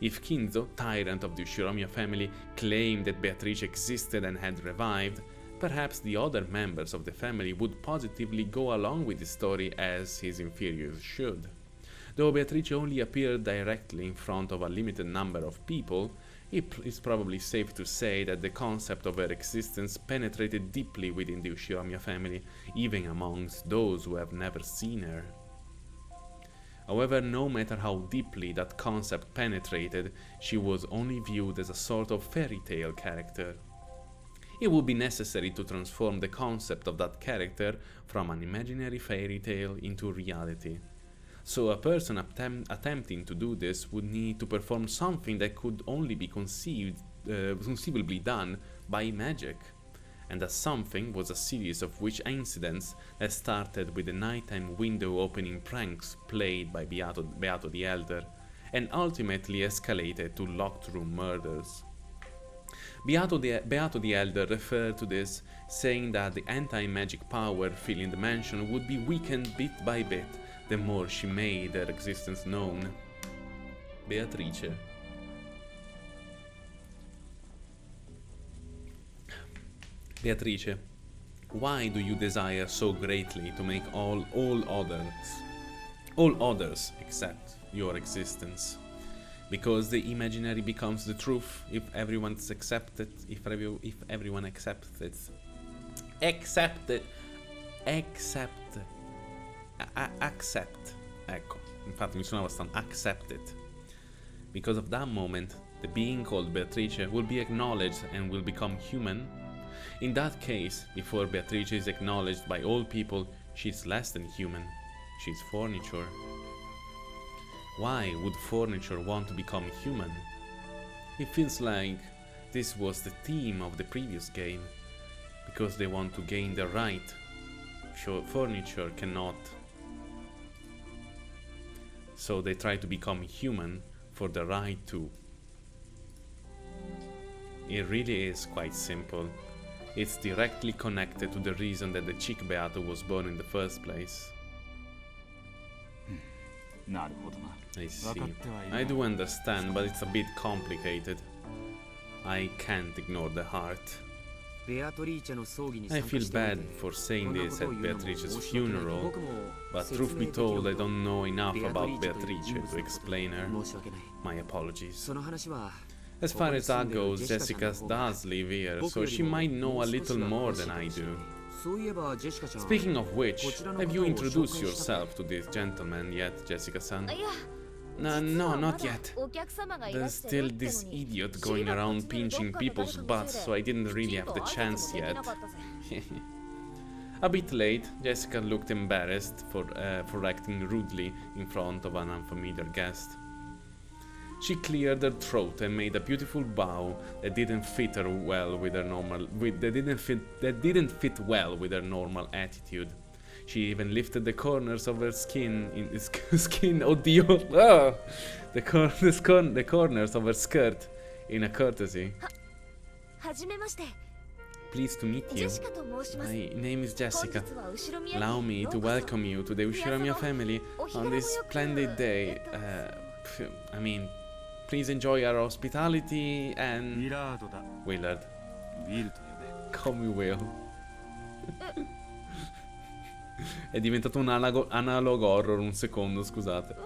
If Kinzo, tyrant of the Ushiromiya family, claimed that Beatrice existed and had revived, perhaps the other members of the family would positively go along with the story as his inferiors should. Though Beatrice only appeared directly in front of a limited number of people, It's probably safe to say that the concept of her existence penetrated deeply within the Ushinomiya family, even amongst those who have never seen her. However, no matter how deeply that concept penetrated, she was only viewed as a sort of fairy tale character. It would be necessary to transform the concept of that character from an imaginary fairy tale into reality. So a person attempting to do this would need to perform something that could only be conceivably done by magic. And that something was a series of witch incidents that started with the nighttime window opening pranks played by Beato the Elder, and ultimately escalated to locked room murders. Beato the Elder referred to this, saying that the anti-magic power filling the mansion would be weakened bit by bit the more she made her existence known. Beatrice. Beatrice, why do you desire so greatly to make all others accept your existence? Because the imaginary becomes the truth if everyone's accepted, if everyone accepts it. Accept. Ecco, infatti mi suonava stanno accepted. Because of that moment, the being called Beatrice will be acknowledged and will become human. In that case, before Beatrice is acknowledged by all people, she's less than human. She's furniture. Why would furniture want to become human? It feels like this was the theme of the previous game, because they want to gain the right. Sure, furniture cannot. So they try to become human for the right to. It really is quite simple. It's directly connected to the reason that the chick Beato was born in the first place. I see. I do understand, but it's a bit complicated. I can't ignore the heart. I feel bad for saying this at Beatrice's funeral, but truth be told, I don't know enough about Beatrice to explain her. My apologies. As far as that goes, Jessica does live here, so she might know a little more than I do. Speaking of which, have you introduced yourself to this gentleman yet, Jessica-san? No, not yet. There's still this idiot going around pinching people's butts, so I didn't really have the chance yet. A bit late, Jessica looked embarrassed for acting rudely in front of an unfamiliar guest. She cleared her throat and made a beautiful bow that didn't fit well with her normal attitude. She even lifted the corners of her the corners of her skirt in a courtesy. Pleased to meet you. My name is Jessica. Allow me to welcome you to the Ushinomiya family on this splendid day. Please enjoy our hospitality and... Willard. Call me Will. È diventato un analog horror, un secondo, scusate.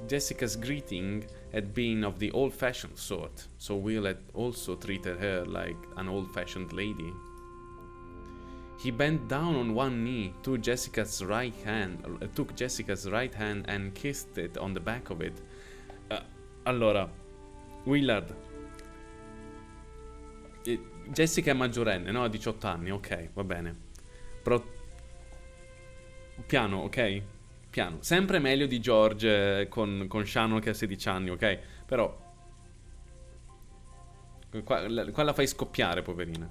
Jessica's greeting had been of the old-fashioned sort, so Will had also treated her like an old-fashioned lady. He bent down on one knee, took Jessica's right hand and kissed it on the back of it. Allora, Willard. Jessica è maggiorenne, no? Ha 18 anni, ok, va bene. Però piano, ok? Piano. Sempre meglio di George con Shannon che ha 16 anni, ok? Però qua la fai scoppiare, poverina.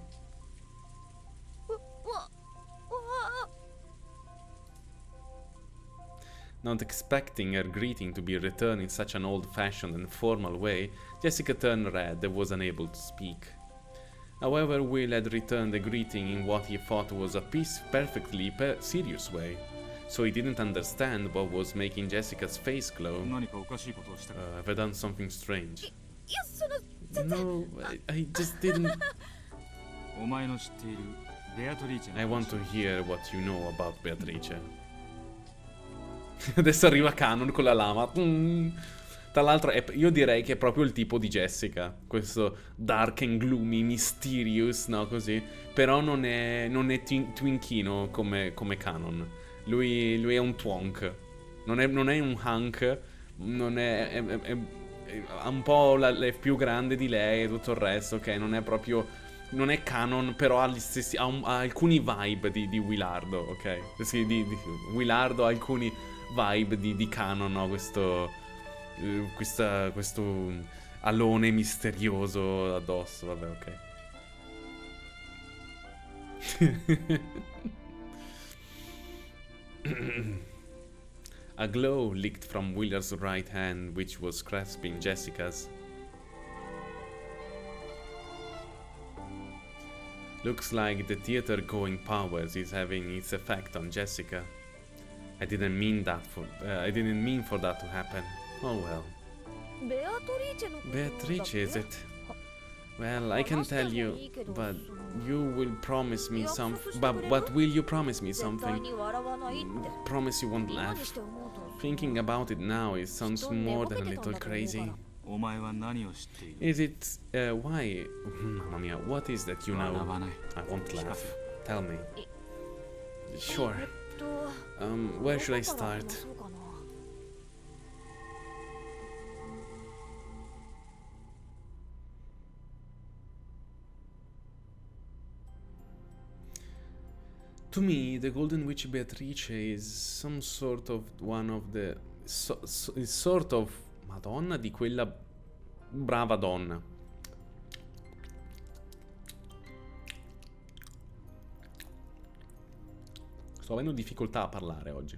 Not expecting her greeting to be returned in such an old-fashioned and formal way, Jessica turned red and was unable to speak. However, Will had returned the greeting in what he thought was a perfectly serious way, so he didn't understand what was making Jessica's face glow. Have I done something strange? No, I just didn't... I want to hear what you know about Beatrice. Adesso arriva Canon con la lama. Tra l'altro io direi che è proprio il tipo di Jessica. Questo dark and gloomy, mysterious, no, così. Però non è twinchino come Canon. Lui è un twonk. Non è un hunk. Non è ha un po' è più grande di lei e tutto il resto, ok? Non è proprio... Non è canon, però ha gli stessi... Ha alcuni vibe di Willardo, ok? Sì, di Willardo ha alcuni vibe di canon, no? Questo alone misterioso addosso, vabbè, ok. A glow leaked from Willard's right hand, which was grasping Jessica's. Looks like the theater-going powers is having its effect on Jessica. I didn't mean for that to happen. Oh well. Beatrice, is it? Well, I can tell you, but you will promise me something. But will you promise me something? Promise you won't laugh. Thinking about it now, it sounds more than a little crazy. お前は何を知っている Is it, why? Mamma mia, what is that you know? 笑わない I won't laugh. Tell me. Sure. Where should I start? To me, the Golden Witch Beatrice is some sort of one of the... is sort of... Madonna di quella brava donna. Sto avendo difficoltà a parlare oggi.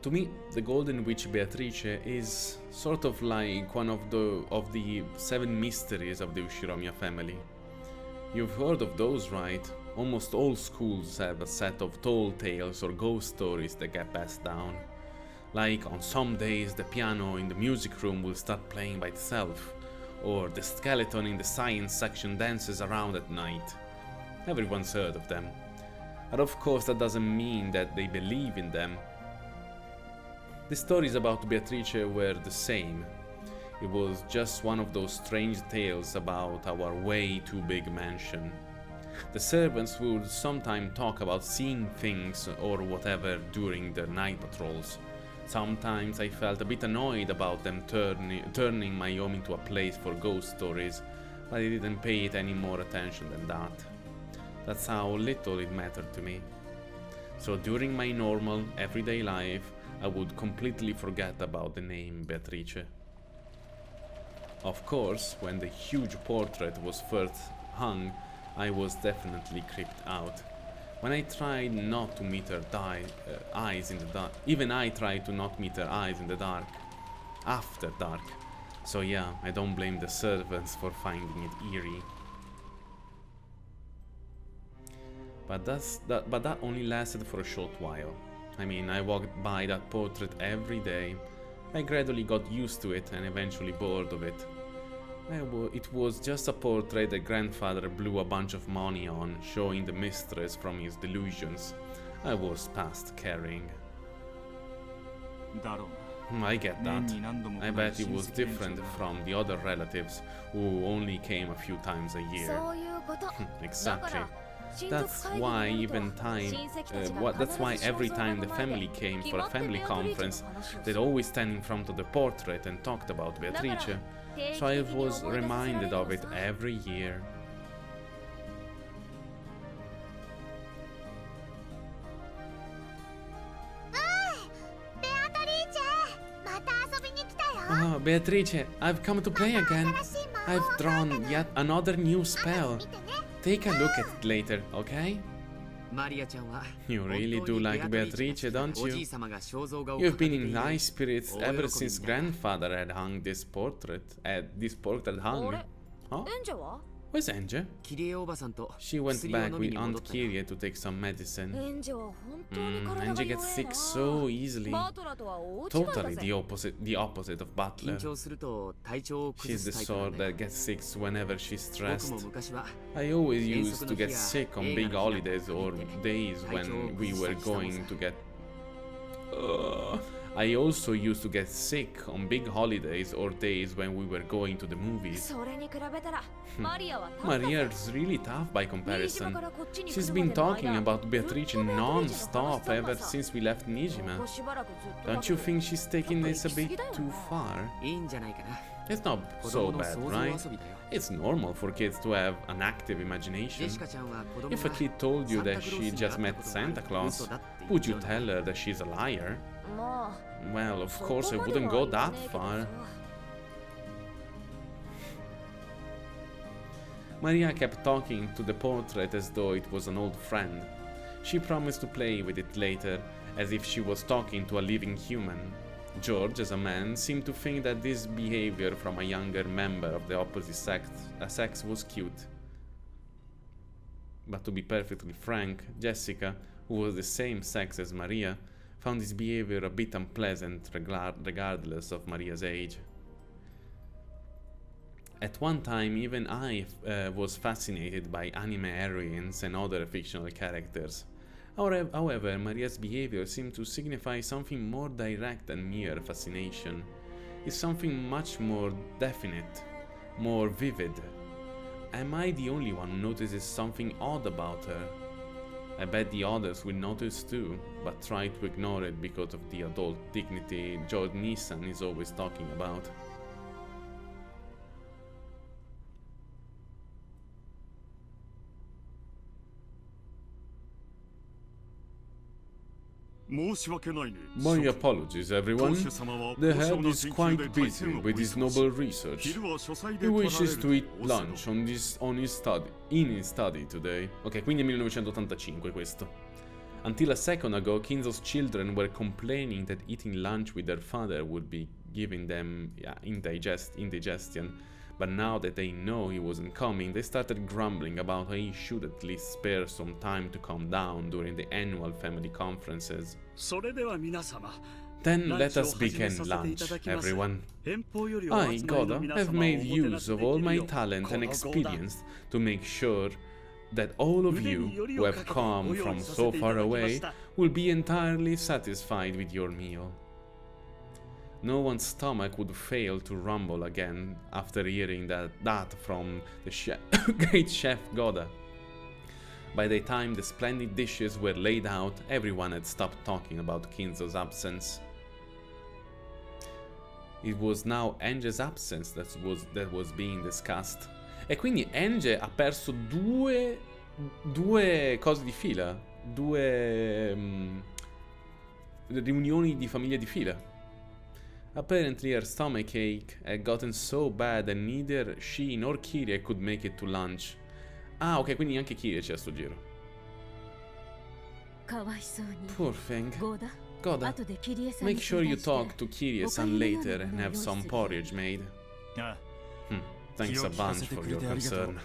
To me, the Golden Witch Beatrice is sort of like one of the 7 mysteries of the Ushiromiya family. You've heard of those, right? Almost all schools have a set of tall tales or ghost stories that get passed down. Like on some days the piano in the music room will start playing by itself, or the skeleton in the science section dances around at night. Everyone's heard of them. But of course that doesn't mean that they believe in them. The stories about Beatrice were the same. It was just one of those strange tales about our way too big mansion. The servants would sometimes talk about seeing things or whatever during their night patrols. Sometimes I felt a bit annoyed about them turning my home into a place for ghost stories, but I didn't pay it any more attention than that. That's how little it mattered to me. So during my normal, everyday life, I would completely forget about the name Beatrice. Of course, when the huge portrait was first hung, I was definitely creeped out. When I tried not to meet her eyes in the dark, even I tried to not meet her eyes in the dark, after dark. So yeah, I don't blame the servants for finding it eerie. But that only lasted for a short while. I mean, I walked by that portrait every day. I gradually got used to it and eventually bored of it. It was just a portrait that grandfather blew a bunch of money on, showing the mistress from his delusions. I was past caring. だろうな I get that. 年に何度も来ない I bet it 親 was 戚連中 different だ from the other relatives who only came a few times a year. そういうこと。 Exactly. 親族 That's 会議 why になる even と time, 親戚たちが that's why 必ず every 肖像 time 画 the の前で family came 決 for ま a って family ベアトリーチェ conference, の話を they'd する always stand in front of the portrait and talked about だから Beatrice. 定期 So I 的に was 思い出させられ reminded る of の it さ。 every year. ベアトリーチェまた遊びに来たよ Oh, Beatrice, I've come to play again. 新しい魔 I've 法を drawn yet another new 後 spell. で見てね Take a look at it later, okay? マリアちゃんは You really 本当 do に like ベアトリー Beatrice, チェが don't おじい you? 様が肖像画を You've 掲げ been て in いる high spirits 大 ever 喜び since みたい grandfather had hung this portrait. This portrait あ hung. れ Huh? エンジェは Where's Angel? キリエおばさんと She went 薬を back 飲み with に戻 Aunt ったよ Kyria to take some medicine. エンジェは本当に体 Angel が gets 弱い sick な so easily. バートラとは大違いだ Totally ぜ the opposite of 緊 Butler. 張すると体調を崩 She's the すタイプなん sort だよ that gets sick whenever she's 僕 stressed. も昔は I always 遠 used 足 to の日 get や sick on 映 big 画の日 holidays なん or か見て days when we were going to get I also used to get sick on big holidays or days when we were going to the movies. それに比べたらマリアはタフだぜ。 Maria is really tough by 新島 comparison. からこっちに来 She's る been までの talking 間 about Beatrice ずっと non-stop ベアトリーチェの話 ever さ since we left こ Nijima. こしばらくずっと Don't you think she's taking this a bit too far? いいんじゃないかな。 It's not 子 so 供の bad, 想像 right? 遊びだよ。 It's normal for kids to have an active ジェ imagination. シカちゃんは子供 If a が kid told you サンタ that クロース she に just 会った met ことが Santa 嘘 Claus, だって言 would っちゃ you うの。 tell her that she's a liar? まあ Well, of そ course I こまで wouldn't は go 言わ that ねえけど far. さ Maria kept talking to the portrait as though it was an old friend. She promised to play with it later, as if she was talking to a living human. George, as a man, seemed to think that this behavior from a younger member of the opposite sex was cute. But to be perfectly frank, Jessica, who was the same sex as Maria, found this behavior a bit unpleasant regardless of Maria's age. At one time, even I was fascinated by anime heroines and other fictional characters. However, Maria's behavior seemed to signify something more direct than mere fascination. It's something much more definite, more vivid. Am I the only one who notices something odd about her? I bet the others will notice too, but try to ignore it because of the adult dignity George Nissan is always talking about. 申し訳ないね。 My apologies, everyone. 当主様は The 高尚 head な is 研究 quite で大 busy 変お with his 忙しい noble research. 昼は書斎 He で取られ wishes る to eat オセロ lunch in his study today. Ok, quindi è 1985 questo. Until a second ago, Kinzo's children were complaining that eating lunch with their father would be giving them indigestion. But now that they know he wasn't coming, they started grumbling about how he should at least spare some time to calm down during the annual family conferences. それでは皆様 Then let us begin lunch, everyone. I, Goda, have made use of all my talent and experience to make sure that all of you who have come from so far away will be entirely satisfied with your meal. No one's stomach would fail to rumble again after hearing that from the great chef Goda. By the time the splendid dishes were laid out, everyone had stopped talking about Kinzo's absence. It was now Enge's absence that was being discussed. E quindi Enge ha perso due cose di fila, due riunioni di famiglia di fila. Apparently her stomachache had gotten so bad that neither she nor Kirie could make it to lunch. Ah, ok, quindi anche Kirie c'è a sto giro. かわいそうに Poor thing. ゴーダ Goda, 後でキリエさんに make sure you 相談 talk to Kirie-san later and have some porridge made. あ Thanks a bunch for your concern.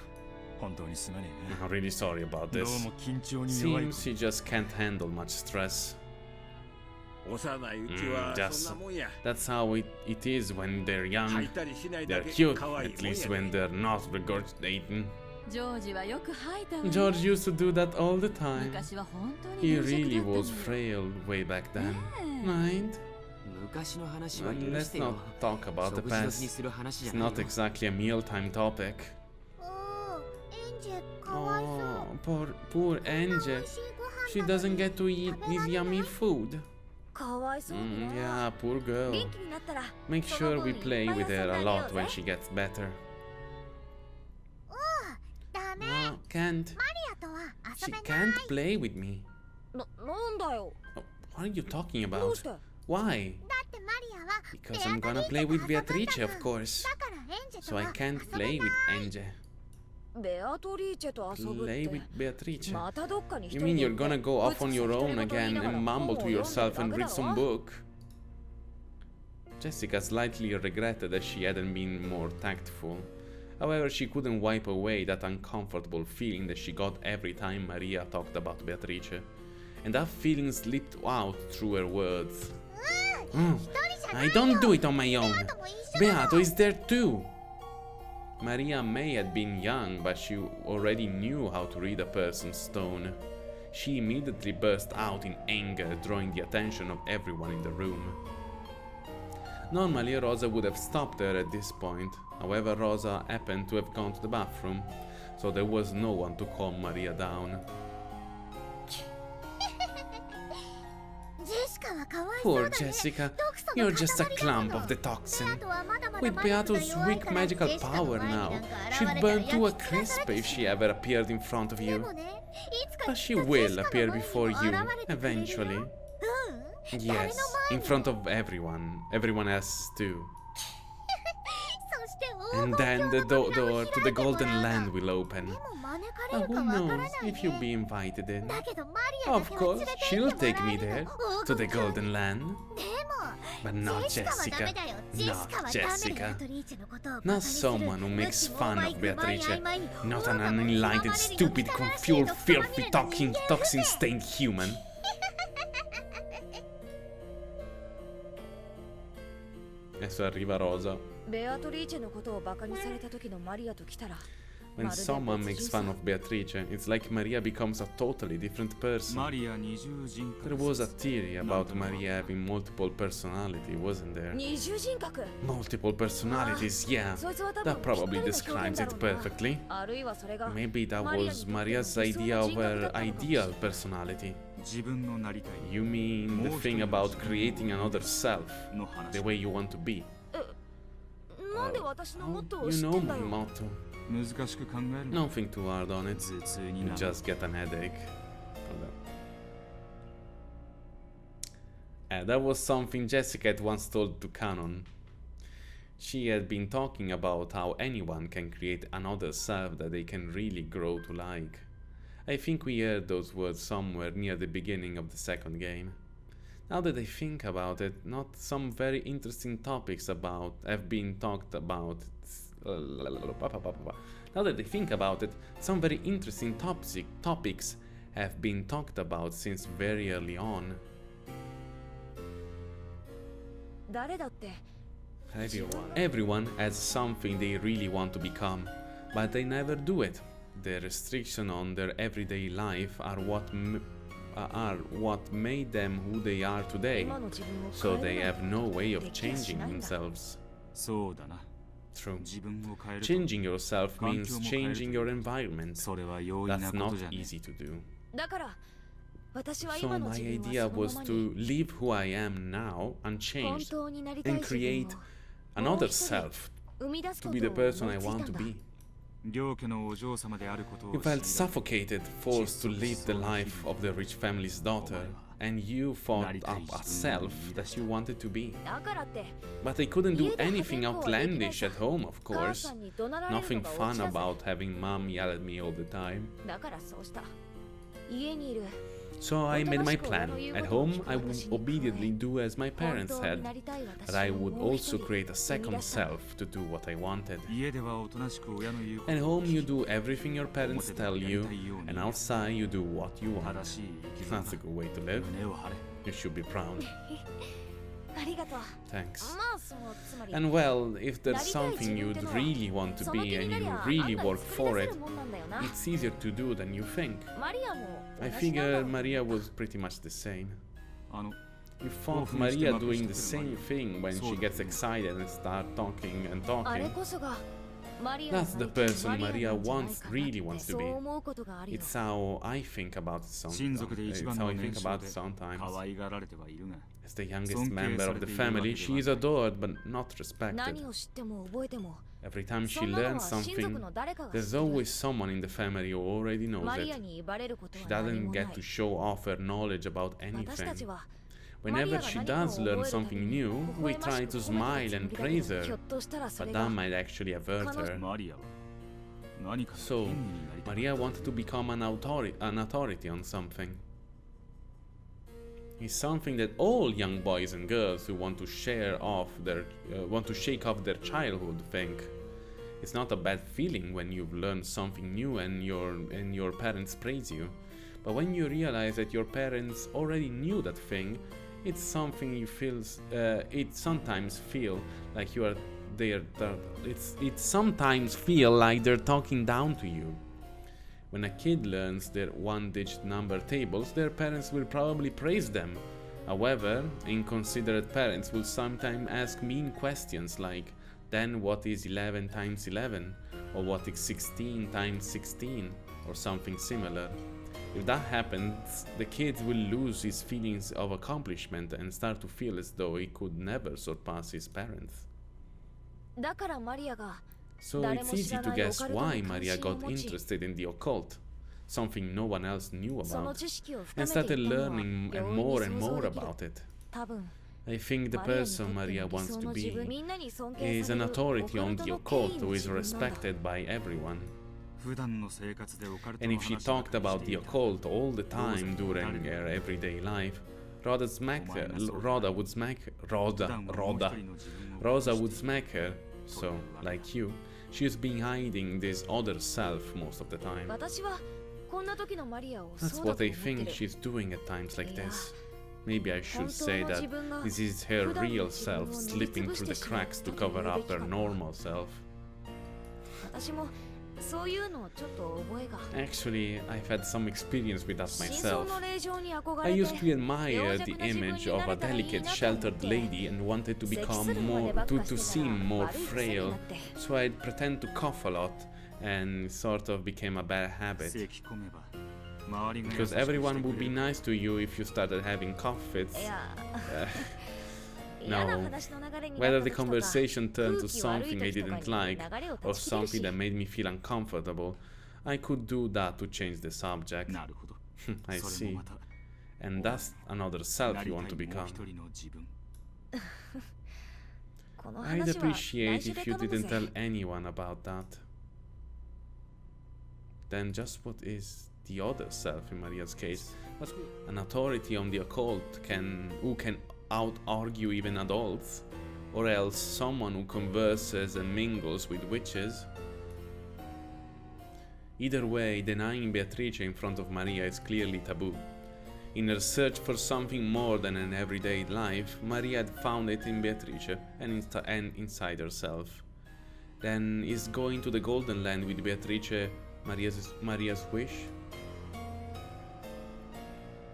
本当にすまねえ I'm really sorry about どう this. も緊張に弱い Seems he just can't handle much stress. 幼いうちは just そんなもんや。 That's how it is when they're 吐 young. いたりしないだ They're け cute, 可愛い at もん least や when で。 they're not regurgitating. ジョージはよく吐いたわ George used to do that all the time. 昔は本当に He 病弱 really だったの was よ frail way back then. ねえ Right? 昔の話は And 許 let's してよ not。talk about the 食事時に past. する話じ It's ゃない not よ。 exactly a mealtime topic. エンジェかわいそう Oh, poor Angie. 美味しいご飯 She なの doesn't に get to eat this yummy food. かわいそうにな Yeah, poor girl. 元気になったら Make その sure we 分 play いっぱい with 遊 her んで a あげよ lot う when ぜ she gets better. ダメ Oh, can't. マリアとは遊 She べない can't play with me. なんだよ Oh, what are you talking どう about? して Why? だってマリアは Because I'm gonna play with Beatrice, of course. だからエンジェ So と I は can't 遊べ play ない with Angie. ベアトリーチェと遊ぶっ Play て with Beatrice. またどっかに一 You 人 mean で you're 行って gonna go off on your ぶつ own けて again 独り言言いながら and 本を mumble to 読んでる yourself and だけ read だ some わ book? Jessica slightly regretted that she hadn't been more tactful. However, she couldn't wipe away that uncomfortable feeling that she got every time Maria talked about Beatrice. And that feeling slipped out through her words. Mm, I don't do it on my own. Beato is there too. Maria may have been young, but she already knew how to read a person's tone. She immediately burst out in anger, drawing the attention of everyone in the room. Normally, Rosa would have stopped her at this point. However, Rosa happened to have gone to the bathroom, so there was no one to calm Maria down. Poor Jessica, you're just a clump of the toxin. With Beato's weak magical power now, she'd burn to a crisp if she ever appeared in front of you. But she will appear before you, eventually. Yes, in front of everyone. Everyone else too. And then the door to the Golden Land will open. But who knows if you'll be invited in? Of course, she'll take me there, to the Golden Land. But not Jessica. Not Jessica. Not someone who makes fun of Beatrice. Not an unenlightened, stupid, confused, filthy, toxin-stained human. Adesso arriva Rosa. ベアトリーチェのことをバカにされた時のマリアと来たら When someone makes fun of Beatrice, it's like Maria becomes a totally different person. マリア二重人格 There was a theory about Maria having multiple personality, wasn't there? 二重人格 Multiple personalities, yeah. そいつは多分 That probably ぴったりの表現 describes だ it ろうな perfectly. あるいはそれが Maybe that マリアに was とっての Maria's 理想の idea of 人格だ her ったのかも ideal personality. 自分のなりたい You mean the thing about creating another self, の話 the way you want to be? なんで私のモ How ットー do を you 知っ know てん my だよ motto? 難しく考えるな Don't think too hard on it. 頭痛に You なる just get an headache. That was something Jessica had once told to Canon. She had been talking about how anyone can create another self that they can really grow to like. I think we heard those words somewhere near the beginning of the second game. Now that I think about it, not some very interesting topics have been talked about. Now that I think about it, some very interesting topics have been talked about since very early on. 誰だって Everyone has something they really want to become, but they never do it. The restriction on their everyday life are what made them who they are today, 今の自分を so 変え they る have no way of できやし changing ないんだ themselves. そうだな True. 自分を変えると Changing yourself means 環境も変えると changing your environment. それは容易な That's こ not とじゃね easy to do. だから私は So 今の my 自分 idea はその was まま to に leave who I am now 本 unchanged 当になりたい and 自分 create を another self 生み出す to こと be the を person 思 I いついた want ん to だ be. 両家のお嬢様であることを You 知り felt suffocated, forced to live the life of the rich family's daughter, and you thought up a self that you wanted to be. だからって But I couldn't do anything outlandish at home, of 母 course. さんに怒鳴られる Nothing のが fun オチだぜ about having mom yell at me all the time. だからそうした家にいる So I made my plan. At home, I would obediently do as my 本 parents 当に had, なりたい but 私 I を would もう一 also 人 create a 生み second 出した self to do what I wanted. 家ではおとなしく親の言うこと At を home, you do everything your parents tell you, and outside, you do what you want. 正しい生き That's 様 a good way to live. 胸を張れ You should be proud. ありがとう Thanks. まあそのつまり And well, if there's something you'd really want to その気 be に and なり you ゃ really 案外 work 作り for 出せ it, るもんなんだよな it's easier to do than you think. マリアも I 同じなんだ figure Maria was pretty much the same. あの You thought Maria doing the same thing when she gets excited and start talking and あれ talking. こそがマリア That's the のなりたい person マリア Maria なんじゃない wants, かな really っ wants て to そう be. 思うことがあるよ It's how I think about it 親族 sometimes. で一 It's 番 how の I 年 think 少 about で it sometimes. 可愛がられてはいるが As the youngest 尊敬 member さ of れ the ているわけ family, で she は is ない adored but not respected. 何を知っても覚えても Every time そ she んなの learns は親族 something, の誰かが知 there's ってる always someone in the family who already knows マリア it. に威張れること She は何 doesn't もない get to show off her knowledge about 私たち anything. は Whenever she does learn something new, we try to smile and praise ひょ her, っとしたらそ but れ that が might actually avert her. マリアは何かの So, 権威になりたい Maria wanted to become an authority on something. It's something that all young boys and girls who want to shake off their childhood think. It's not a bad feeling when you've learned something new and your parents praise you. But when you realize that your parents already knew that thing, it's something you feel. It sometimes feel like you are there. It sometimes feel like they're talking down to you. When a kid learns their one-digit number tables, their parents will probably praise them. However, inconsiderate parents will sometimes ask mean questions like, then what is 11 times 11? Or what is 16 times 16? Or something similar. If that happens, the kid will lose his feelings of accomplishment and start to feel as though he could never surpass his parents. だからマリアが So it's easy to guess why Maria got interested in the occult, something no one else knew その about, 知識を深 and めて started いったのは learning 容 more 易 and に想像 more できる about it. 多分 I think the マリアにと person って Maria の理 wants 想 to の自 be 分みんなに尊敬 is さ an れる authority オ on カル the トの権威 occult の who is 自分なんだ respected by everyone. 普段の生活でオカルト And の if she 話ば talked かり about して the いた occult all the time during her everyday life, Rhoda would smack her. So, like you, she's been hiding this other self most of the time. 私はこんな時のマリアを That's そうだ what と I 思って think る she's doing at times like いや this. Maybe I should 本当 say の that 自分が this is her 普段の real 自分 self を塗り slipping つぶし through て the しまっ cracks た to と言う cover べ up きか her な normal self. 私もそういうのをちょっと覚えが Actually, I've had some experience with that 真相 myself. の令状に憧 I れ used to て admire the image of a delicate, sheltered lady and wanted to become more, to seem more frail. So I'd pretend to cough a lot, and sort of became a bad habit. 咳込めば周りが優し Because くして everyone く would れ be る nice to you if you started having cough fits. いや No. 嫌な話の流れにな Whether った the 時とか conversation turned to 空気悪い something I 時とか didn't に like, 流れを or 断ち切る something し that made me feel uncomfortable, I could do that to change the subject. なるほど I それ see. もまた And that's another self なり you たい want to もう become. 一人の自分この I'd 話は appreciate 来週 if で you 頼む didn't ぜ tell anyone about that. Then just what is the other self in Maria's case? An authority on the occult who can out-argue even adults? Or else someone who converses and mingles with witches? Either way, denying Beatrice in front of Maria is clearly taboo. In her search for something more than an everyday life, Maria had found it in Beatrice and inside herself. Then, is going to the Golden Land with Beatrice Maria's wish?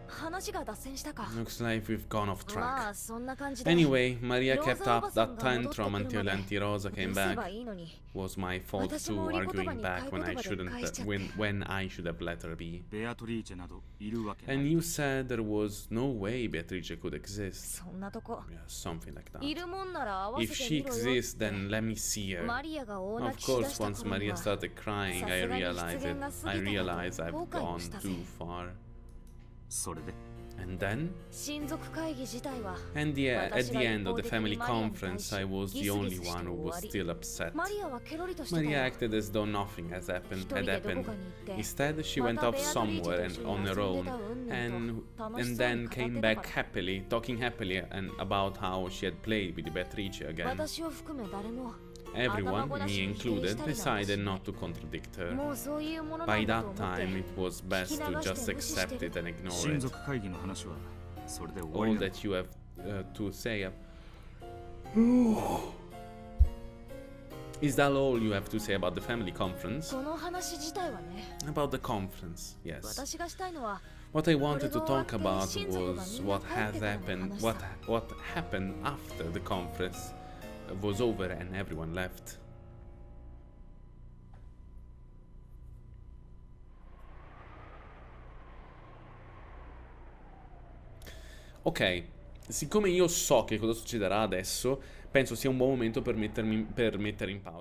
話が脱線したか Looks like we've gone off ま track. あそんな感じで Anyway, Maria ロー kept ザお up ばさん that が戻って tantrum くる until まで Auntie Rosa came 許せ back. ばいいのに Was my fault 私 too, も売り言葉 arguing に back 買い when 言 I 葉で shouldn't, 返しちゃって when I should have let her be. ベアトリーチェなどいるわけない And you said there was no way Beatrice could exist. そんなとこ Yeah, something like い that. るもんなら合わせ If て she みろよ exists, then let me see her. マリアが大 Of 泣きしだ course, した once 頃に Maria は started crying, I realized I've gone too far. それで And then, 親族会議自体は at the end of the family conference, I was the only one who was still upset. マリアはケロリとしてた Maria よ acted as though nothing had happened. 一人でどこかに行って Instead, she went off somewhere on her own and then came back happily, talking happily about how she had played with Beatrice again. 私を含め誰も Everyone, me included, decided not to contradict her. もうそういうものな By んだと that 思って time, it was best to just accept it and ignore 親 it. 族会議の話はそれで終わり All なの that you have to say. Is that all you have to say about the family conference? この話自体はね About the conference, yes. 私がしたいのは What I wanted to talk about was what happened after the conference was over and everyone left. Ok, siccome io so che cosa succederà adesso, penso sia un buon momento per mettere in pausa.